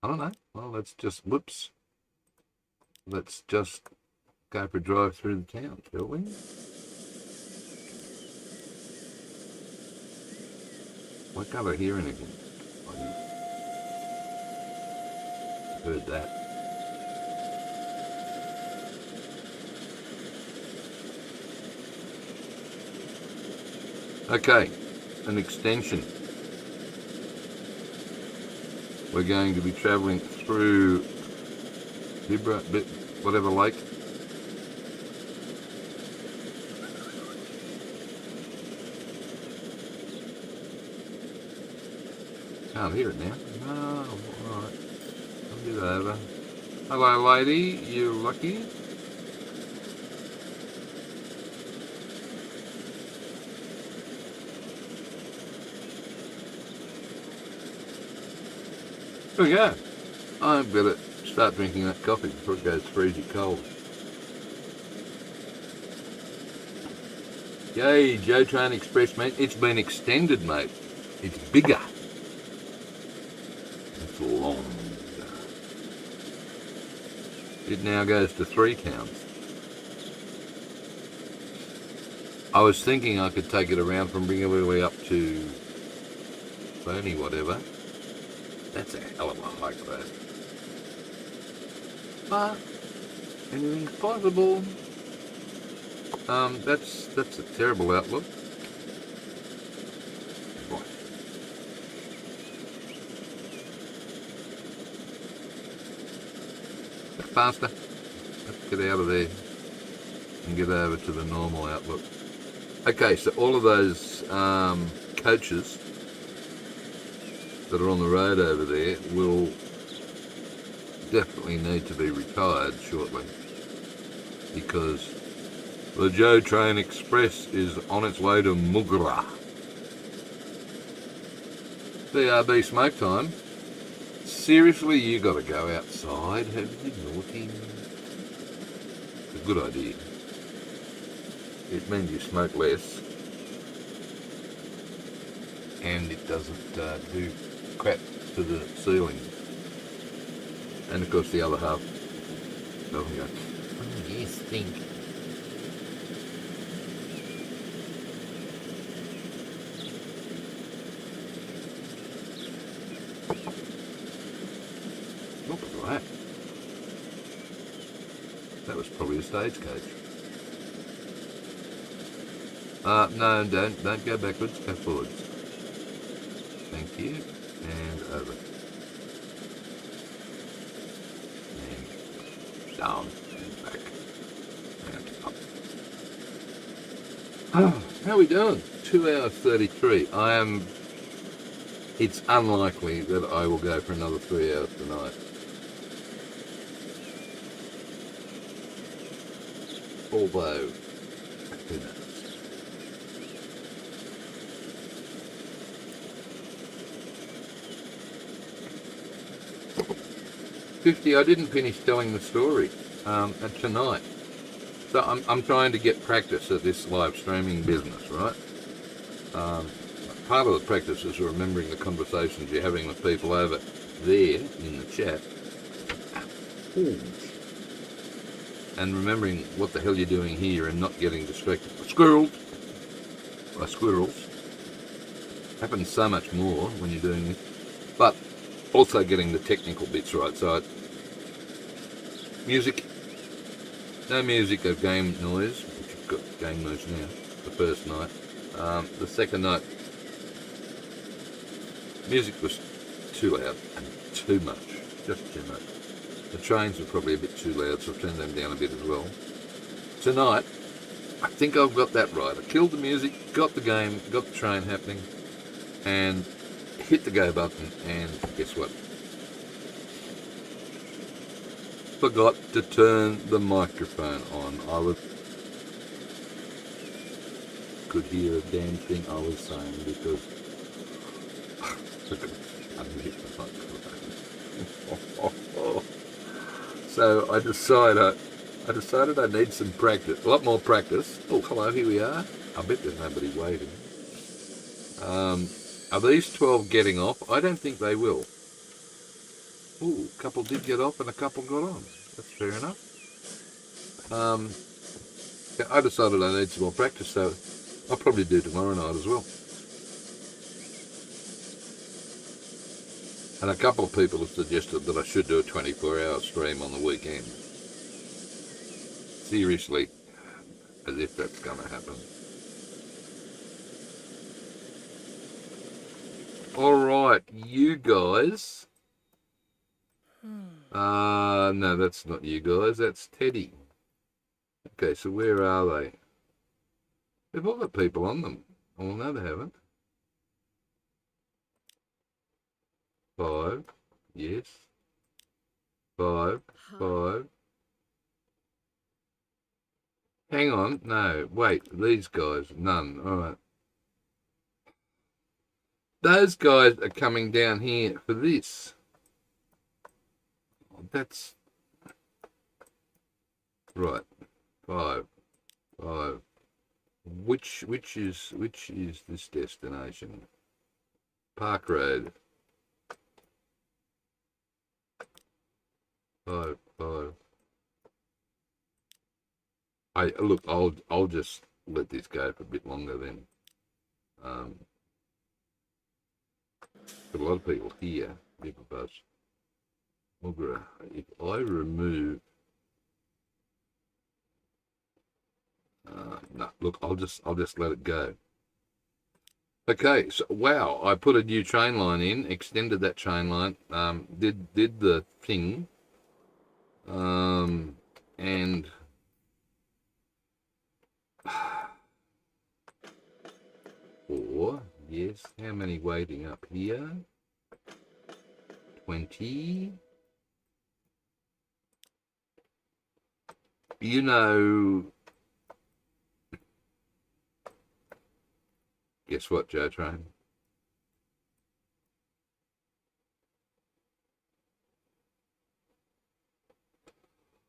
I don't know. Well, let's just, whoops. Let's just go for a drive through the town, shall we? Why can't I hear anything? I heard that. Okay, an extension. We're going to be travelling through Vibra, whatever lake. Can't hear it now. No, alright. I'll get over. Hello, lady. You lucky? Here we go. I'm going to start drinking that coffee before it goes freezing cold. Okay, Joe Train Express, mate. It's been extended, mate. It's bigger. It's longer. It now goes to 3 towns. I was thinking I could take it around from bring it all the way up to Boney, whatever. That's a hell of a hike, though. But anything's possible. That's a terrible outlook. Right. Faster. Let's get out of there and get over to the normal outlook. Okay, so all of those coaches that are on the road over there will definitely need to be retired shortly, because the Joe Train Express is on its way to Mugra. BRB smoke time. Seriously, you got to go outside, have you, naughty? It's a good idea. It means you smoke less, and it doesn't do crap to the ceiling. And of course the other half doesn't go, oh yes, stink. What was that? That was probably a stagecoach. No, don't go backwards, go forwards. Thank you. And over. And down and back. And up. Oh, how are we doing? 2 hours 33. It's unlikely that I will go for another 3 hours tonight. Although, who knows? I didn't finish telling the story tonight. So I'm trying to get practice at this live streaming business, right? Part of the practice is remembering the conversations you're having with people over there in the chat. And remembering what the hell you're doing here and not getting distracted by squirrels. Happens so much more when you're doing this. But also getting the technical bits right. So music, no music of game noise, which you've got game noise now, the first night. The second night, music was too loud and too much, just too much. The trains were probably a bit too loud, so I've turned them down a bit as well. Tonight, I think I've got that right. I killed the music, got the game, got the train happening, and hit the go button, and guess what? Forgot to turn the microphone on. I could hear a damn thing I was saying because I could unmute the microphone. So I decided I need some practice, a lot more practice. Oh, hello, here we are. I bet there's nobody waiting. Are these 12 getting off? I don't think they will. Ooh, a couple did get off and a couple got on. That's fair enough. I decided I need some more practice, so I'll probably do tomorrow night as well. And a couple of people have suggested that I should do a 24-hour stream on the weekend. Seriously, as if that's going to happen. Alright, you guys. No, that's not you guys, that's Teddy. Okay, so where are they? They've all got people on them. Oh, no, they haven't. 5, yes. 5, 5. Hang on, no, wait, these guys, none, alright. Those guys are coming down here for this. That's right. 5, 5. Which is this destination? Park Road. 5, 5. Look. I'll just let this go for a bit longer then. A lot of people here. Buzz. Argh. If I remove. No, look. I'll just let it go. Okay, so wow, I put a new train line in, extended that train line, did the thing, and yes, how many waiting up here? 20. You know, guess what, Joe Train?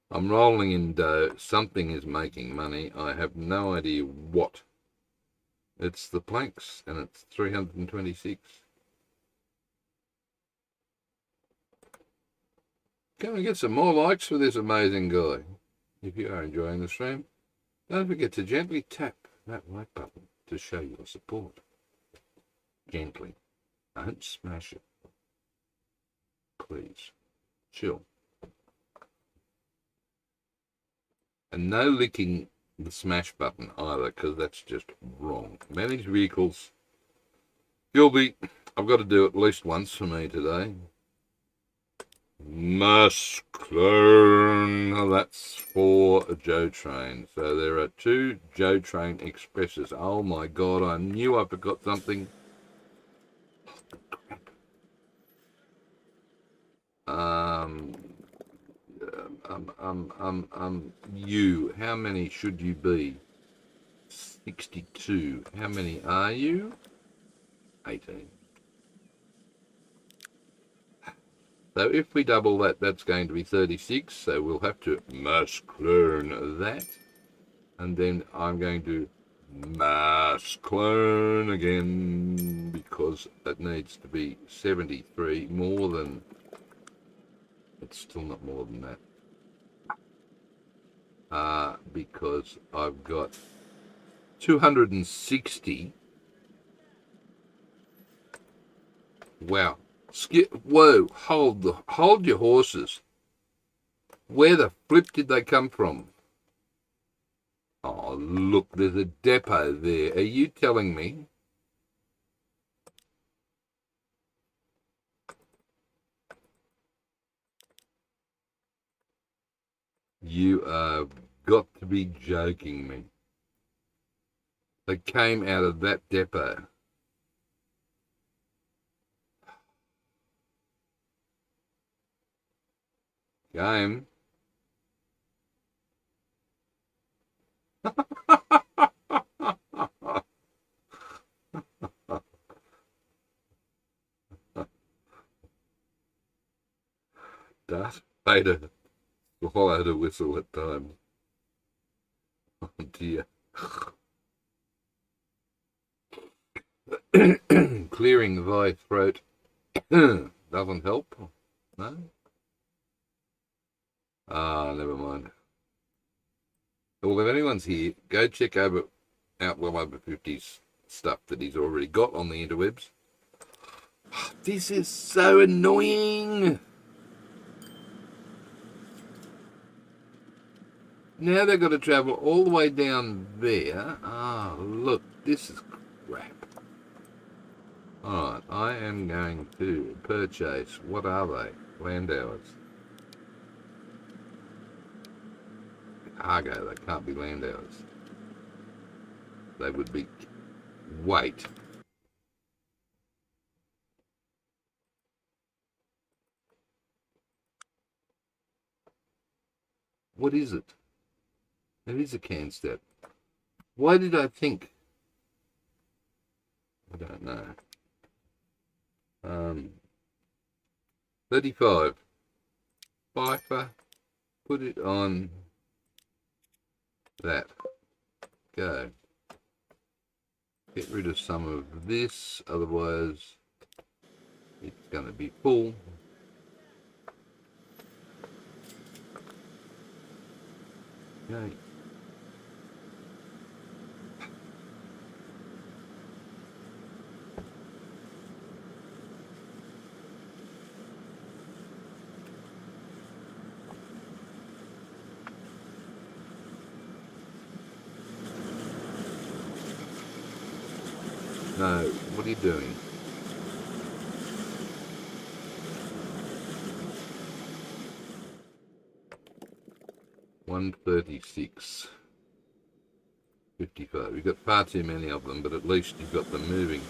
I'm rolling in dough. Something is making money. I have no idea what. It's the planks, and it's 326. Can we get some more likes for this amazing guy? If you are enjoying the stream, don't forget to gently tap that like button to show your support. Gently. Don't smash it. Please. Chill. And no licking the smash button either, because that's just wrong. Manage vehicles. Gilby, I've got to do it at least once for me today. Must clone. That's for a Joe Train. So there are 2 Joe Train Expresses. Oh my God, I knew I forgot something. You. How many should you be? 62. How many are you? 18. So if we double that, that's going to be 36. So we'll have to mass clone that. And then I'm going to mass clone again, because it needs to be 73. More than... It's still not more than that. Because I've got 260. Wow. Whoa, hold your horses. Where the flip did they come from? Oh, look, there's a depot there. Are you telling me? You have got to be joking me. They came out of that depot. Game. Darth Vader swallowed a whistle at times. Oh dear. Clearing thy throat doesn't help. No? Never mind. Well, if anyone's here, go check out well over 50's stuff that he's already got on the interwebs. This is so annoying. Now they've got to travel all the way down there. Look, this is crap. Alright, I am going to purchase, what are they? Land hours. Argh, they can't be land hours. They would be... Wait. What is it? It is a can step. Why did I think? I don't know. 35. Bifer. Put it on that. Go. Get rid of some of this, otherwise it's going to be full. Okay. No, what are you doing? $136.55. We've got far too many of them, but at least you've got them moving.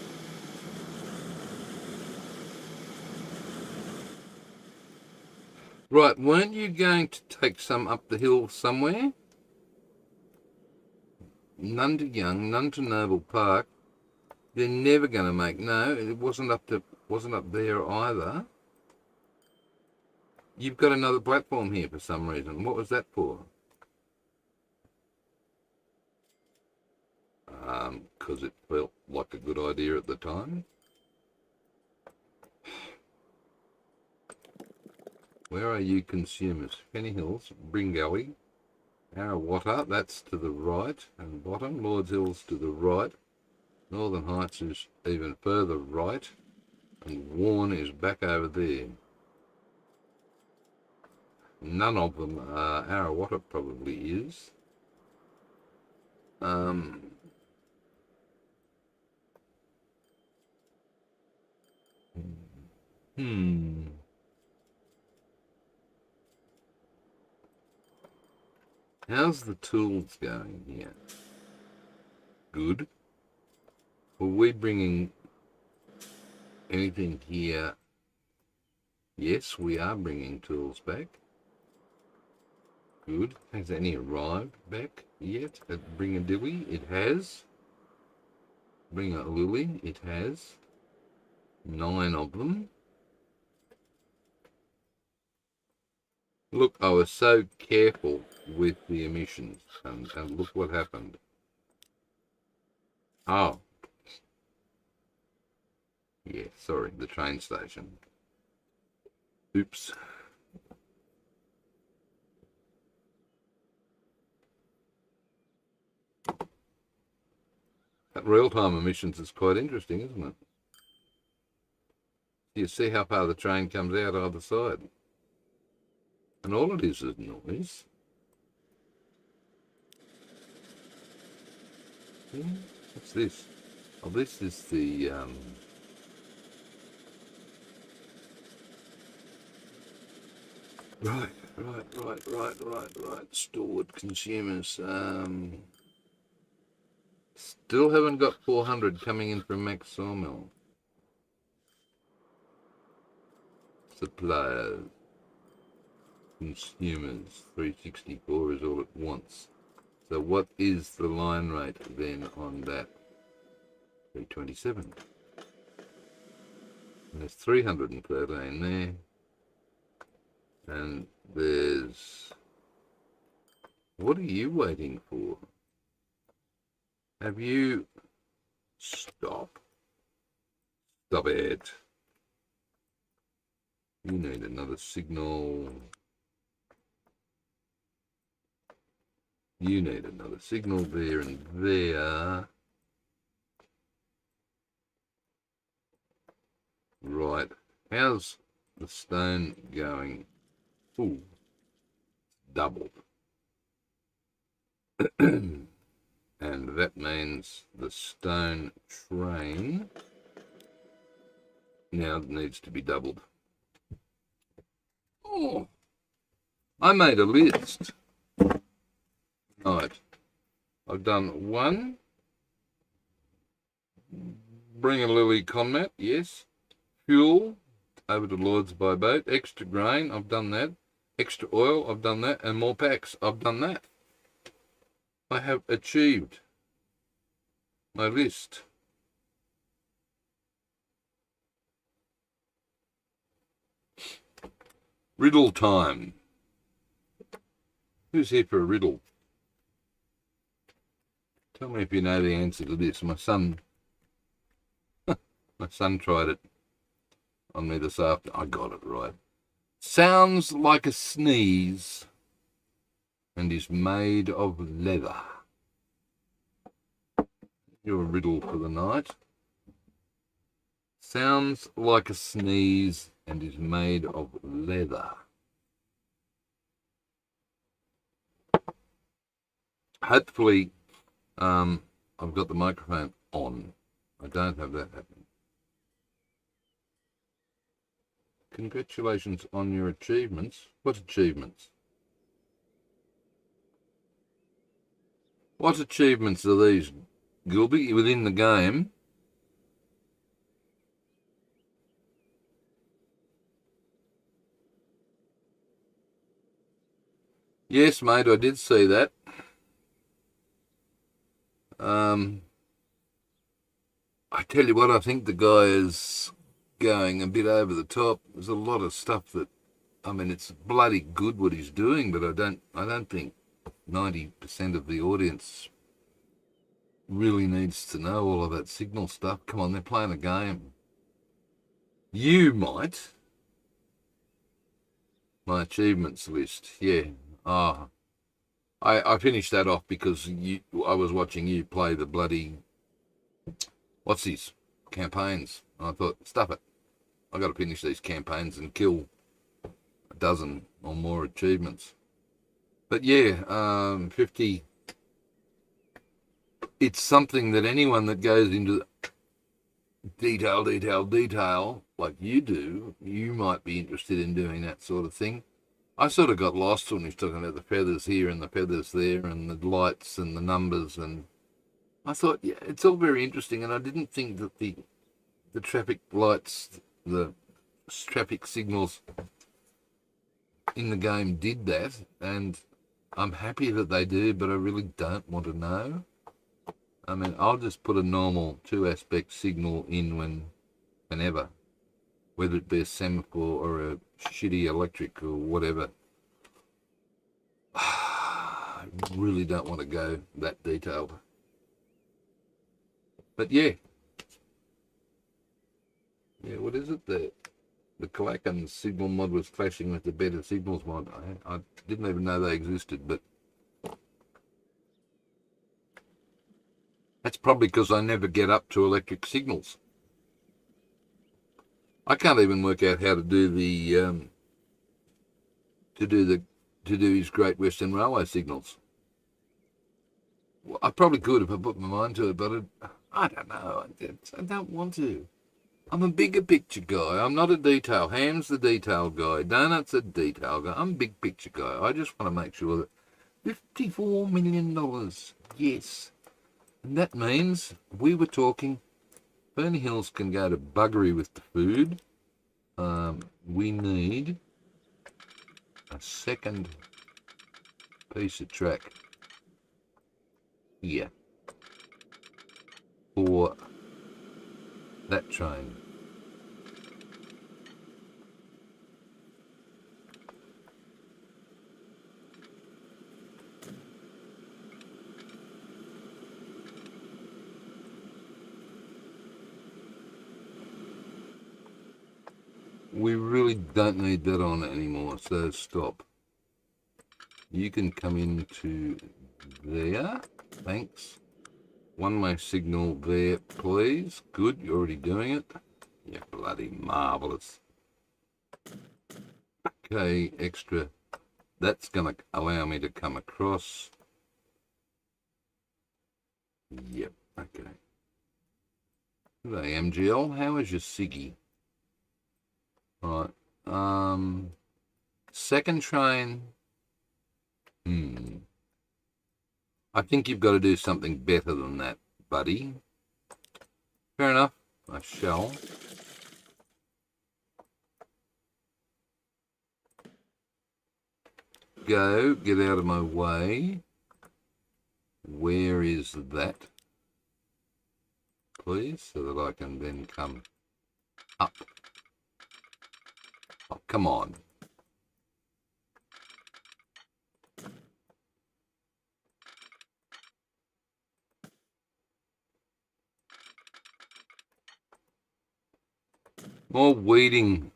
Right, weren't you going to take some up the hill somewhere? None to Young, none to Noble Park. They're never going to make. No, it wasn't up there either. You've got another platform here for some reason. What was that for? Because it felt like a good idea at the time. Where are you consumers? Penny Hills, Bringowie, Arawatta, that's to the right and bottom. Lords Hills to the right. Northern Heights is even further right. And Warren is back over there. None of them are. Arawatta probably is. How's the tools going here? Good. Were we bringing anything here? Yes, we are bringing tools back. Good. Has any arrived back yet at Bring a Dilly? It has. Bring a Lily? It has. 9 of them. Look, I was so careful with the emissions, and look what happened. Oh. Yeah, sorry, the train station. Oops. That real-time emissions is quite interesting, isn't it? You see how far the train comes out either side. And all it is noise. Yeah, what's this? Oh, this is the... Right. Stored consumers. Still haven't got 400 coming in from Max Sawmill. Suppliers. Consumers. 364 is all it wants. So what is the line rate then on that? 327. And there's 313 there. And there's... What are you waiting for? Have you... Stop it. You need another signal. You need another signal there and there. Right. How's the stone going? Ooh. Doubled. And that means the stone train now needs to be doubled. Oh, I made a list. Right, I've done 1. Bring a Lily Conmat, yes. Fuel, over to Lords by boat. Extra grain, I've done that. Extra oil, I've done that. And more packs, I've done that. I have achieved my list. Riddle time. Who's here for a riddle? Tell me if you know the answer to this. My son My son tried it on me this afternoon. I got it right. Sounds like a sneeze and is made of leather. Your riddle for the night. Sounds like a sneeze and is made of leather. Hopefully, I've got the microphone on. I don't have that happening. Congratulations on your achievements. What achievements? What achievements are these, Gilby, within the game? Yes, mate, I did see that. I tell you what, I think the guy is going a bit over the top. There's a lot of stuff that, I mean, it's bloody good what he's doing, but I don't think 90% of the audience really needs to know all of that signal stuff. Come on, they're playing a game. You might. My achievements list, yeah. I finished that off because I was watching you play the bloody, what's these, campaigns. And I thought, stuff it. I got to finish these campaigns and kill a dozen or more achievements. But yeah, 50. It's something that anyone that goes into detail, like you do, you might be interested in doing that sort of thing. I sort of got lost when he was talking about the feathers here and the feathers there and the lights and the numbers, and I thought, yeah, it's all very interesting, and I didn't think that the traffic lights, the traffic signals in the game did that, and I'm happy that they do, but I really don't want to know. I mean, I'll just put a normal 2-aspect signal in whenever, whether it be a semaphore or a shitty electric or whatever. I really don't want to go that detailed. But yeah, what is it? The Kalachan signal mod was clashing with the better signals mod. I didn't even know they existed, but that's probably because I never get up to electric signals. I can't even work out how to do the to do his Great Western Railway signals. Well, I probably could if I put my mind to it, but I don't know. I don't want to. I'm a bigger picture guy. I'm not a detail. Ham's the detail guy. Donut's a detail guy. I'm a big picture guy. I just want to make sure that $54 million, yes. And that means we were talking, Ferny Hills can go to buggery with the food. We need a second piece of track here for that train. We really don't need that on anymore, so stop. You can come into there. Thanks. One-way signal there, please. Good, you're already doing it. You're bloody marvellous. Okay, extra. That's going to allow me to come across. Yep, okay. G'day, MGL. How is your Siggy? Right. Second train. I think you've got to do something better than that, buddy. Fair enough. I shall. Go. Get out of my way. Where is that? Please, so that I can then come up. Oh, come on. More weeding.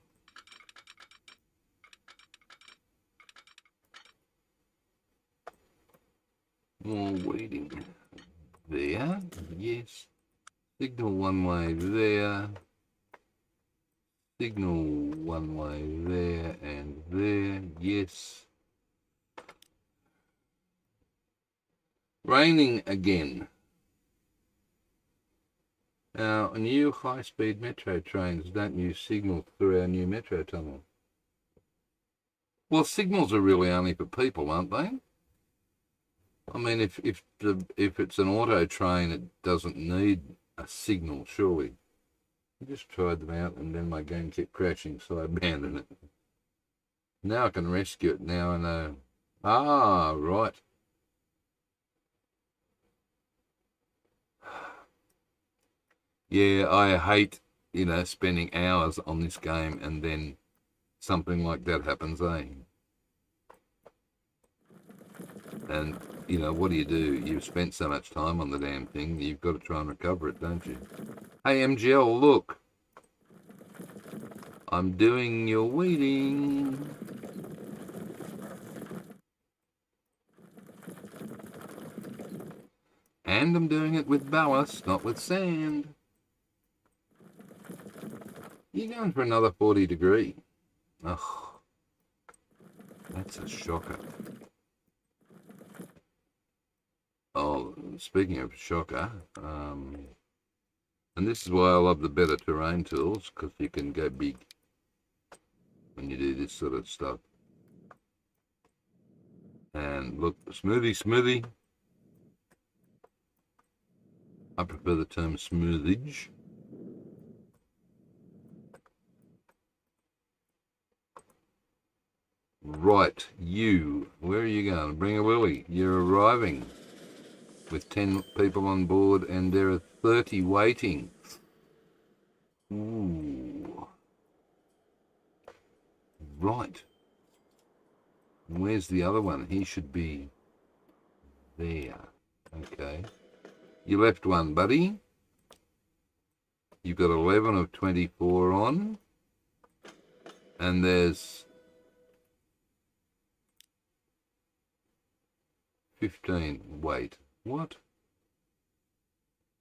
More weeding. There. Yes. Signal one way there. Signal one way there and there. Yes. Raining again. Now, new high-speed metro trains don't use signal through our new metro tunnel. Well, signals are really only for people, aren't they? I mean, if it's an auto train, it doesn't need a signal, surely. I just tried them out, and then my game kept crashing, so I abandoned it. Now I can rescue it. Now I know. Ah, right. Yeah, I hate, spending hours on this game and then something like that happens, eh? And, what do? You've spent so much time on the damn thing, you've got to try and recover it, don't you? Hey, MGL, look. I'm doing your weeding. And I'm doing it with ballast, not with sand. You're going for another 40 degree. Ugh. That's a shocker. Oh, speaking of shocker, and this is why I love the better terrain tools, because you can go big when you do this sort of stuff. And look, smoothie. I prefer the term smoothage. Right, where are you going? Bring a willy. You're arriving with 10 people on board and there are 30 waiting. Ooh. Right. Where's the other one? He should be there. Okay. You left one, buddy. You've got 11 of 24 on. And there's 15. Wait, what?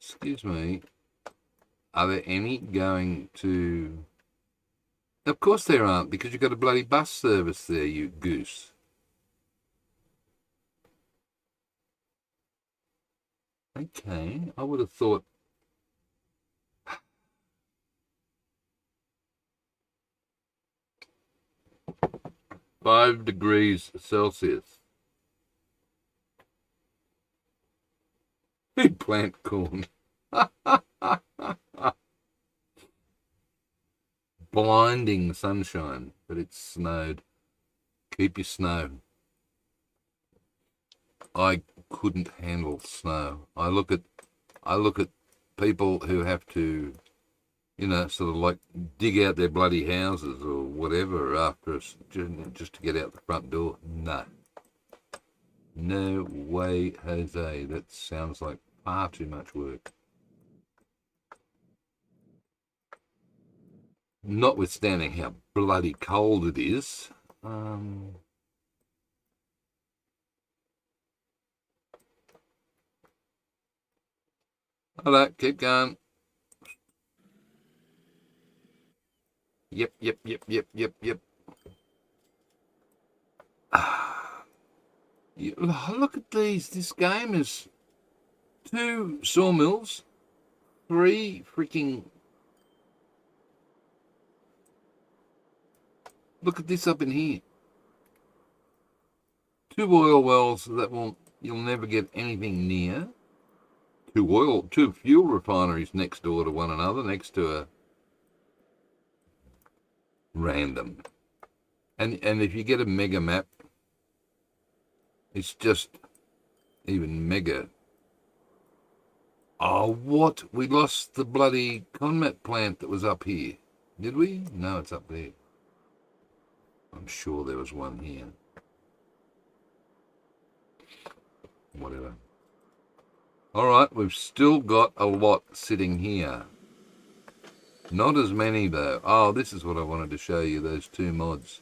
Excuse me. Are there any going to... Of course there aren't, because you've got a bloody bus service there, you goose. Okay, I would have thought... $5 degrees Celsius. Who plant corn? Blinding sunshine, but it's snowed. Keep your snow. I couldn't handle snow. I look at people who have to, sort of like dig out their bloody houses or whatever after us just to get out the front door. No. No way, Jose. That sounds like far too much work. Notwithstanding how bloody cold it is. Hello, keep going. Yep. Look at these. This game is 2 sawmills, 3 freaking... Look at this up in here. 2 oil wells that you'll never get anything near. 2 fuel refineries next door to one another, next to a random. And if you get a mega map, it's just even mega. Oh, what? We lost the bloody Conmat plant that was up here. Did we? No, it's up there. I'm sure there was one here. Whatever. All right, we've still got a lot sitting here. Not as many though. Oh, this is what I wanted to show you, those two mods.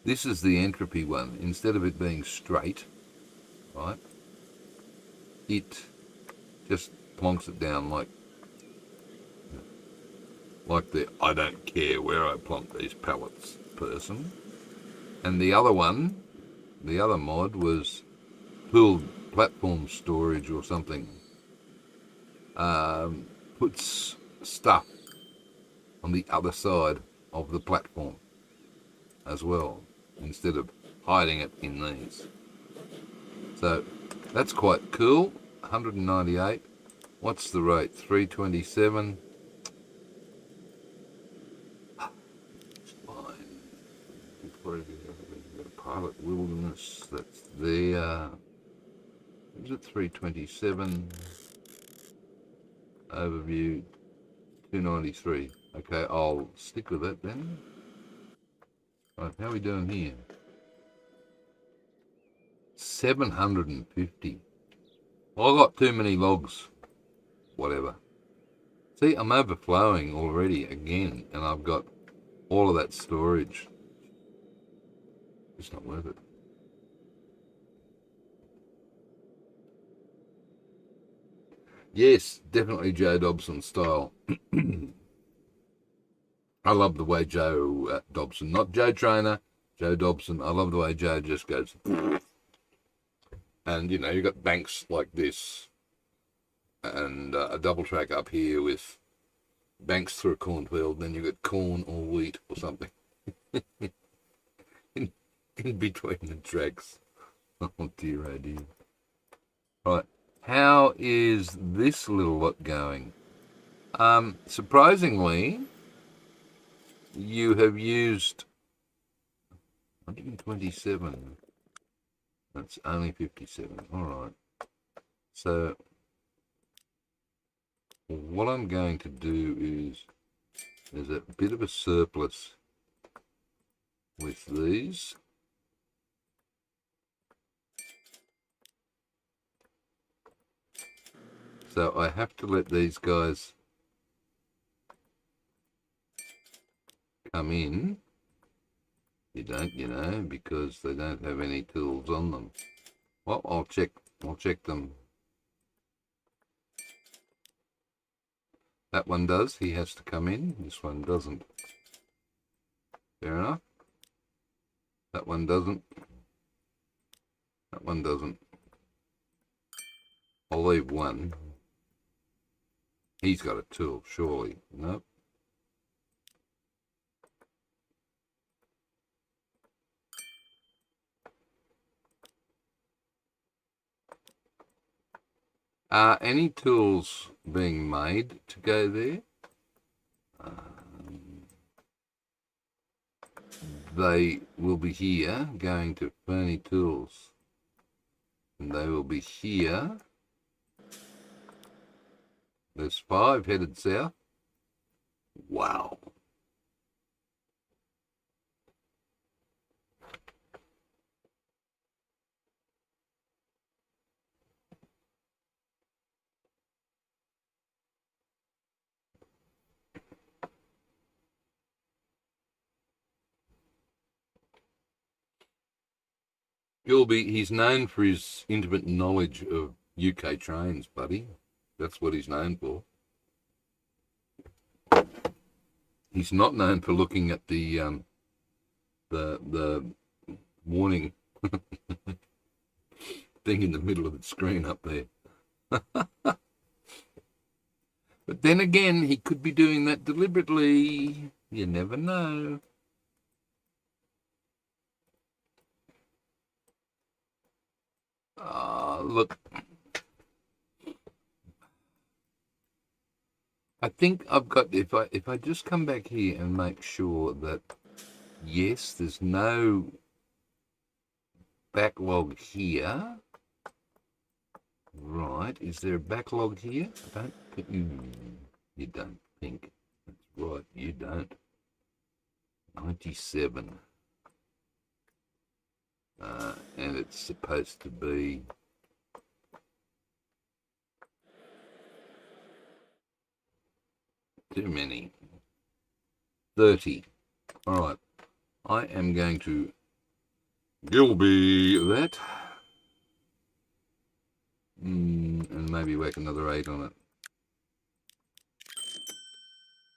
This is the entropy one. Instead of it being straight, right, it just plonks it down like the I don't care where I plonk these pallets person. And the other one, the other mod was pooled platform storage or something. Puts stuff on the other side of the platform as well, instead of hiding it in these. So that's quite cool. 198. What's the rate? 327. Pilot Wilderness, that's there. Is it 327? Overview 293. Okay, I'll stick with that then. Right, how are we doing here? 750. Well, I got too many logs. Whatever. See, I'm overflowing already again, and I've got all of that storage. It's not worth it. Yes, definitely Joe Dobson style. I love the way Joe Dobson, not Joe Trainer, Joe Dobson. I love the way Joe just goes. And, you know, you've got banks like this and a double track up here with banks through a cornfield. Then you've got corn or wheat or something in between the tracks. Oh, dear, oh, dear. Right. How is this little lot going? Surprisingly, you have used 127. That's only 57. All right. So what I'm going to do is there's a bit of a surplus with these. So I have to let these guys come in. You don't, you know, because they don't have any tools on them. Well, I'll check them. That one does, he has to come in. This one doesn't. Fair enough. That one doesn't. That one doesn't. I'll leave one. He's got a tool, surely. Nope. Are any tools being made to go there? They will be here, going to Fernie Tools. And they will be here. There's 5 headed south. Wow. He's known for his intimate knowledge of UK trains, buddy. That's what he's known for. He's not known for looking at the warning thing in the middle of the screen up there. But then again, he could be doing that deliberately. You never know. Look, I think I've got, if I just come back here and make sure that, yes, there's no backlog here. Right, is there a backlog here? I don't think you don't think. That's right, you don't. 97. And it's supposed to be too many. 30. All right. I am going to Gilby that. And maybe whack another 8 on it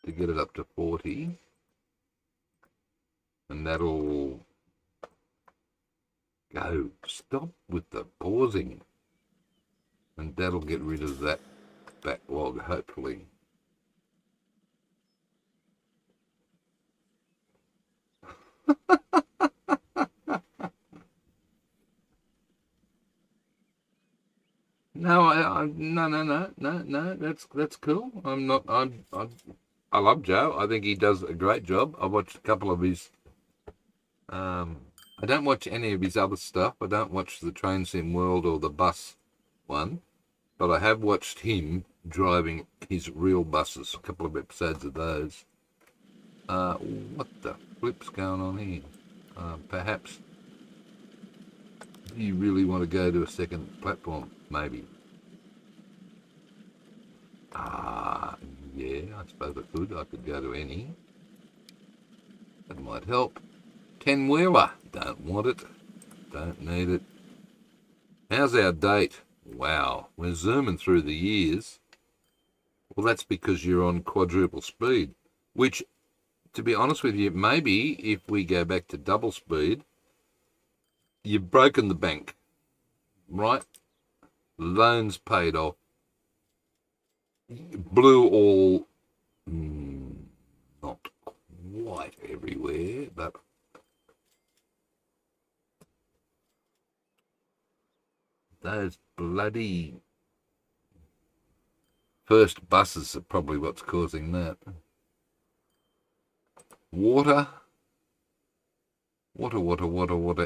to get it up to 40. And that'll go. Stop with the pausing. And that'll get rid of that backlog, hopefully. No, no. That's cool. I love Joe. I think he does a great job. I watched a couple of his. I don't watch any of his other stuff. I don't watch the Train Sim World or the bus one, but I have watched him driving his real buses. A couple of episodes of those. What the flip's going on here? Perhaps. Do you really want to go to a second platform? Maybe. Yeah, I suppose I could. I could go to any. That might help. 10-wheeler. Don't want it. Don't need it. How's our date? Wow, we're zooming through the years. Well, that's because you're on quadruple speed, which, to be honest with you, maybe if we go back to double speed, you've broken the bank, right? Loans paid off. Blew all, not quite everywhere, but those bloody first buses are probably what's causing that. Water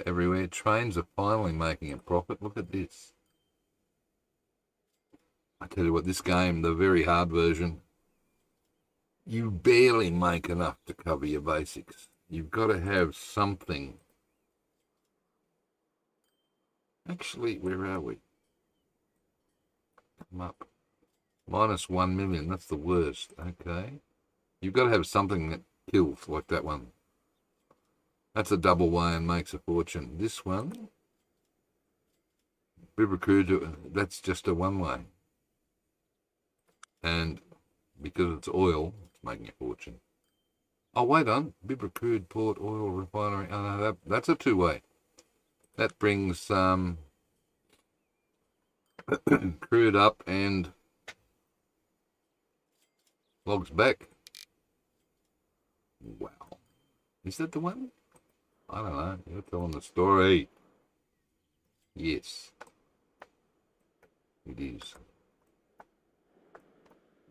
everywhere. Trains are finally making a profit. Look at this. I tell you what, this game, the very hard version, you barely make enough to cover your basics. You've got to have something. Actually, where are we? Come up. Minus 1 million, that's the worst. Okay. You've got to have something that kills, like that one. That's a double way and makes a fortune. This one, River Crude, that's just a one way. And because it's oil, it's making a fortune. Oh, wait on. Bibra Crude Port Oil Refinery. Oh, no, that's a two-way. That brings crude up and logs back. Wow. Is that the one? I don't know. You're telling the story. Yes. It is.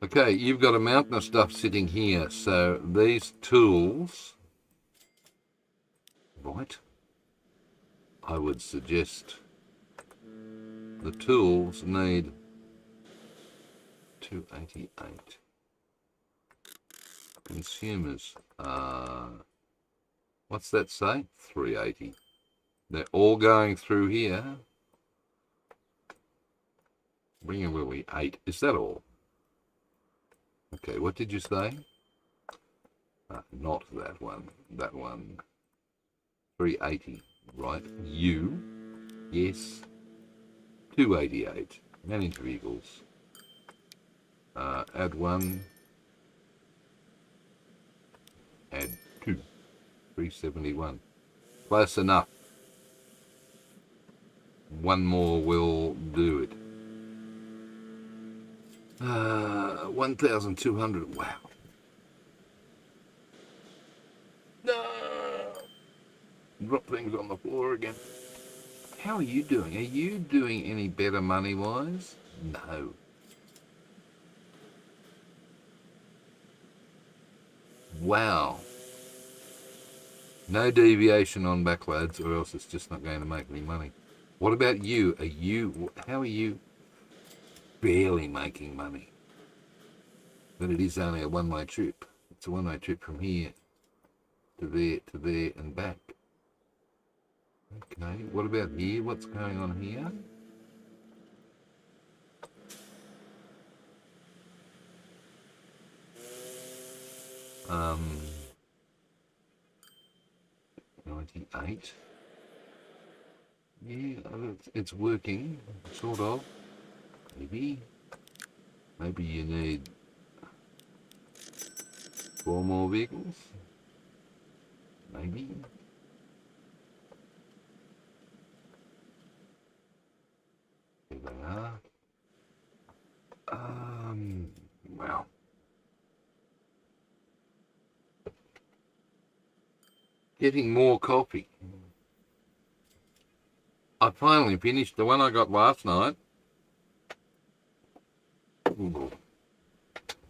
Okay, you've got a mountain of stuff sitting here. So these tools, right? I would suggest the tools need 288. Consumers, what's that say? 380. They're all going through here. Bring in where we 8. Is that all? Okay, what did you say? Not that one. That one. 380. Right. You. Yes. 288. Manage vehicles. Add 1. Add 2. 371. Close enough. One more will do it. 1,200. Wow. No. Drop things on the floor again. How are you doing? Are you doing any better money-wise? No. Wow. No deviation on backloads, or else it's just not going to make any money. What about you? How are you barely making money? But it is only a one-way trip. It's a one-way trip from here to there, and back. Okay, what about here? What's going on here? 98. Yeah, it's working, sort of. Maybe you need 4 more vehicles. Maybe. Here they are. Wow. Getting more coffee. I finally finished the one I got last night. Ooh,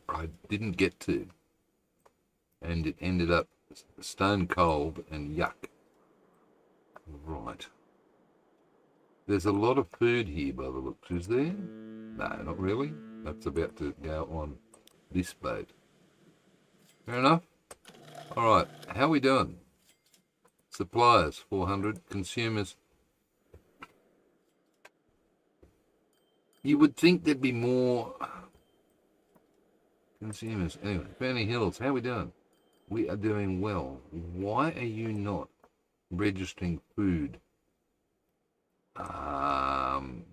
I didn't get to. And it ended up stone cold and yuck. Right. There's a lot of food here by the looks, is there? No, not really. That's about to go on this boat. Fair enough. Alright, how are we doing? Suppliers, 400. Consumers. You would think there'd be more consumers. Anyway, Fanny Hills, how are we doing? We are doing well. Why are you not registering food?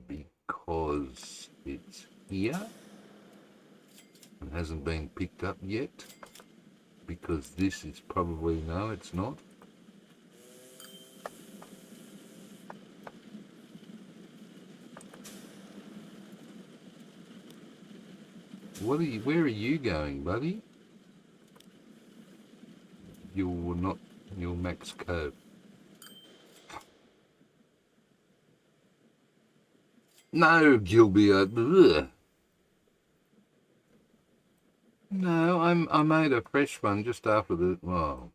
Because it's here and hasn't been picked up yet. Because this is probably, no, it's not. Where are you going, buddy? You're not, you're Max Cove. No, Gilbert. Ugh. No, I made a fresh one just after the, well,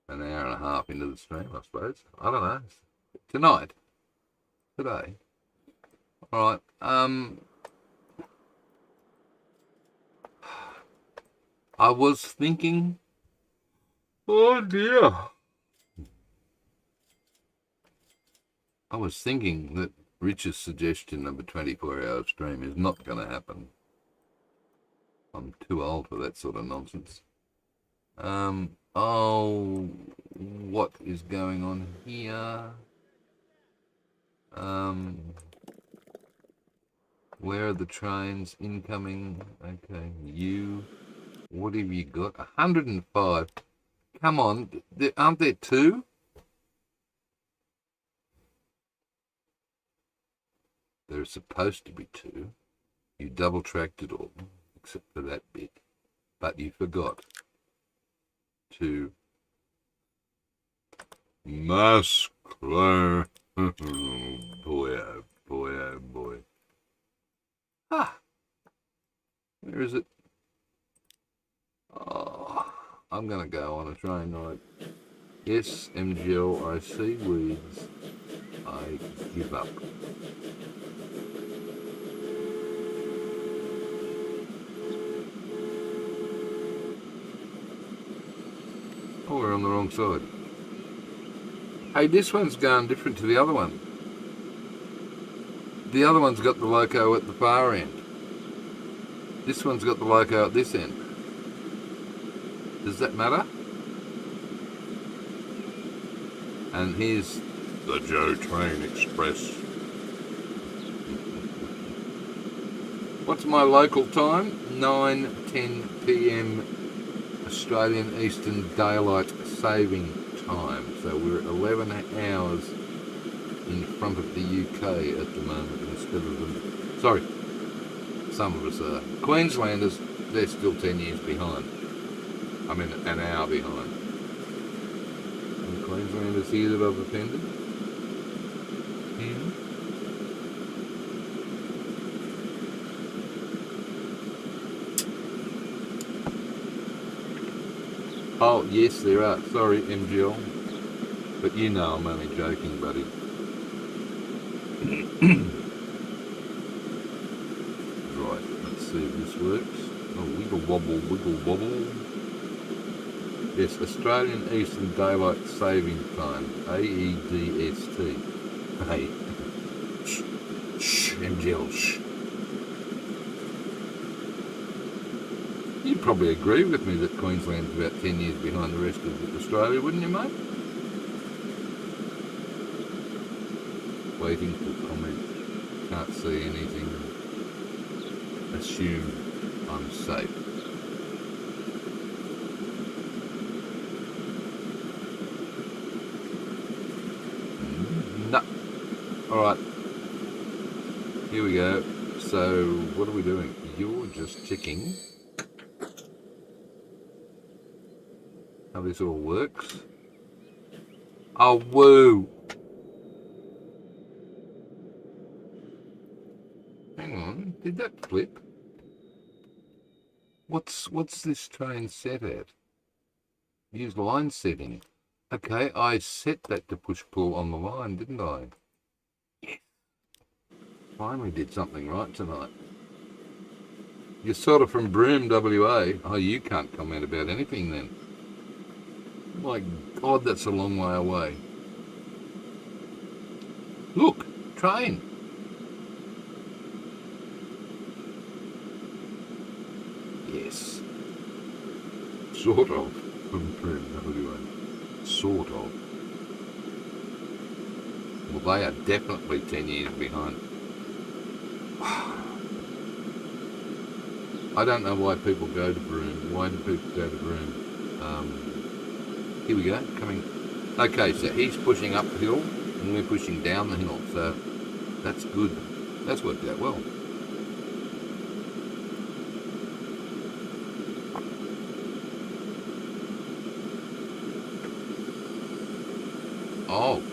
an hour and a half into the stream, I suppose. I don't know. Tonight. Today. Alright, I was thinking, oh dear. I was thinking that Rich's suggestion of a 24-hour stream is not going to happen. I'm too old for that sort of nonsense. Oh, what is going on here? Where are the trains incoming? Okay, what have you got? 105. Come on, aren't there 2? There's supposed to be 2. You double-tracked it all, except for that bit. But you forgot to mass clear. Oh boy, oh boy, oh boy. Ah! Where is it? Oh, I'm going to go on a train ride. Yes, MGL, I see weeds. I give up. Oh, we're on the wrong side. Hey, this one's going different to the other one. The other one's got the loco at the far end. This one's got the loco at this end. Does that matter? And here's the Joe Train Express. What's my local time? 9:10 p.m. Australian Eastern Daylight Saving Time. So we're 11 hours in front of the UK at the moment instead of them. Sorry, some of us are. Queenslanders, they're still 10 years behind. I mean, an hour behind. And Queenslanders here that I've offended? Oh, yes, there are. Sorry, MGL. But you know I'm only joking, buddy. Right, let's see if this works. Oh, wiggle wobble, wiggle wobble. Yes, Australian Eastern Daylight Saving Time. AEDST. Hey. Shh, MGL, shh. You'd probably agree with me that Queensland's about 10 years behind the rest of Australia, wouldn't you, mate? waiting for comment. Can't see anything. Assume I'm safe. No. Alright. Here we go. So, what are we doing? You're just checking how this all works. Oh, woo! Hang on, did that flip? What's this train set at? Use line setting. Okay, I set that to push-pull on the line, didn't I? Yes. Finally did something right tonight. You're sort of from Broome, WA. Oh, you can't comment about anything then. My God, that's a long way away. Look, train. Yes. Sort of from Broome, WA. Sort of. Well, they are definitely 10 years behind. I don't know why people go to Broome. Why do people go to Broome? Here we go, coming. Okay, so he's pushing uphill and we're pushing down the hill, so that's good. That's worked out well. Oh.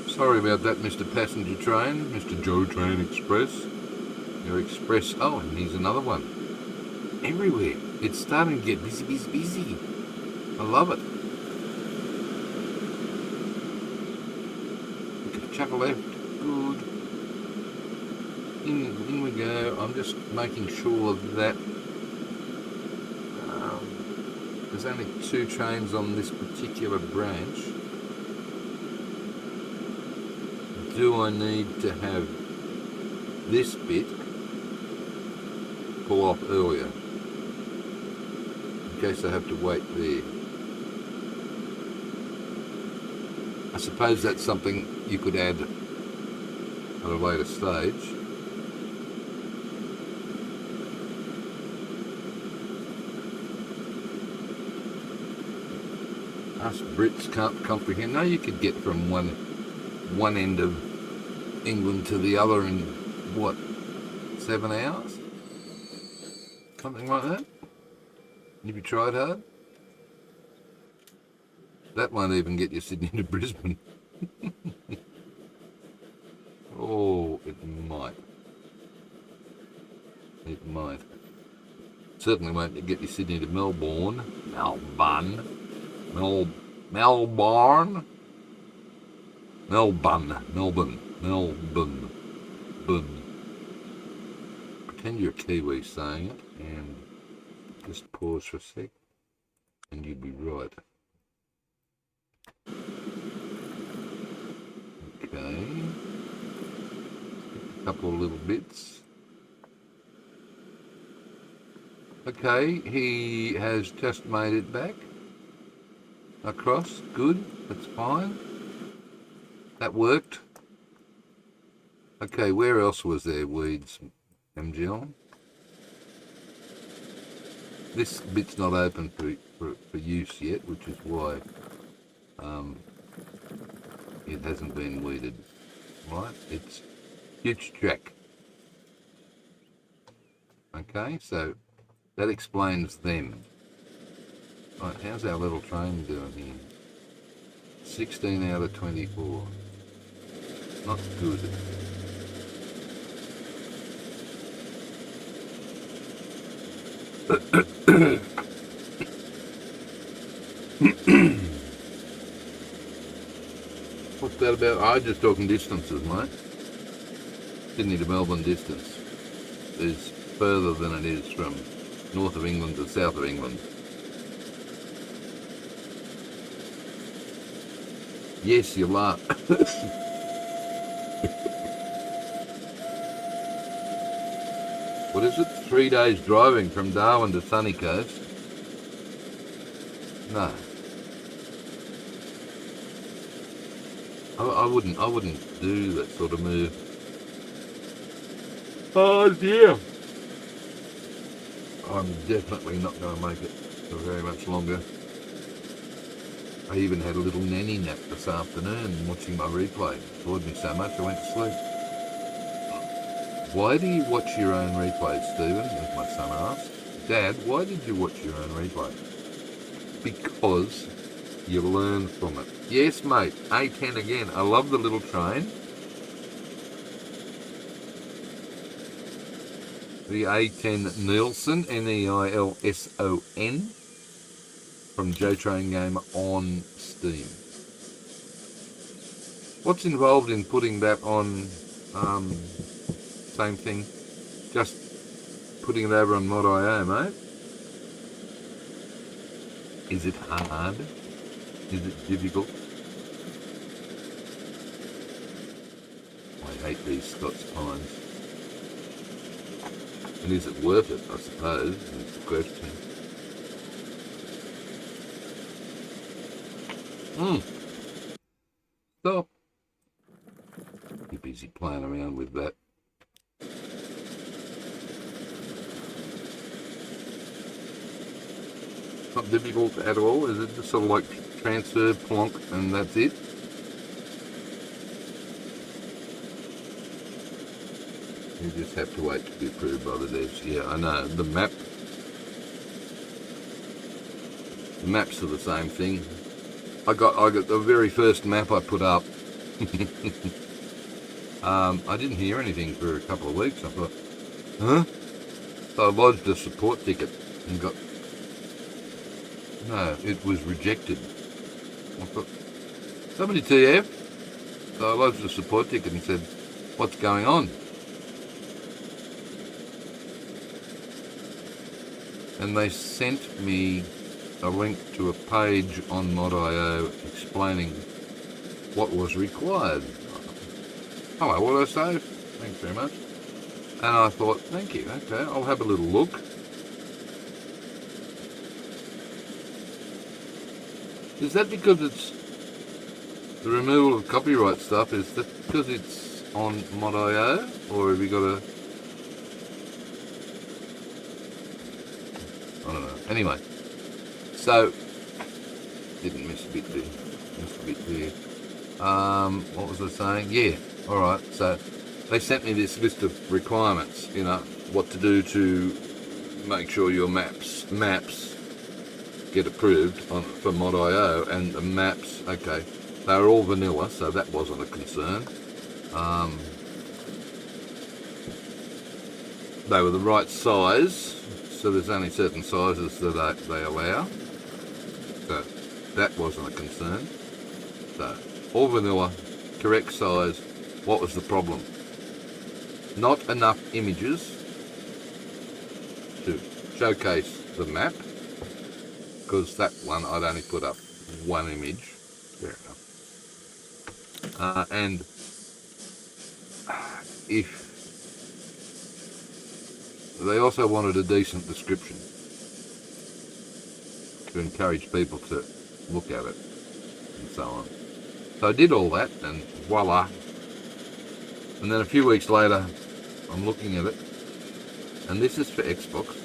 Sorry about that, Mr. Passenger Train, Mr. Joe Train Express. Your express. Oh, and here's another one. Everywhere. It's starting to get busy, busy, busy. I love it. Okay, chuck a left. Good. In we go. I'm just making sure that there's only 2 trains on this particular branch. Do I need to have this bit pull off earlier in case I have to wait there? I suppose that's something you could add at a later stage. Us Brits can't comprehend. No, you could get from one end of England to the other in what, 7 hours? Something like that? Have you tried hard? That won't even get you Sydney to Brisbane. Oh, it might. It might. Certainly won't get you Sydney to Melbourne. Melbourne. Pretend you're a Kiwi saying it and just pause for a sec and you'd be right. Okay. A couple of little bits. Okay, he has just made it back. Across, good, that's fine. That worked. Okay, where else was there weeds, MGL? This bit's not open for use yet, which is why it hasn't been weeded. Right, it's huge track. Okay, so that explains them. Right, how's our little train doing here? 16 out of 24. Not good. What's that about? I'm just talking distances, mate. Sydney to Melbourne distance is further than it is from north of England to south of England. Yes, you laugh. What is it? 3 days driving from Darwin to Sunny Coast? No. I wouldn't do that sort of move. Oh dear. I'm definitely not going to make it for very much longer. I even had a little nanny nap this afternoon watching my replay. It bored me so much I went to sleep. Why do you watch your own replays, Stephen? As my son asked. Dad, why did you watch your own replay? Because you learn from it. Yes, mate. A10 again. I love the little train. The A10 Nielsen, Neilson, from Joe Train Game on Steam. What's involved in putting that on, same thing, just putting it over on Mod.io, mate? Is it hard? Is it difficult? I hate these Scots pines. And is it worth it, I suppose, is the question. Stop. You're busy playing around with that. Not difficult at all, is it? Just sort of like transfer, plonk, and that's it? You just have to wait to be approved by the devs. Yeah, I know. The maps are the same thing. I got the very first map I put up. I didn't hear anything for a couple of weeks. I thought, huh? So I lodged a support ticket and got... No, it was rejected. I thought, somebody TF? So I lodged a support ticket and said, what's going on? And they sent me a link to a page on Mod.io explaining what was required. Hello, what did I say? Thanks very much. And I thought, thank you, okay, I'll have a little look. Is that because it's the removal of copyright stuff? Is that because it's on Mod.io? Or have you got a... I don't know. Anyway, so didn't miss a bit there. What was I saying? Yeah, all right. So they sent me this list of requirements. You know what to do to make sure your maps get approved for Mod.io, and the maps. Okay, they were all vanilla, so that wasn't a concern. They were the right size. So there's only certain sizes that they allow. So that wasn't a concern. So all vanilla, correct size. What was the problem? Not enough images to showcase the map, because that one I'd only put up one image. Fair enough. And if they also wanted a decent description to encourage people to look at it and so on. So I did all that and voila. And then a few weeks later, I'm looking at it, and this is for Xbox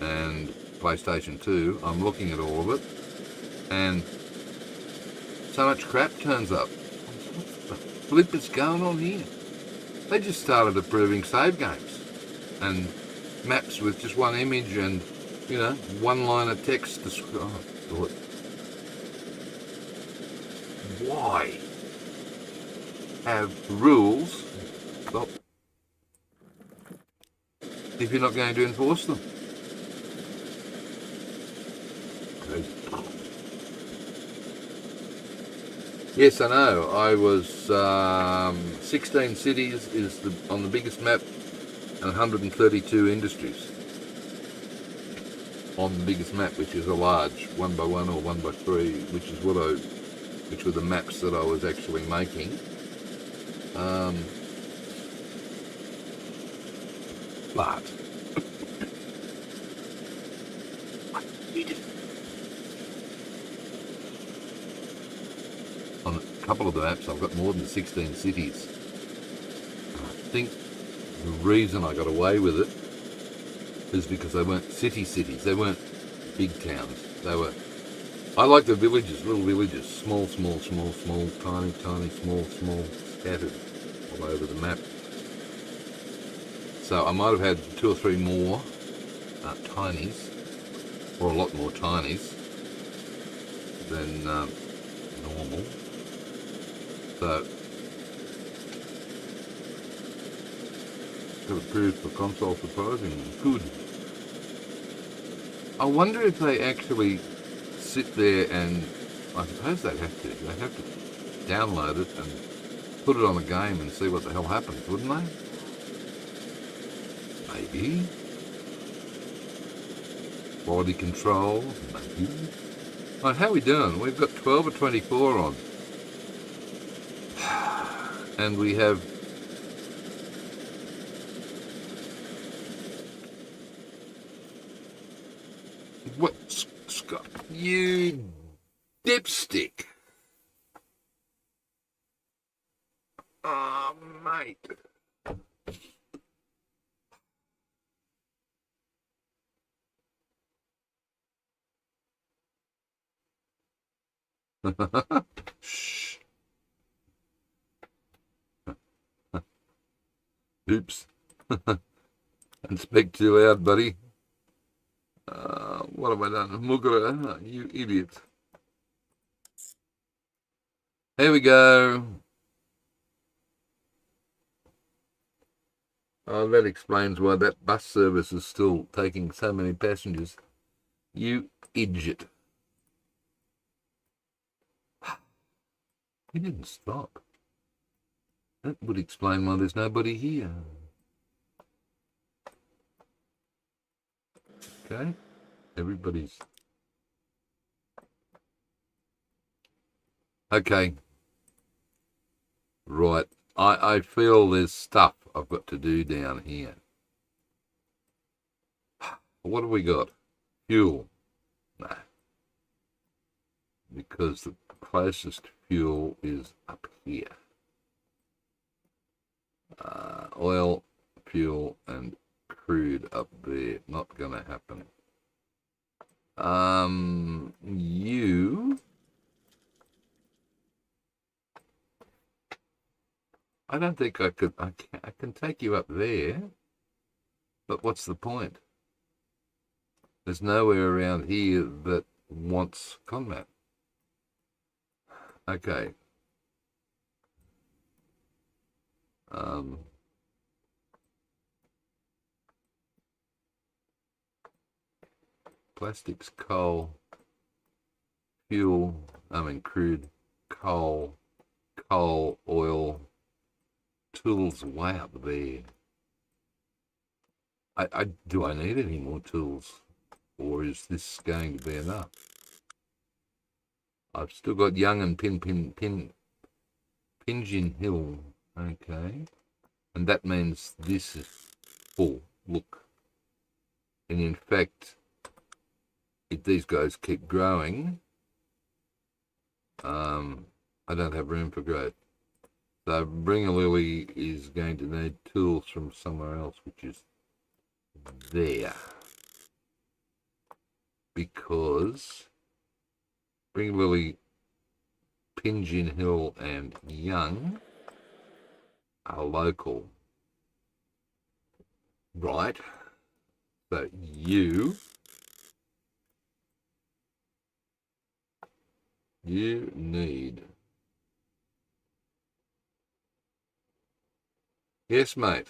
and PlayStation 2. I'm looking at all of it, and so much crap turns up. What the flip is going on here? They just started approving save games and maps with just one image and, you know, one line of text. Why have rules stop if you're not going to enforce them? Yes, I know. I was 16 cities is on the biggest map, and 132 industries on the biggest map, which is a large 1x1 or 1x3, which were the maps that I was actually making. But couple of the maps I've got more than 16 cities. I think the reason I got away with it is because they weren't cities. They weren't big towns. They were. I like the villages, little villages, small, tiny, small, scattered all over the map. So I might have had 2 or 3 more tinies, or a lot more tinies than normal. So got approved for console surprisingly good. I wonder if they actually sit there and, I suppose they'd have to. They'd have to download it and put it on a game and see what the hell happens, wouldn't they? Maybe. Quality control, maybe. Right, how are we doing? We've got 12 or 24 on. And we have what, Scott? You dipstick. Oh, mate. Shh. Oops. And speak too loud, buddy. What have I done? Mugara, you idiot. Here we go. Oh, that explains why that bus service is still taking so many passengers. You idiot. He didn't stop. That would explain why there's nobody here. Okay, everybody's... Okay. Right, I feel there's stuff I've got to do down here. What have we got? Fuel. No. Because the closest fuel is up here. Oil, fuel, and crude up there. Not going to happen. You... I don't think I could... I can take you up there. But what's the point? There's nowhere around here that wants combat. Okay. Plastics, coal, fuel, crude, coal, oil, tools way up there. Do I need any more tools? Or is this going to be enough? I've still got Young and Pingin Hill. Okay. And that means this is full. Look. And in fact, if these guys keep growing, I don't have room for growth. So Bringalilly is going to need tools from somewhere else, which is there. Because Bringalilly, Pingin Hill and Young are local. Right. So you need... Yes, mate.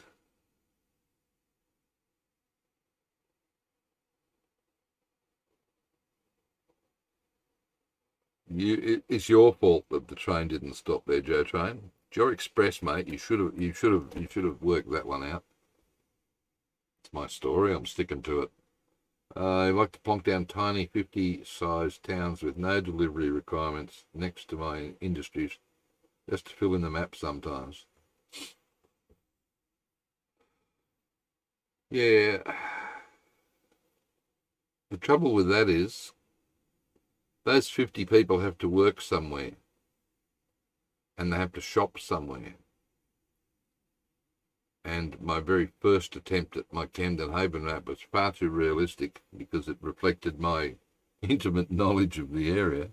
It's your fault that the train didn't stop there, Joe Train. It's your express, mate. You should have worked that one out. It's my story. I'm sticking to it. I like to plonk down tiny 50-sized towns with no delivery requirements next to my industries, just to fill in the map sometimes. Yeah. The trouble with that is, those 50 people have to work somewhere. and they have to shop somewhere. And my very first attempt at my Camden Haven map was far too realistic because it reflected my intimate knowledge of the area.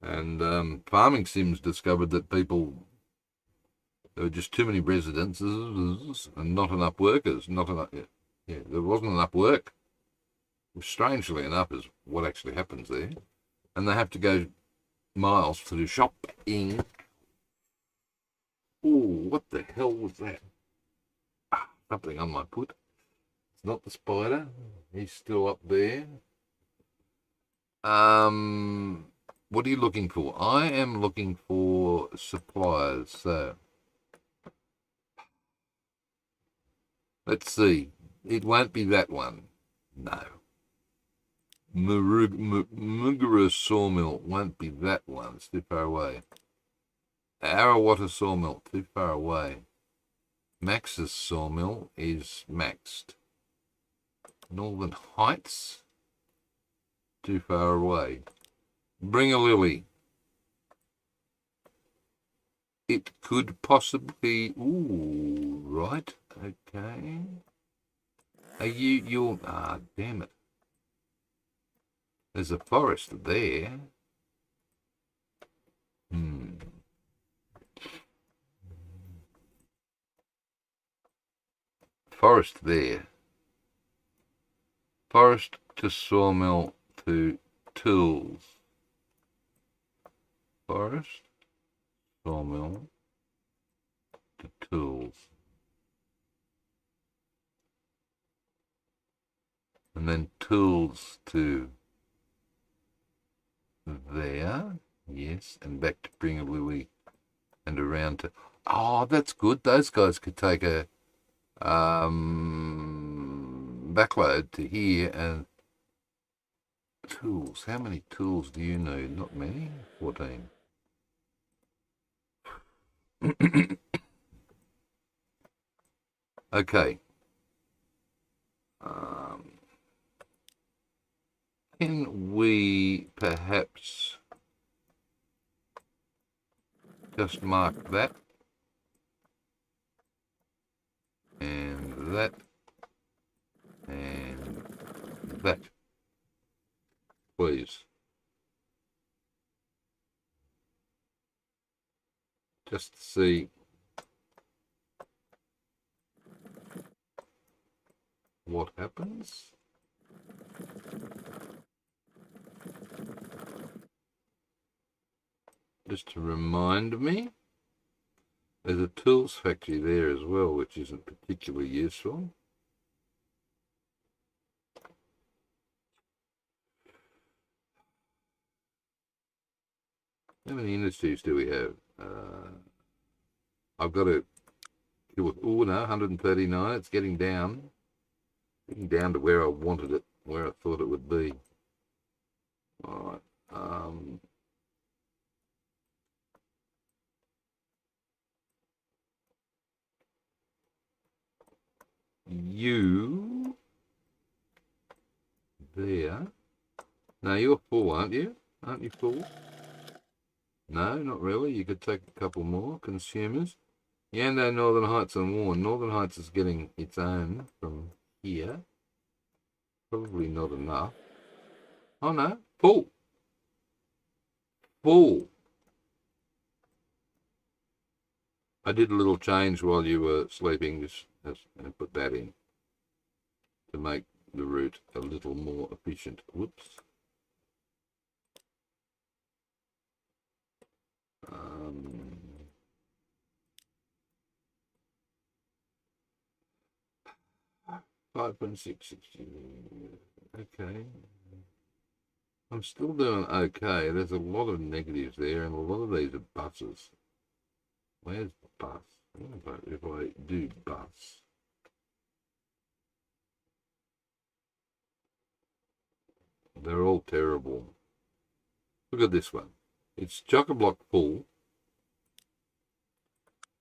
And Farming Sims discovered that there were just too many residences and not enough workers. There wasn't enough work, which strangely enough is what actually happens there. And they have to go miles to do shopping. Oh, what the hell was that? Something on my foot. It's not the spider. He's still up there. What are you looking for? I am looking for suppliers. So let's see. It won't be that one. No. Mugara Sawmill won't be that one. It's too far away. Arrowwater Sawmill, too far away. Max's Sawmill is maxed. Northern Heights, too far away. Bring a Lily. It could possibly... Ooh, right, okay. Are you're... Ah, damn it. There's a forest there. Forest there. Forest to sawmill to tools. Forest, sawmill to tools. And then tools to there. Yes, and back to Bring a Lily and around to... Oh, that's good. Those guys could take a backload to here and tools. How many tools do you need? Not many. 14. Okay. Can we perhaps just mark that and that and that, please? Just to see what happens. Just to remind me, there's a tools factory there as well, which isn't particularly useful. How many industries do we have? I've got to kill it. Oh no, 139. It's getting down. Getting down to where I wanted it, where I thought it would be. All right. You there. No, you're full, aren't you? Aren't you full? No, not really. You could take a couple more. Consumers. Yando, Northern Heights and Warren. Northern Heights is getting its own from here. Probably not enough. Oh no, full. Full. I did a little change while you were sleeping, just and put that in to make the route a little more efficient. Whoops. $5.660. Okay. I'm still doing okay. There's a lot of negatives there, and a lot of these are buses. Where's the bus? If I do bus. They're all terrible. Look at this one. It's chock-a-block full,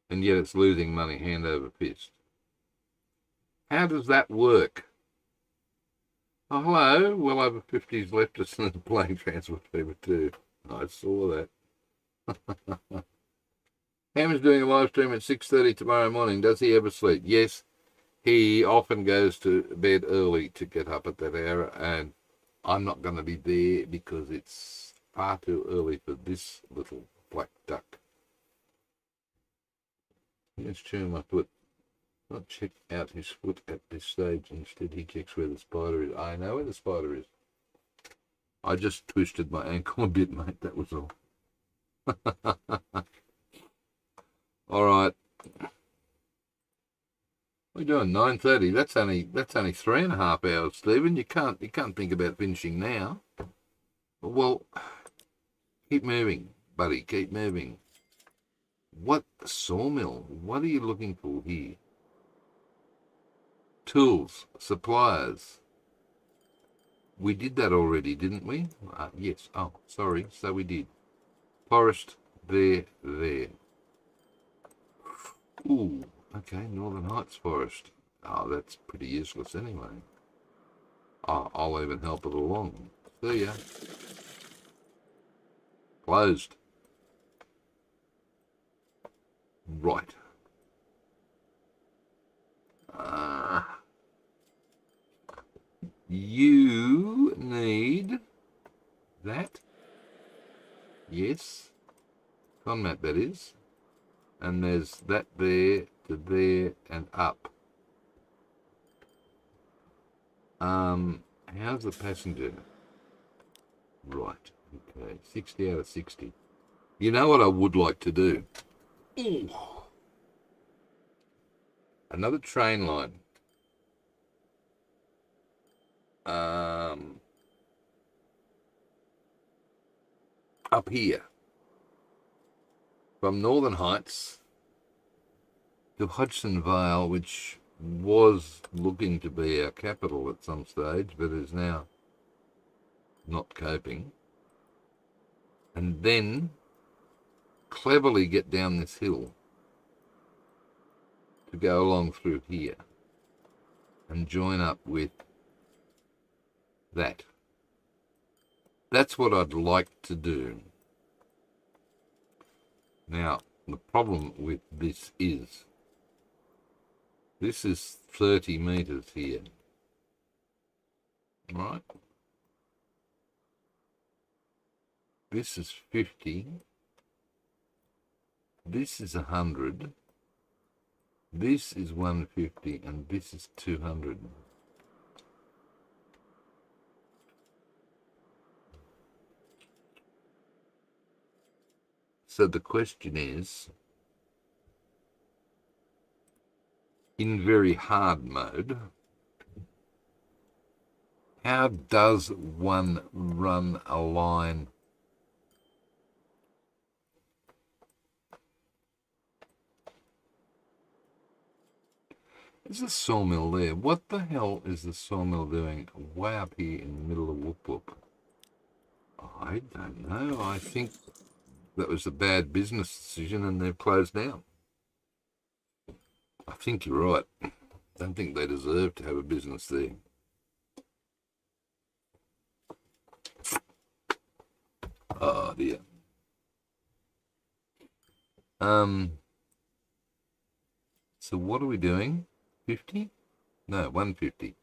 and yet it's losing money hand over fist. How does that work? Oh, hello. Well over 50s left us in the plane transport fever too. I saw that. Ham's doing a live stream at 6:30 tomorrow morning. Does he ever sleep? Yes, he often goes to bed early to get up at that hour, and I'm not going to be there because it's far too early for this little black duck. Let's chew my foot. Not check out his foot at this stage. Instead, he checks where the spider is. I know where the spider is. I just twisted my ankle a bit, mate. That was all. All right. We're doing 9:30. That's only 3.5 hours, Stephen. You can't think about finishing now. Well, keep moving, buddy. Keep moving. What sawmill? What are you looking for here? Tools, suppliers. We did that already, didn't we? Yes. Oh, sorry. So we did. Forest, there. Ooh, okay. Northern Heights Forest. Oh, that's pretty useless anyway. Oh, I'll even help it along. See ya. Closed. Right. You need that. Yes. Conmat, that is. And there's that there to there and up. How's the passenger? Right. Okay. 60 out of 60. You know what I would like to do? Ooh. Another train line. Up here. From Northern Heights to Hodgson Vale, which was looking to be our capital at some stage, but is now not coping. And then cleverly get down this hill to go along through here and join up with that. That's what I'd like to do. Now, the problem with this is 30 metres here, right? This is 50. This is 100. This is 150, and this is 200. So the question is, in very hard mode, how does one run a line There's a sawmill there. What the hell is the sawmill doing way up here in the middle of Whoop Whoop? I don't know. I think that was a bad business decision and they've closed down. I think you're right. I don't think they deserve to have a business there. Oh dear. So what are we doing? 50? No, 150.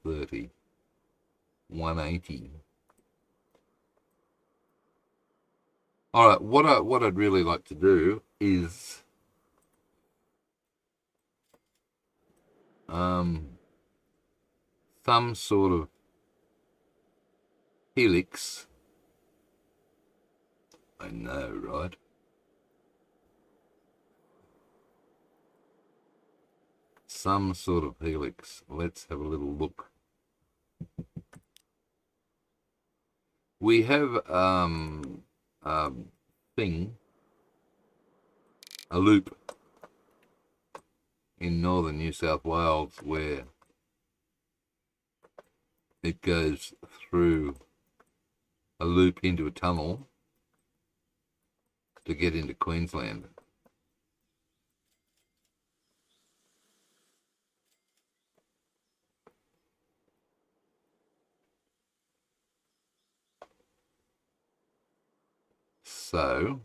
30. 180. All right, what I'd really like to do is some sort of helix. I know, right? Some sort of helix. Let's have a little look. We have a loop in northern New South Wales where it goes through a loop into a tunnel to get into Queensland. So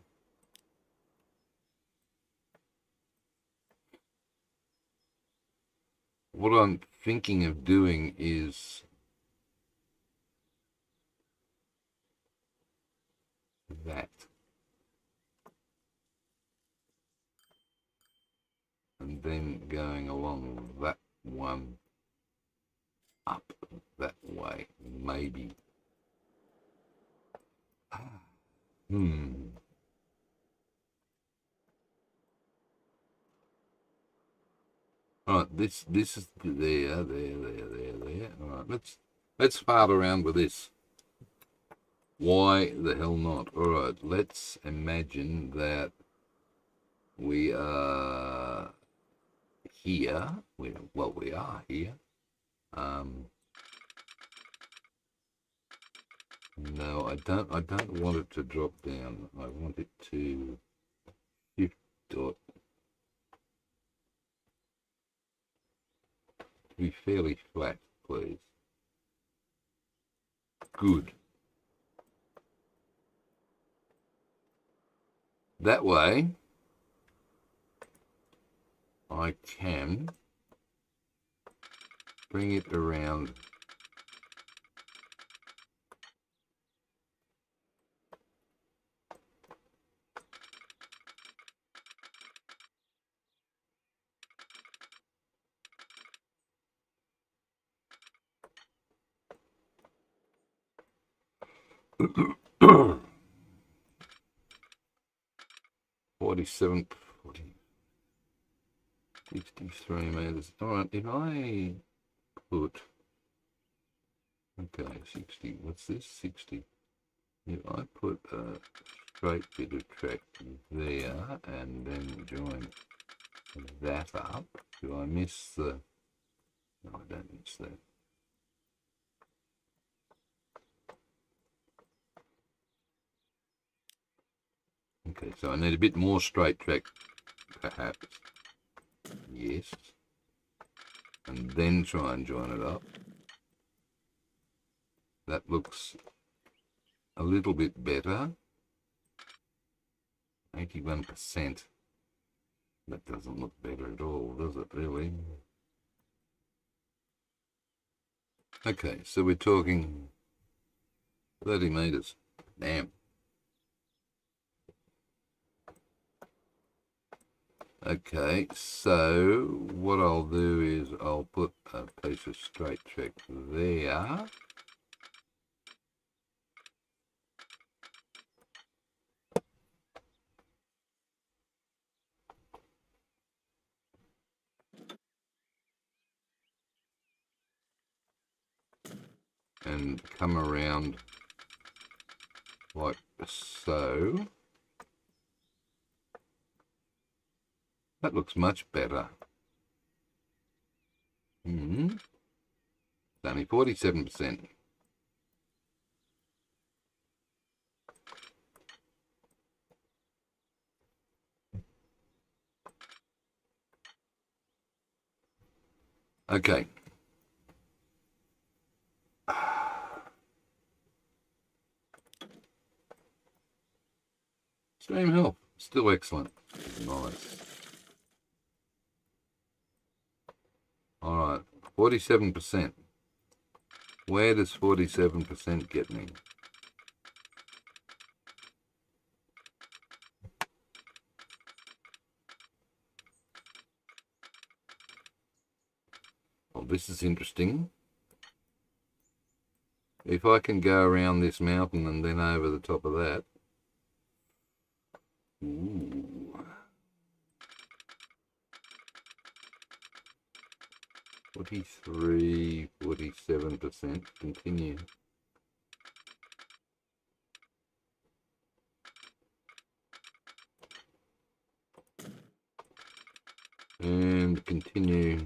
what I'm thinking of doing is that. And then going along that one up that way, maybe. All right, this is there. All right, let's fart around with this. Why the hell not? All right, let's imagine that we are here. We are here. No, I don't want it to drop down. I want it to shift dot to be fairly flat, please. Good. That way, I can bring it around. Forty-seven, 63 meters. All right, if I put, okay, 60, what's this? 60. If I put a straight bit of track there and then join that up, do I miss the, no, I don't miss that. Okay, so I need a bit more straight track, perhaps. Yes. And then try and join it up. That looks a little bit better. 81%. That doesn't look better at all, does it really? Okay, so we're talking 30 meters. Damn. Okay, so what I'll do is I'll put a piece of straight track there. And come around like so. That looks much better. It's only 47%. Okay. Stream health, still excellent. Nice. All right, 47%. Where does 47% get me? Well, this is interesting. If I can go around this mountain and then over the top of that. Ooh. 43, 47%. Continue. And continue.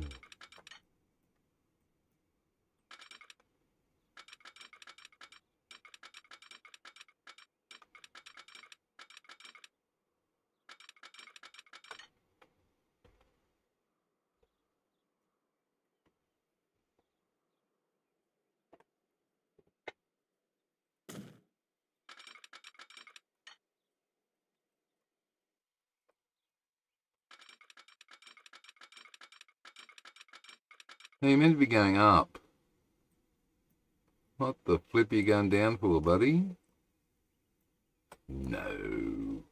Now you're meant to be going up. What the flip are you going down for, buddy? No.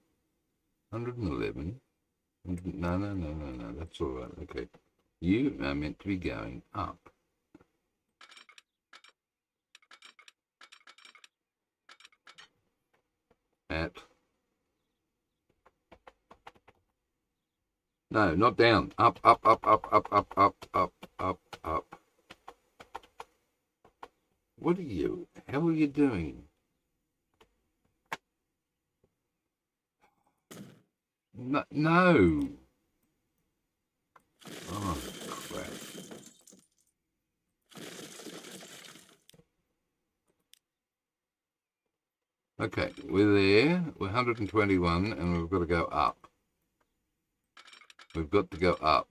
111. No. That's all right. Okay. You are meant to be going up. At... No, not down. Up. What are you? How are you doing? No. Oh, crap. Okay, we're there. We're 121, and we've got to go up. We've got to go up.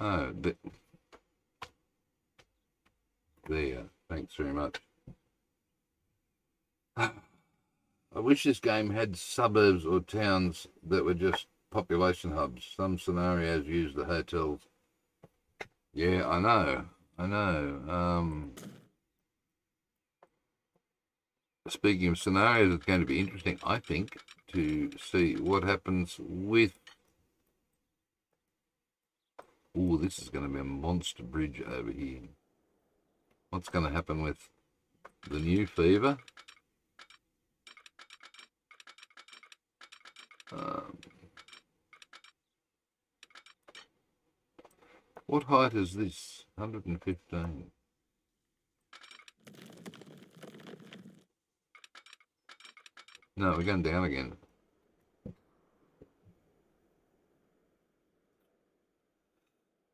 Oh, there. Thanks very much. I wish this game had suburbs or towns that were just population hubs. Some scenarios use the hotels. Yeah, I know. Speaking of scenarios, it's going to be interesting, I think, to see what happens with... Oh, this is going to be a monster bridge over here. What's going to happen with the new fever? What height is this? 115. No, we're going down again.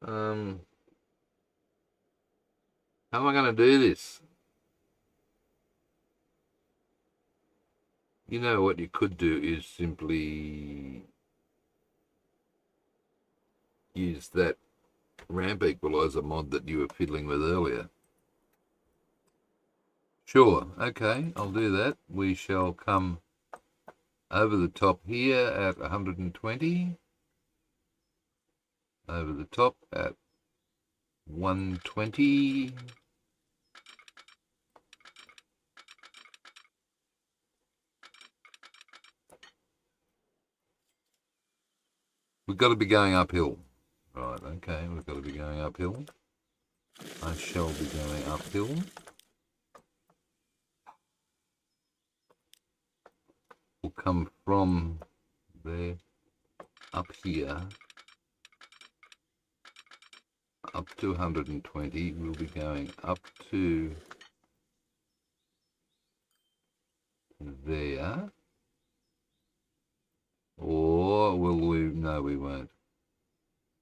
How am I going to do this? You know what you could do is simply use that ramp equalizer mod that you were fiddling with earlier. Sure, okay, I'll do that. We shall come over the top here at 120. Over the top at 120. We've got to be going uphill. Right, okay, we've got to be going uphill. I shall be going uphill. We'll come from there up here up to 120. We'll be going up to there. Or will we? No, we won't.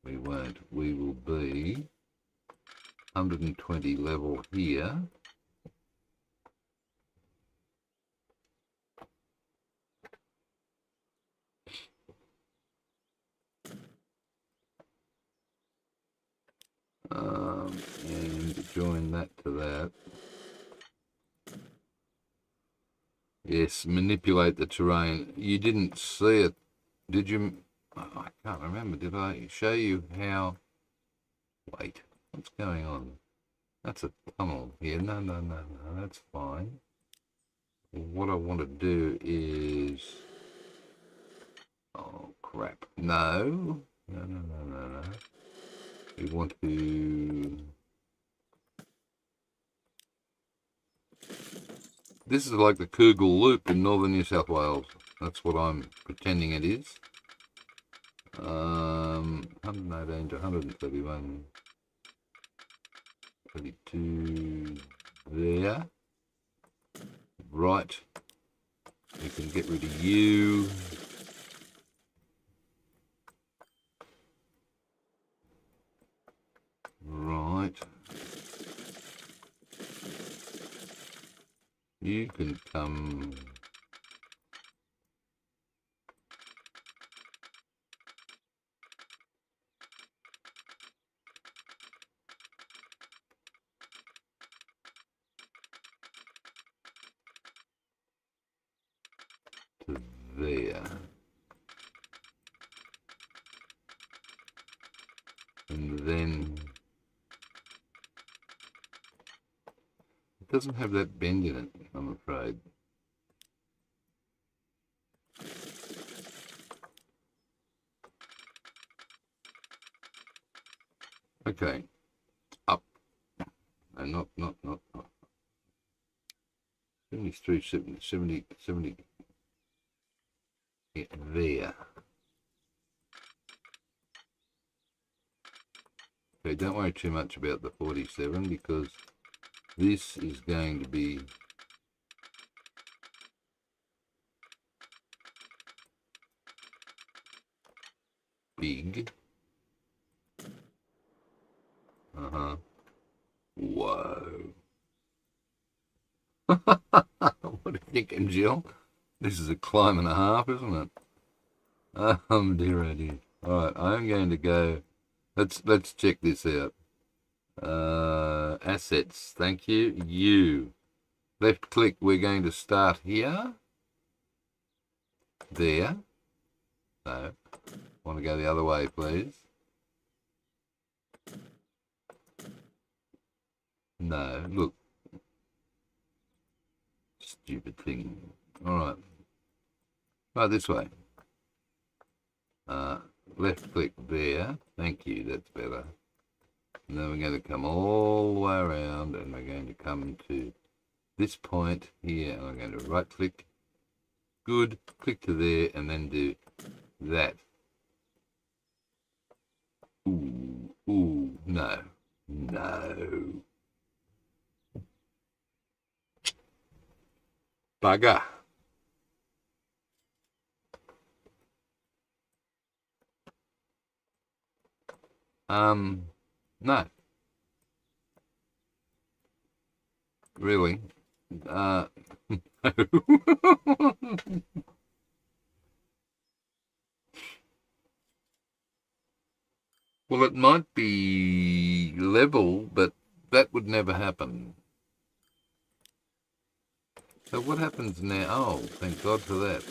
We won't. We will be 120 level here. And join that to that. Yes, manipulate the terrain. You didn't see it, did you? I can't remember. Did I show you how? Wait, what's going on? That's a tunnel here. No, that's fine. What I want to do is... Oh, crap. No. We want to... This is like the Kugel Loop in northern New South Wales. That's what I'm pretending it is. 118 to 131. 32 there. Right. We can get rid of you. Right. You can come... there. And then it doesn't have that bend in it, I'm afraid. Okay, up. No, not. 73, 70. Yeah, there. Okay, don't worry too much about the 47 because this is going to be big. Whoa. What do you think, Jill? This is a climb and a half, isn't it? Dear, oh dear. All right, I'm going to go. Let's check this out. Assets. Thank you. You. Left click. We're going to start here. There. No. Want to go the other way, please? No. Look. Stupid thing. All right. Right, this way. Left click there. Thank you. That's better. And then we're going to come all the way around and we're going to come to this point here. And I'm going to right click. Good. Click to there and then do that. Ooh. Ooh. No. No. Bugger. No. Really? No. Well, it might be level, but that would never happen. So what happens now? Oh, thank God for that.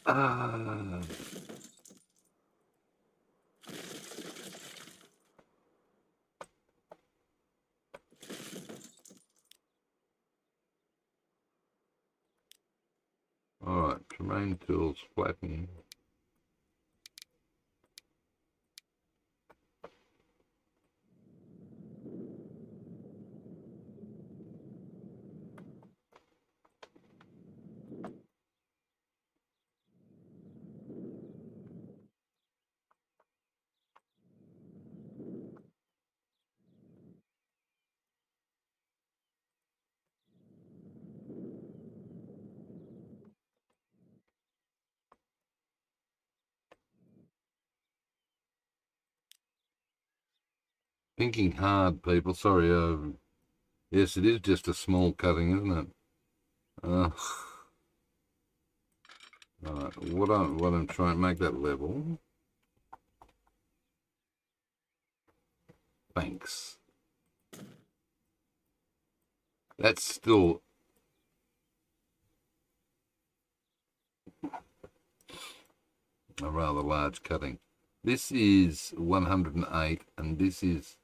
Ah. All right, terrain tools, flatten. Thinking hard, people. Sorry. Yes, it is just a small cutting, isn't it? All right. What I'm trying to make that level. Thanks. That's still a rather large cutting. This is 108, and this is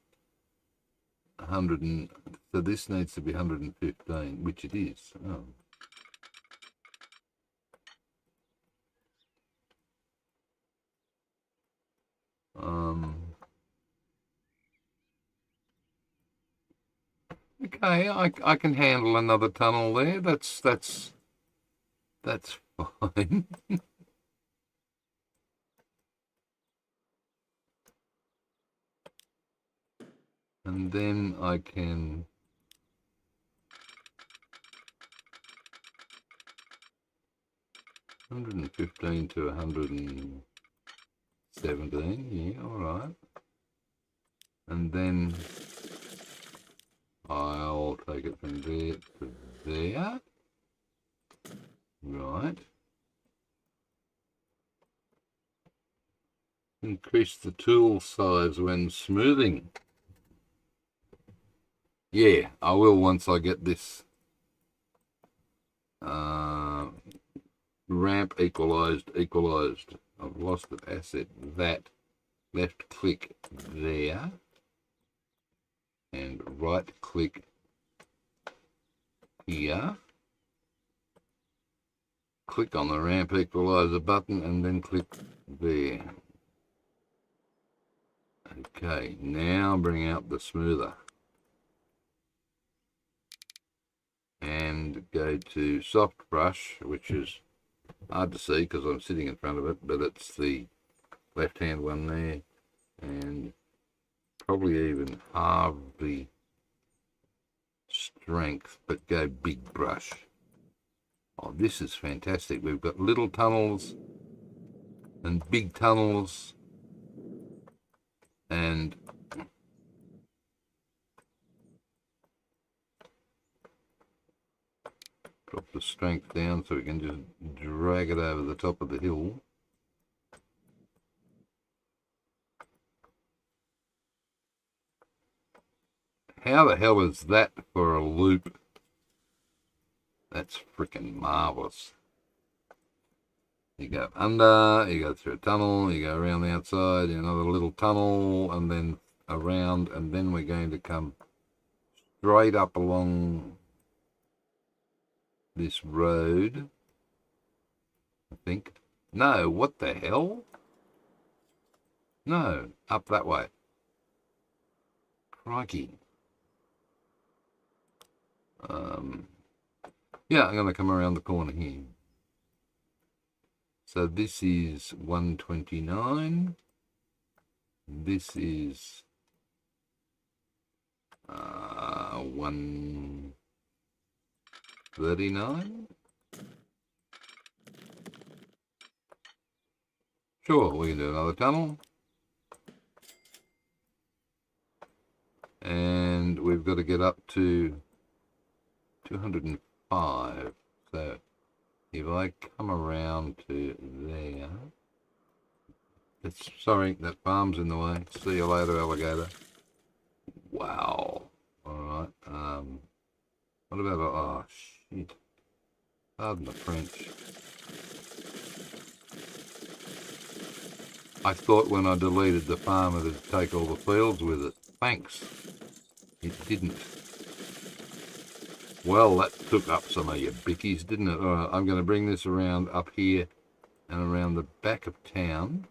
100, so this needs to be 115, which it is. Oh. Okay, I can handle another tunnel there. That's fine. And then I can $115 to $117. Yeah, all right. And then I'll take it from there to there. Right. Increase the tool size when smoothing. Yeah, I will once I get this ramp equalized. I've lost an asset. That left click there and right click here. Click on the ramp equalizer button and then click there. Okay, now bring out the smoother and go to soft brush, which is hard to see because I'm sitting in front of it, but it's the left hand one there, and probably even halve the strength, but go big brush. Oh, this is fantastic. We've got little tunnels and big tunnels, and drop the strength down so we can just drag it over the top of the hill. How the hell is that for a loop? That's freaking marvelous. You go under, you go through a tunnel, you go around the outside, another little tunnel, and then around, and then we're going to come straight up along this road, I think. No, what the hell? No, up that way. Crikey. Yeah, I'm going to come around the corner here. So this is 129. This is 139. Sure, we can do another tunnel. And we've got to get up to 205. So if I come around to there, sorry, that farm's in the way. See you later, alligator. Wow. All right. What about oh shit? Pardon the French. I thought when I deleted the farm it'd take all the fields with it. Thanks. It didn't. Well, that took up some of your bickies, didn't it? All right, I'm going to bring this around up here and around the back of town.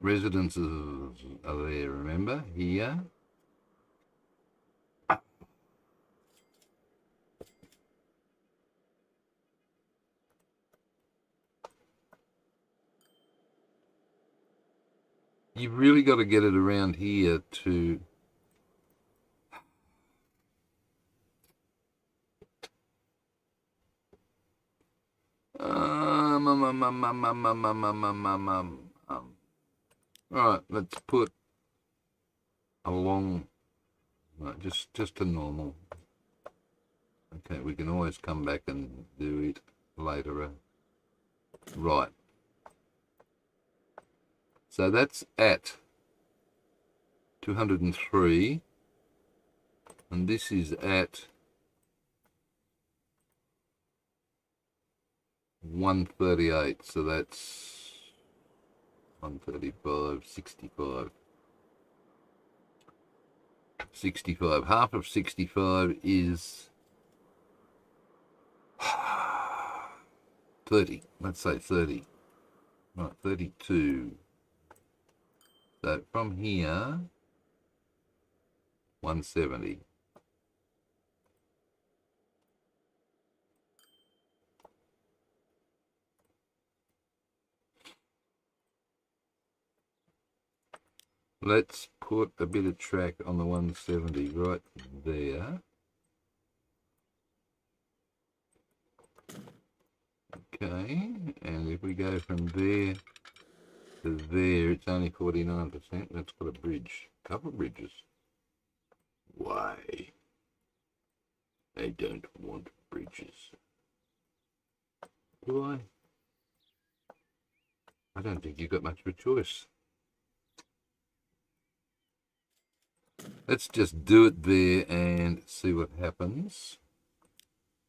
Residences are there, remember? Here. You've really got to get it around here to... Alright, let's put along... Right, just a normal. Okay, we can always come back and do it later. Right. So that's at 203, and this is at 138, so that's 135, 65. 65. Half of 65 is 30. Let's say 30. Right, 32. So from here, 170. Let's put a bit of track on the 170 right there. Okay, and if we go from there to there, it's only 49%. That's got a bridge. A couple of bridges. Why? I don't want bridges. Do I? I don't think you've got much of a choice. Let's just do it there and see what happens.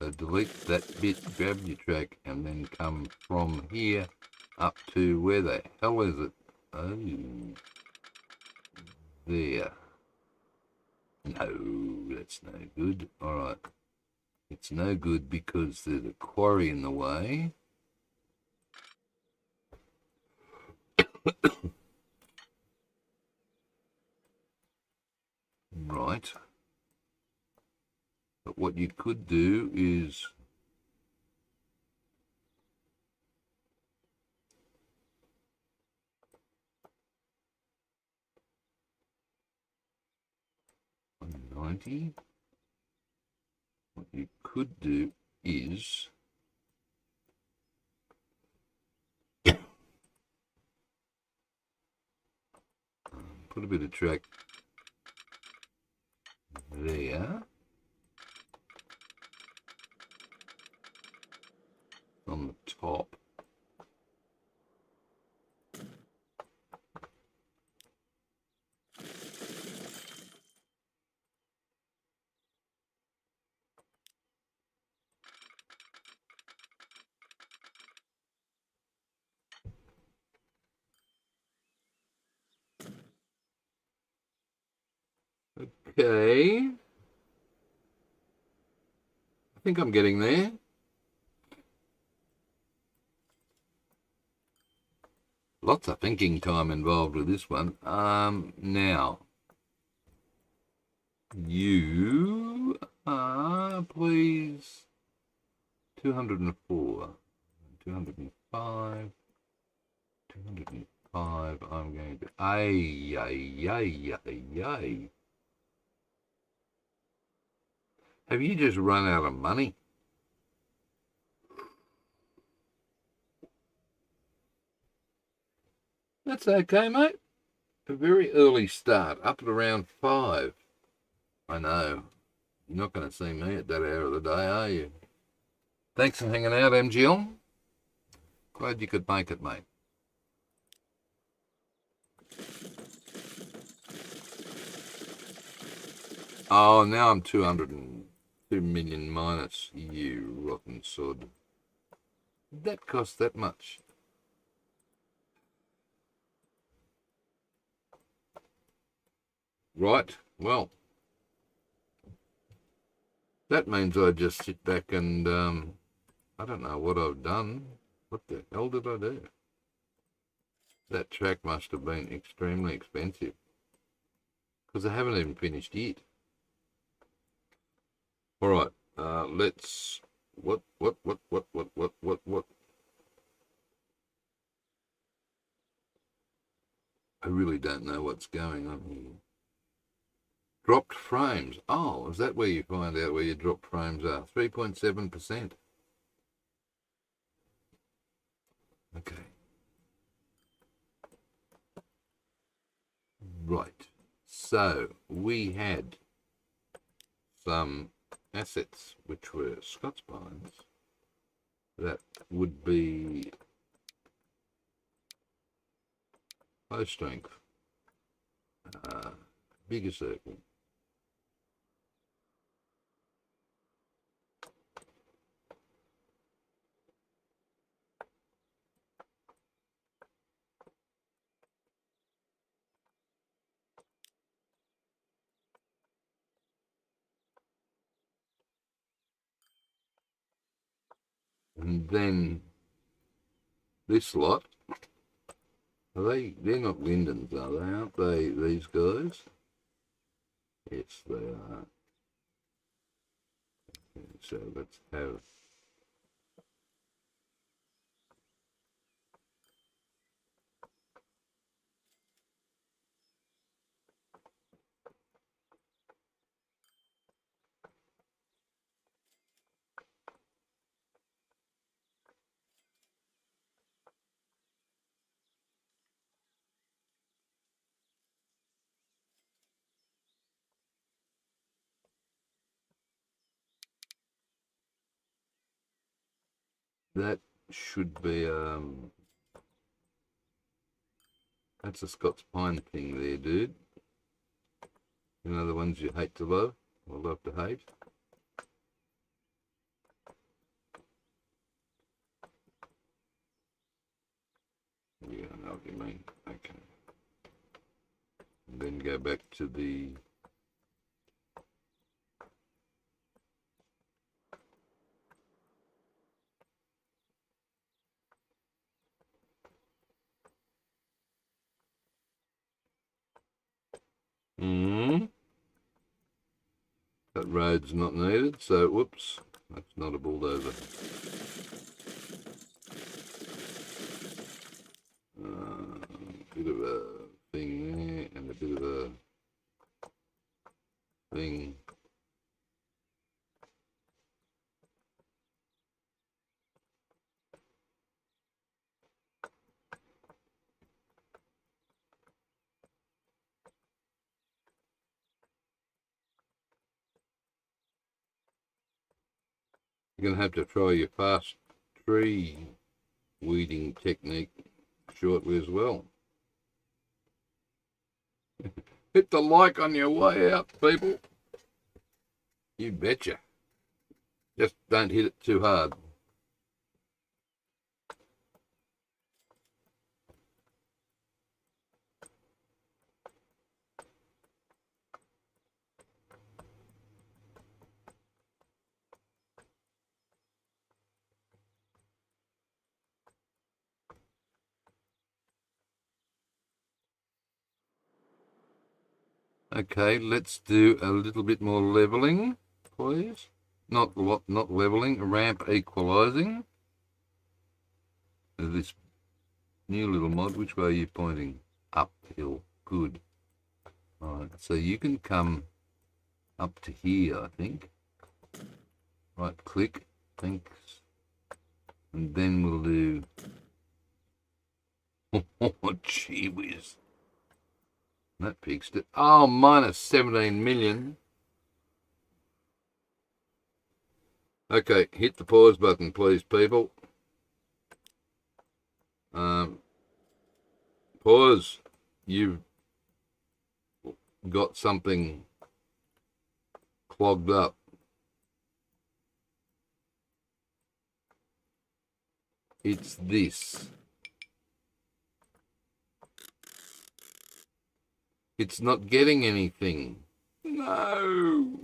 So delete that bit, grab your track, and then come from here up to where the hell is it? Oh, there. No, that's no good. Alright. It's no good because there's a quarry in the way. Right. But what you could do is $90. What you could do is put a bit of track there on the top. Okay. I think I'm getting there. Lots of thinking time involved with this one. Now, you are, please, 204, 205, 205. I'm going to, ay, ay, ay, ay, ay. Have you just run out of money? That's okay, mate. A very early start, up at around 5. I know. You're not going to see me at that hour of the day, are you? Thanks for hanging out, MGL. Glad you could make it, mate. Oh, now I'm 202 million minus, you rotten sod. Did that cost that much? Right, well, that means I just sit back and, I don't know what I've done. What the hell did I do? That track must have been extremely expensive. Because I haven't even finished it. Alright, let's... What? I really don't know what's going on here. Dropped frames. Oh, is that where you find out where your dropped frames are? 3.7%. Okay. Right. So, we had some assets which were Scots pines. That would be low strength, bigger circle. And then this lot, they're not Lindens, are they? Aren't they, these guys? Yes, they are. Okay, so let's have that should be that's a Scots pine thing there, dude. You know, the ones you hate to love, or love to hate. Yeah, I know what you mean. Okay. And then go back to the that road's not needed, so whoops, that's not a bulldozer. Bit of a thing there, and a bit of a thing. You're going to have to try your fast tree weeding technique shortly as well. Hit the like on your way out, people. You betcha. Just don't hit it too hard. Okay, let's do a little bit more leveling, please. Not leveling, ramp equalizing. This new little mod, which way are you pointing? Uphill. Good. Alright, so you can come up to here, I think. Right click, thanks. And then we'll do... Oh, gee whiz. That fixed it. Oh, minus 17 million. Okay, hit the pause button, please, people. Pause. You've got something clogged up. It's this. It's not getting anything. No.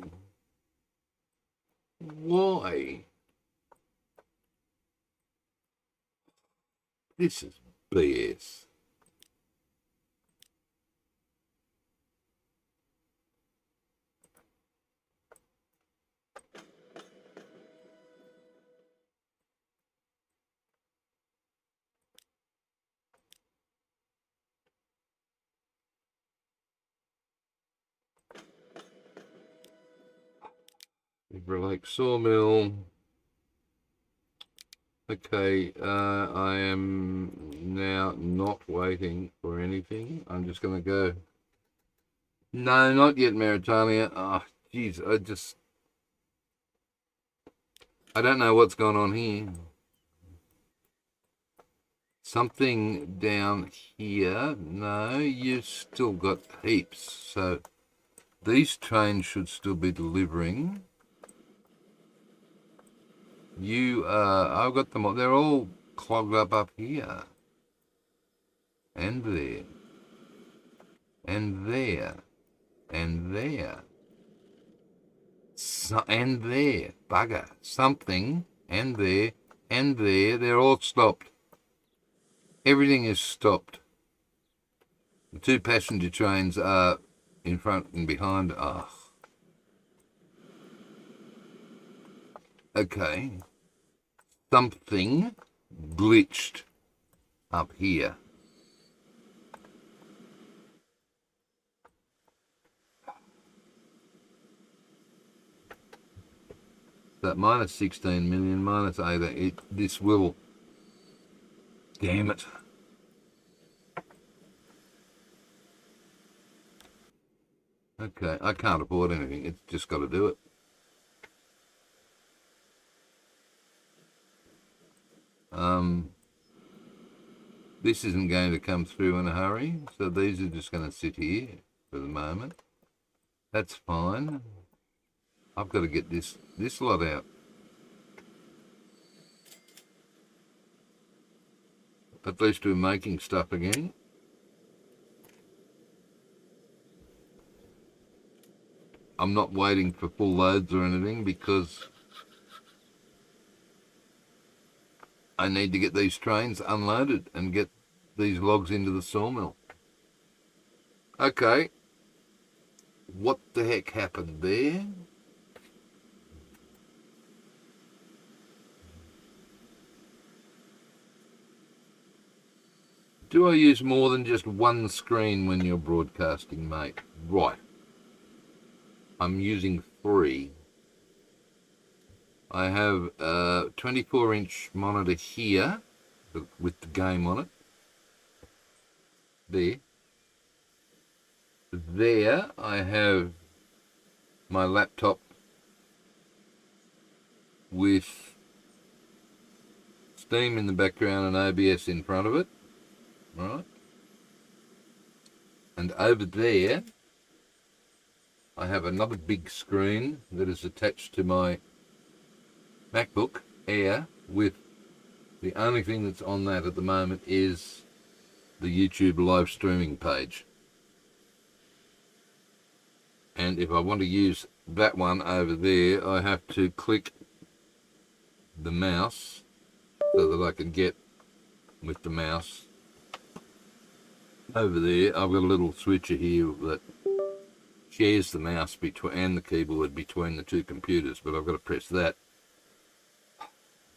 Why? This is BS. River Lake Sawmill. Okay, I am now not waiting for anything. I'm just going to go. No, not yet, Maritalia. Oh, jeez, I don't know what's going on here. Something down here. No, you've still got heaps. So these trains should still be delivering. I've got them all. They're all clogged up here. And there. And there. And there. And there. Bugger. Something. And there. And there. They're all stopped. Everything is stopped. The two passenger trains are in front and behind. Oh. Okay. Something glitched up here. That minus 16 million, minus 8, this will... Damn it. Okay, I can't afford anything. It's just got to do it. This isn't going to come through in a hurry, so these are just going to sit here for the moment. That's fine. I've got to get this lot out. At least we're making stuff again. I'm not waiting for full loads or anything because I need to get these trains unloaded and get these logs into the sawmill. Okay. What the heck happened there? Do I use more than just one screen when you're broadcasting, mate? Right. I'm using 3. I have a 24-inch monitor here with the game on it. There. There I have my laptop with Steam in the background and OBS in front of it. Right. And over there I have another big screen that is attached to my MacBook Air, with the only thing that's on that at the moment is the YouTube live streaming page. And if I want to use that one over there, I have to click the mouse so that I can get with the mouse over there. I've got a little switcher here that shares the mouse and the keyboard between the two computers, but I've got to press that.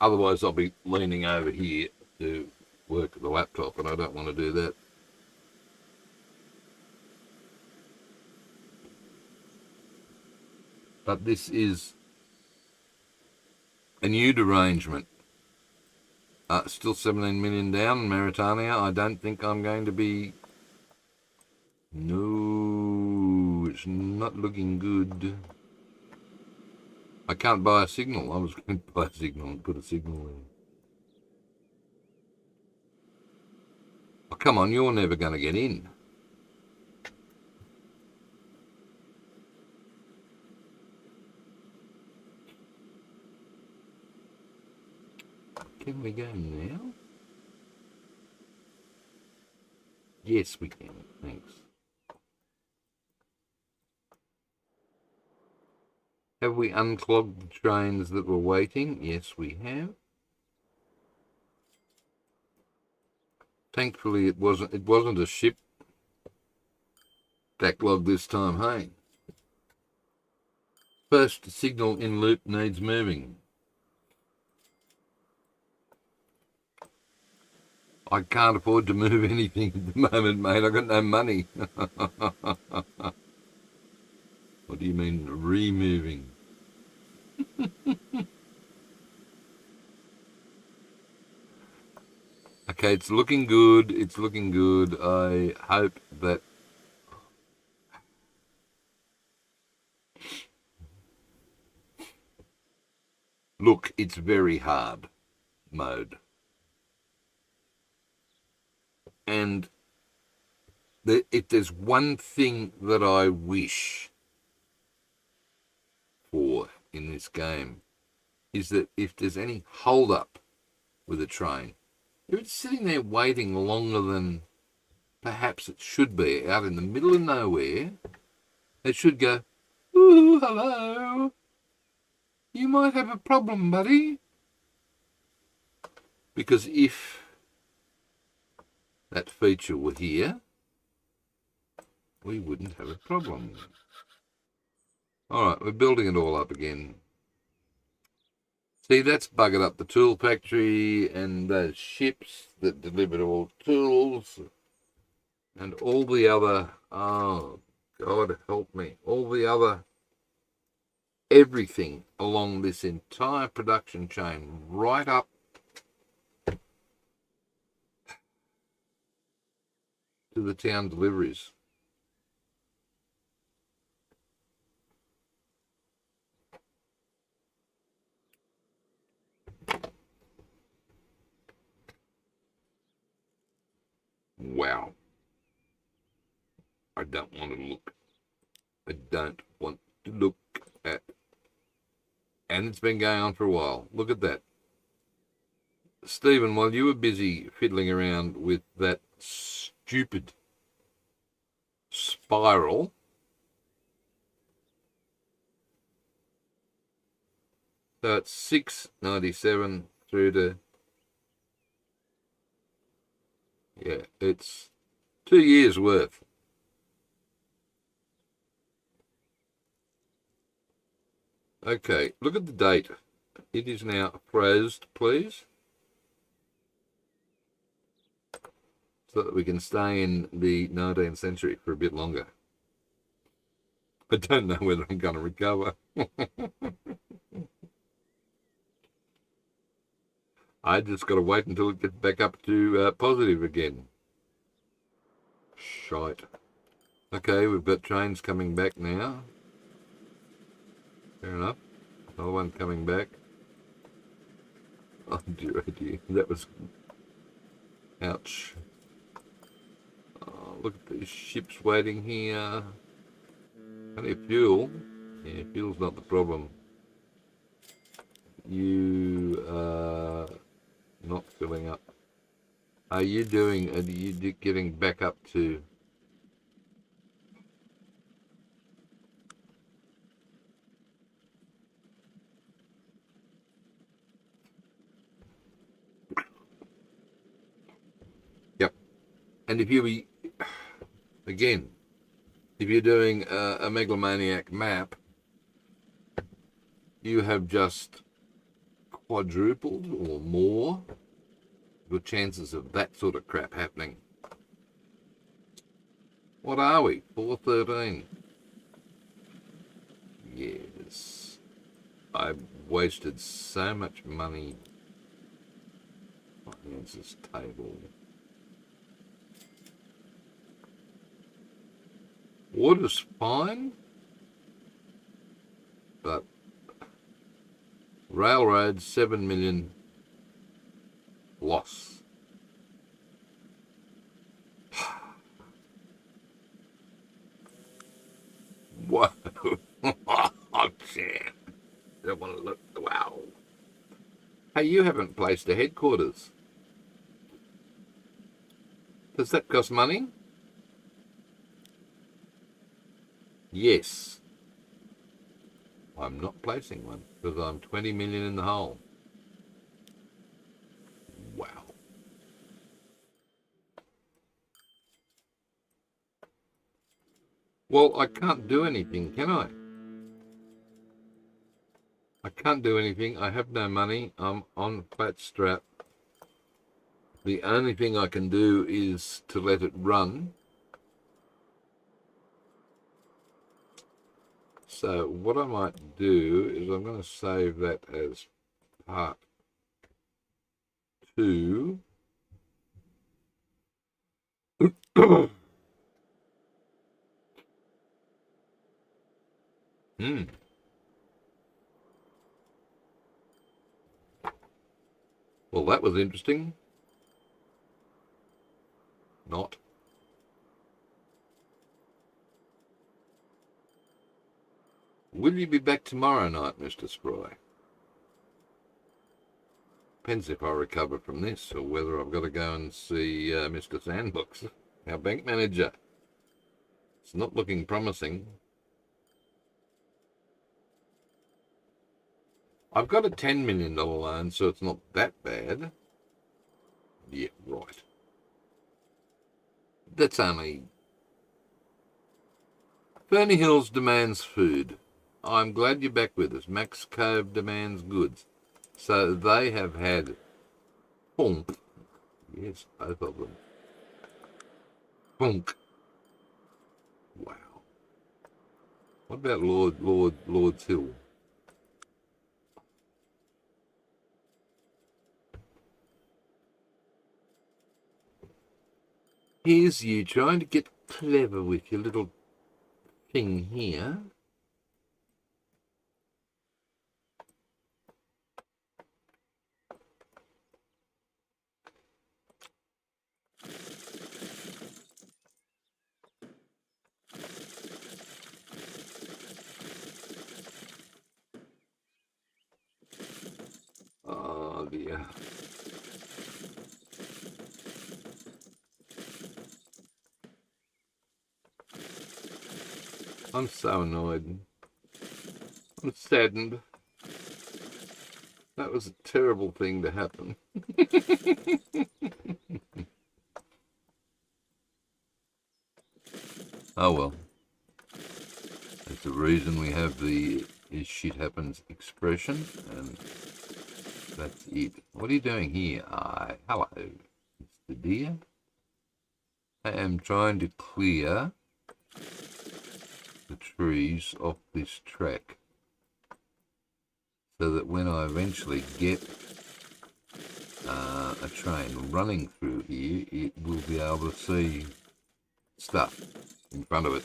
Otherwise I'll be leaning over here to work at the laptop, and I don't want to do that. But this is a new derangement. Still 17 million down in Mauritania. I don't think I'm going to be... No, it's not looking good. I can't buy a signal. I was going to buy a signal and put a signal in. Oh, come on, you're never going to get in. Can we go now? Yes, we can. Thanks. Have we unclogged the trains that were waiting? Yes, we have. Thankfully, it wasn't a ship backlog this time. Hey, first signal in loop needs moving. I can't afford to move anything at the moment, mate. I've got no money. What do you mean, removing? Okay, it's looking good. It's looking good. I hope that... Look, it's very hard mode. And if there's one thing that I wish for in this game, is that if there's any hold up with a train, if it's sitting there waiting longer than perhaps it should be, out in the middle of nowhere, it should go, "Ooh, hello. You might have a problem, buddy." Because if that feature were here, we wouldn't have a problem. Alright, we're building it all up again. See, that's buggered up the tool factory and those ships that delivered all tools and all the other, oh, God help me, all the other, everything along this entire production chain, right up to the town deliveries. Wow. I don't want to look I don't want to look at. And it's been going on for a while. Look at that. Stephen, while you were busy fiddling around with that stupid spiral, so it's 697 through to, yeah, it's 2 years worth. Okay, look at the date. It is now frozen, please, so that we can stay in the 19th century for a bit longer. I don't know whether I'm going to recover. I just got to wait until it gets back up to positive again. Shite. Okay, we've got trains coming back now. Fair enough. Another one coming back. Oh dear, oh dear. That was... Ouch. Oh, look at these ships waiting here. Plenty of fuel. Yeah, fuel's not the problem. You are not filling up. Are you getting back up to... Yep. And if you... Again, if you're doing a megalomaniac map, you have just quadrupled or more your chances of that sort of crap happening. What are we? 413. Yes. I've wasted so much money. Finances table. Water's fine, but railroads, 7 million loss. Whoa. Oh, shit. Don't want to look. Wow. Hey, you haven't placed a headquarters. Does that cost money? Yes. I'm not placing one because I'm 20 million in the hole. Wow. Well, I can't do anything, can I? I can't do anything. I have no money. I'm on flat strap. The only thing I can do is to let it run. So what I might do is I'm going to save that as part 2. Well, that was interesting. Not. Will you be back tomorrow night, Mr. Spry? Depends if I recover from this or whether I've got to go and see Mr. Sandbox, our bank manager. It's not looking promising. I've got a $10 million loan, so it's not that bad. Yeah, right. That's only... Ferny Hills demands food. I'm glad you're back with us. Max Cove demands goods. So they have had... Punk. Yes, both of them. Punk. Wow. What about Lord's Hill? Here's you trying to get clever with your little thing here. dear. I'm so annoyed. I'm saddened. That was a terrible thing to happen. Oh well. That's the reason we have the "is shit happens" expression, and that's it. What are you doing here? Hello, Mr. Deer. I am trying to clear the trees off this track so that when I eventually get a train running through here, it will be able to see stuff in front of it.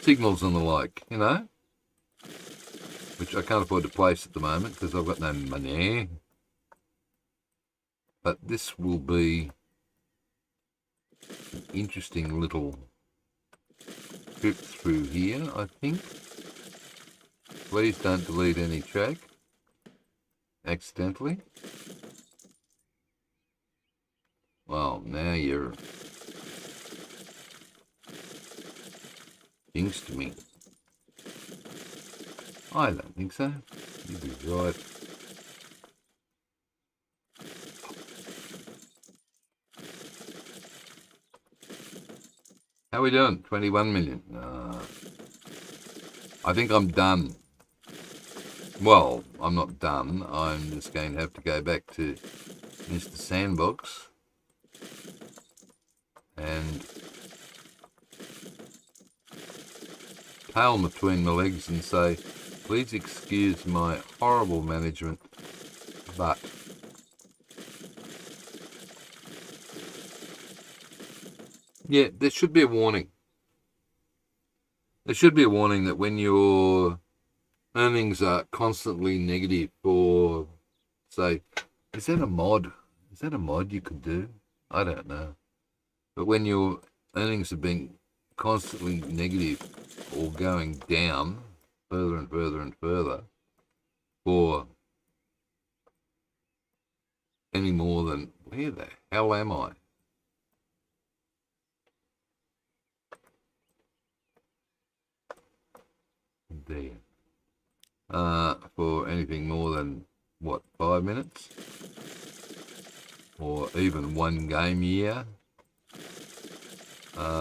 Signals and the like, you know, which I can't afford to place at the moment because I've got no money. But this will be an interesting little trip through here, I think. Please don't delete any track accidentally. Well, now you're jinxed me. I don't think so. You'd be right. How are we doing? 21 million. I think I'm done. Well, I'm not done. I'm just going to have to go back to Mr. Sandbox and tail between my legs and say, please excuse my horrible management, but yeah, there should be a warning. There should be a warning that when your earnings are constantly negative for, say, is that a mod? Is that a mod you could do? I don't know. But when your earnings have been constantly negative or going down further and further and further for any more than, where the hell am I? There. For anything more than, what, 5 minutes? Or even one game year?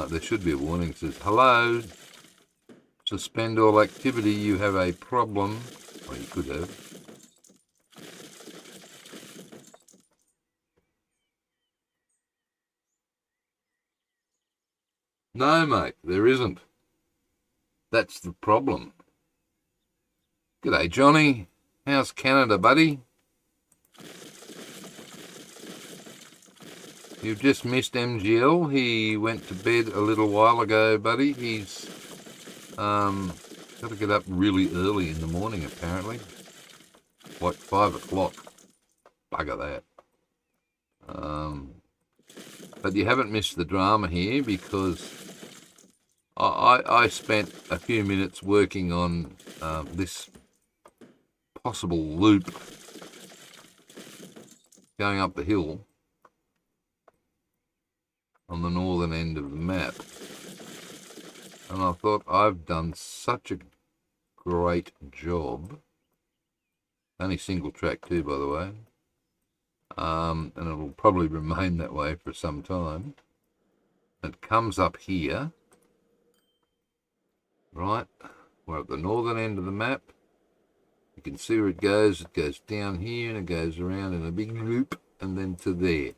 There should be a warning that says, hello, suspend all activity, you have a problem. Well, you could have. No, mate, there isn't. That's the problem. G'day, Johnny. How's Canada, buddy? You've just missed MGL. He went to bed a little while ago, buddy. He's got to get up really early in the morning, apparently. Like 5 o'clock. Bugger that. But you haven't missed the drama here because I spent a few minutes working on this possible loop going up the hill on the northern end of the map, and I thought I've done such a great job. Only single track too, by the way, and it'll probably remain that way for some time. It comes up here, right? We're at the northern end of the map. You can see where it goes. It goes down here and it goes around in a big loop and then to there.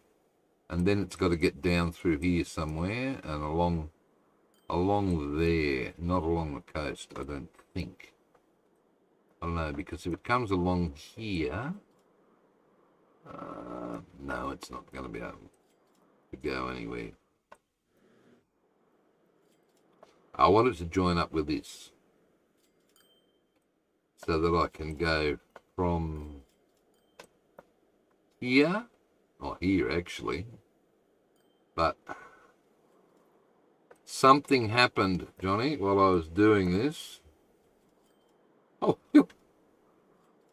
And then it's got to get down through here somewhere and along there, not along the coast, I don't think. I don't know, because if it comes along here, no, it's not going to be able to go anywhere. I want it to join up with this so that I can go from here, or here actually, but something happened, Johnny, while I was doing this. Oh,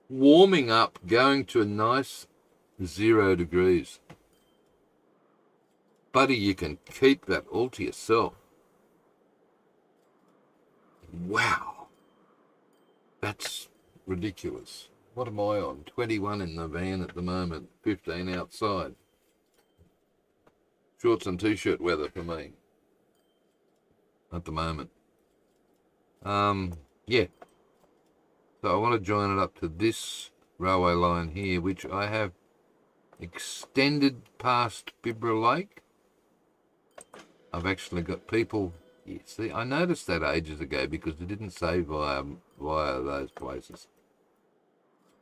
warming up, going to a nice 0 degrees. Buddy, you can keep that all to yourself. Wow. That's ridiculous. What am I on? 21 in the van at the moment, 15 outside. Shorts and t-shirt weather for me at the moment. Yeah. So I want to join it up to this railway line here, which I have extended past Bibra Lake. I've actually got people. Yeah, see, I noticed that ages ago because it didn't say via those places.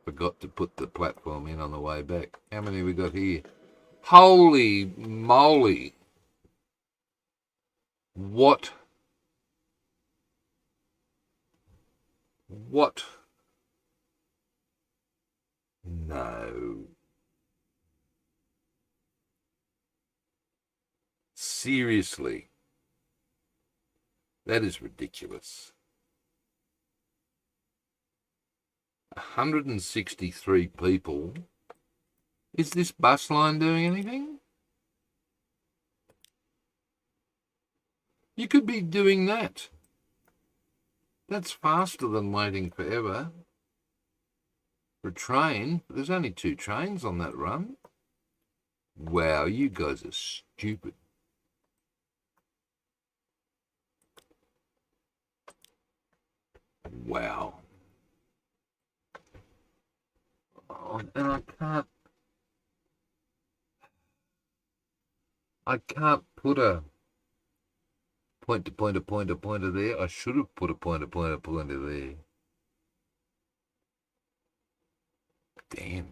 Forgot to put the platform in on the way back. How many we got here? Holy moly! What? No. Seriously. That is ridiculous. 163 people. Is this bus line doing anything? You could be doing that. That's faster than waiting forever. For a train, there's only 2 trains on that run. Wow, you guys are stupid. Wow. Oh, and I can't put a pointer there. I should have put a pointer there. Damn.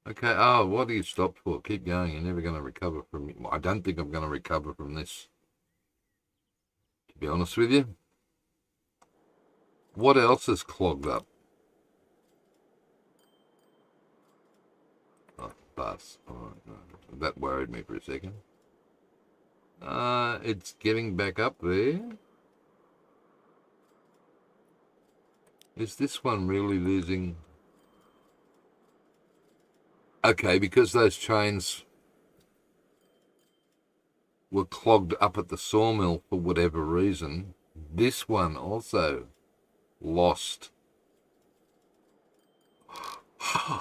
Okay, oh, what do you stop for? Keep going. You're never going to recover from it. I don't think I'm going to recover from this, to be honest with you. What else is clogged up? Oh, bus. Oh, no. That worried me for a second. It's getting back up there. Is this one really losing? Okay, because those trains were clogged up at the sawmill for whatever reason, this one also lost. A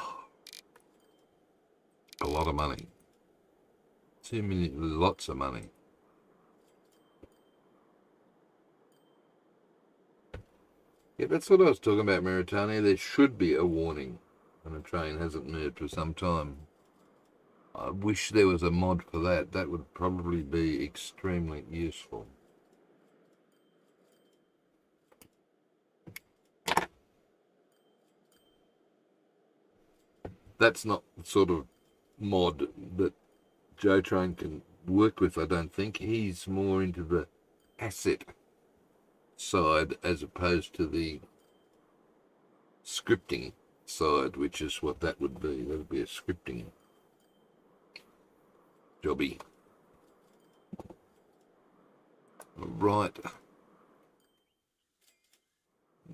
lot of money. 2 million, lots of money. Yeah, that's what I was talking about, Mauritania. There should be a warning when a train hasn't moved for some time. I wish there was a mod for that. That would probably be extremely useful. That's not the sort of mod that Joe Train can work with, I don't think. He's more into the asset side as opposed to the scripting side, which is what that would be. That would be a scripting jobby. Right.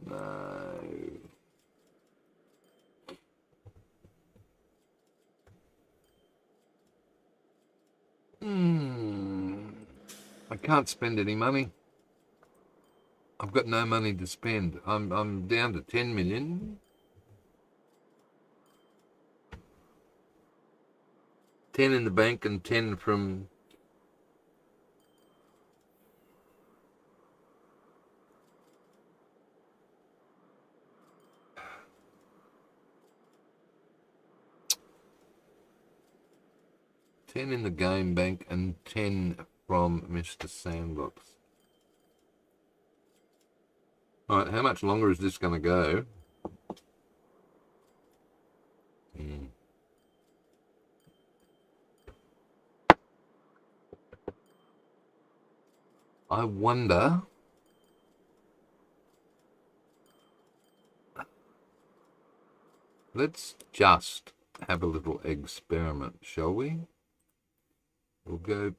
No. I can't spend any money. I've got no money to spend. I'm down to 10 million. 10 in the bank and 10 from $10 in the game bank and 10 from Mr. Sandbox. All right, how much longer is this going to go? I wonder. Let's just have a little experiment, shall we? We'll go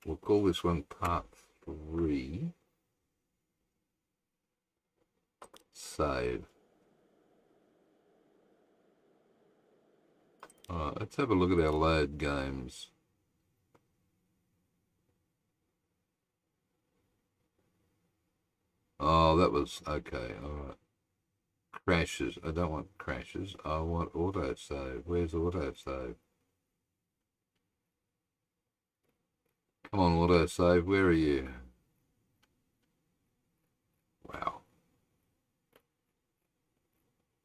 we'll call this one part 3. Save. Alright, let's have a look at our load games. Oh, that was okay. Alright. Crashes. I don't want crashes. I want autosave. Where's autosave? Come on, autosave. Where are you? Wow.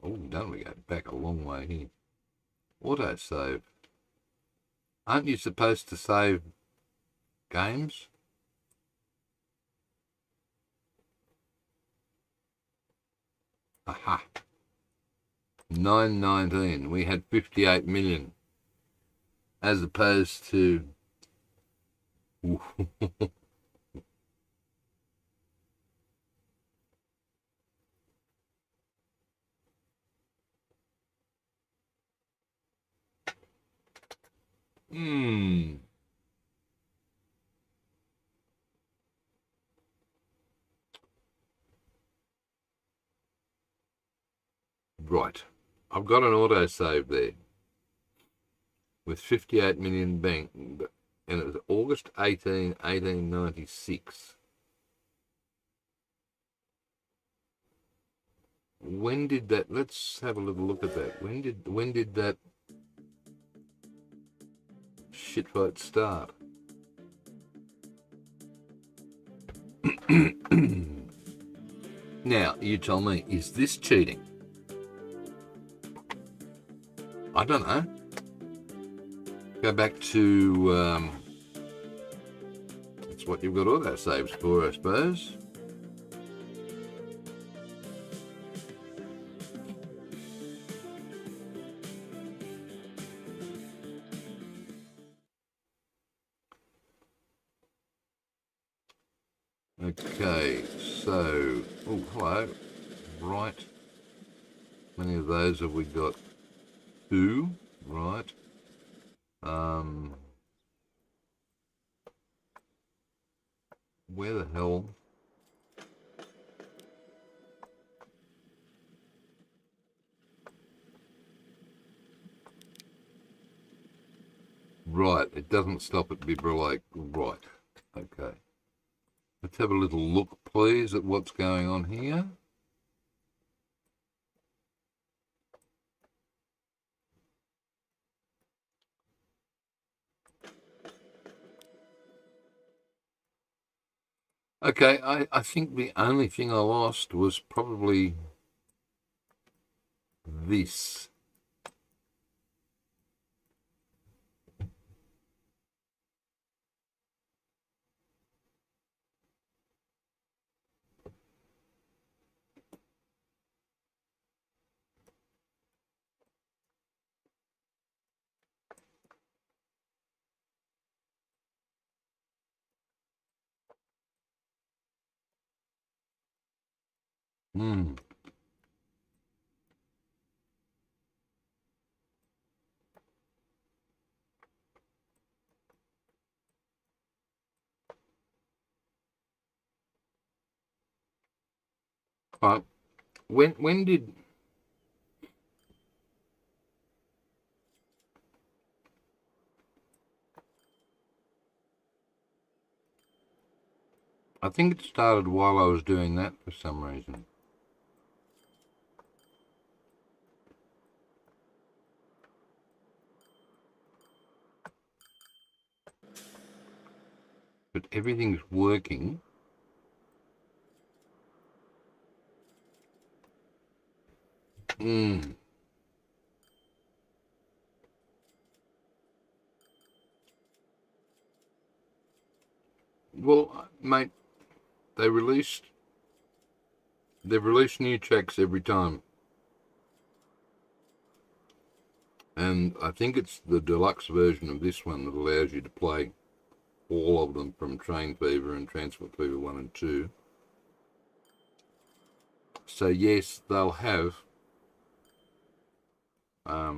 Oh, don't we go back a long way here? Autosave. Aren't you supposed to save games? Aha. 919. We had 58 million. As opposed to... Right. I've got an autosave there with 58 million bank, and it was August 18, 1896. When did that, let's have a little look at that. When did that shit fight start? Now, you tell me, is this cheating? I don't know. Go back to, that's what you've got autosaves for, I suppose. Okay, so, oh, hello, right. How many of those have we got? 2, right. Where the hell? Right, it doesn't stop at Bibrelake. Right, okay. Let's have a little look, please, at what's going on here. Okay, I think the only thing I lost was probably this. When did... I think it started while I was doing that for some reason. But everything's working. Well, mate, they've released new tracks every time. And I think it's the deluxe version of this one that allows you to play all of them from Train Fever and Transport Fever 1 and 2. So yes, they'll have a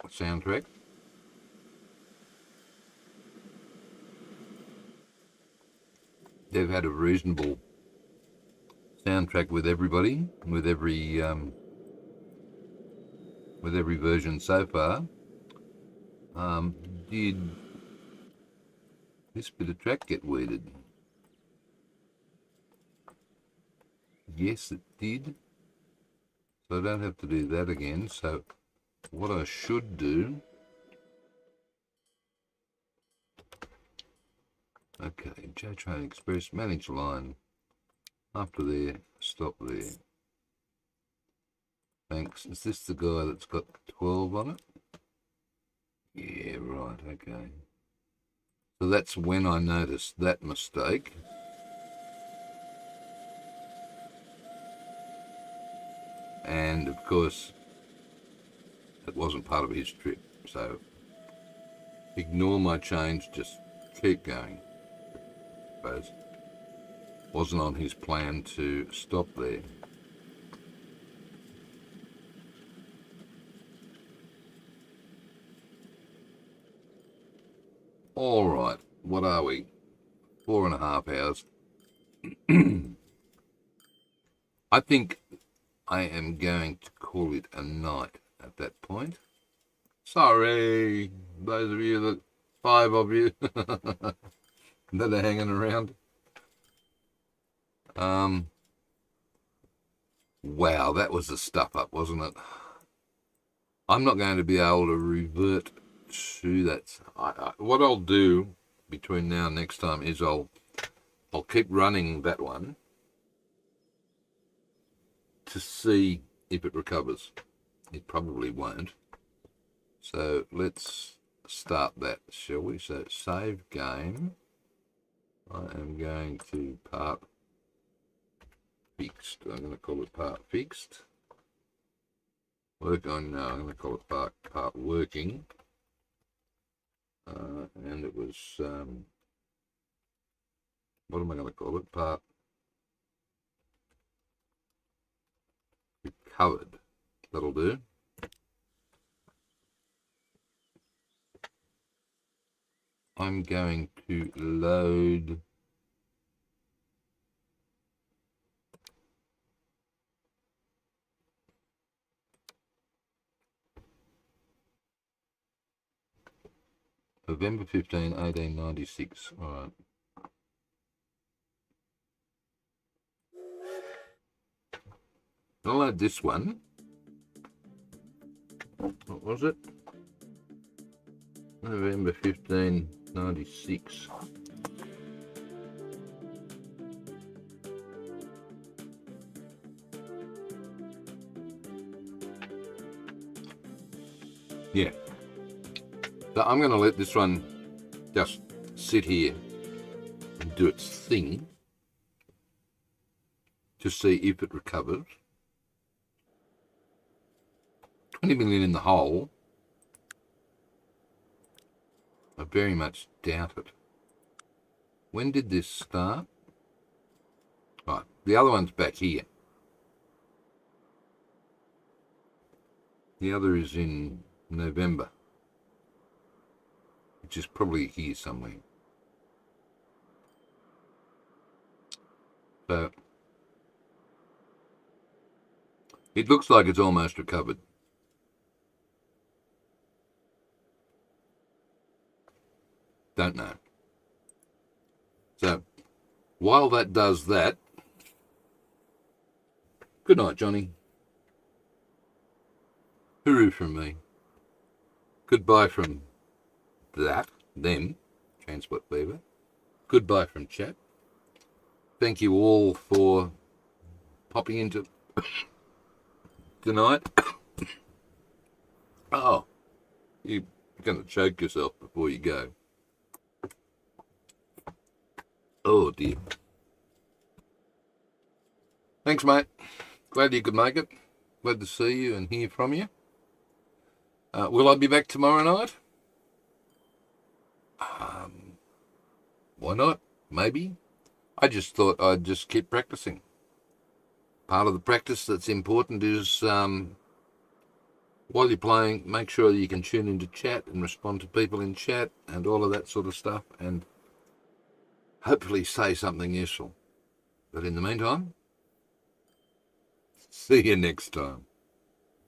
soundtrack. They've had a reasonable soundtrack with everybody, with every with every version so far. Did this bit of track get weeded? Yes, it did. So I don't have to do that again. So what I should do... Okay, J-Train Express, manage line. After there, stop there. Thanks. Is this the guy that's got 12 on it? Yeah, right, okay. So that's when I noticed that mistake. And of course, it wasn't part of his trip. So ignore my change, just keep going. I suppose. Wasn't on his plan to stop there. All right, what are we? 4.5 hours. I think I am going to call it a night at that point. Sorry, those of you, that 5 of you that are hanging around. Wow, that was a stuff up, wasn't it? I'm not going to be able to revert to that. What I'll do between now and next time is I'll keep running that one to see if it recovers. It probably won't. So let's start that, shall we? So save game. I am going to part fixed. I'm going to call it part fixed. Work on, no, I'm going to call it part working. And it was, what am I going to call it? Part recovered. That'll do. I'm going to load November 15, 1896. All right. I'll load this one. What was it? November 15, 96. Yeah. So I'm going to let this one just sit here and do its thing to see if it recovers. 20 million in the hole. I very much doubt it. When did this start? Right, the other one's back here. The other is in November, which is probably here somewhere. So it looks like it's almost recovered. Don't know. So while that does that, good night, Johnny. Hooroo from me. Goodbye from them, Transport Beaver. Goodbye from chat. Thank you all for popping into tonight. Oh, you're going to choke yourself before you go. Oh dear. Thanks, mate. Glad you could make it. Glad to see you and hear from you. Will I be back tomorrow night? Why not? Maybe. I just thought I'd just keep practicing. Part of the practice that's important is while you're playing, make sure you can tune into chat and respond to people in chat and all of that sort of stuff, and hopefully say something useful. But in the meantime, see you next time.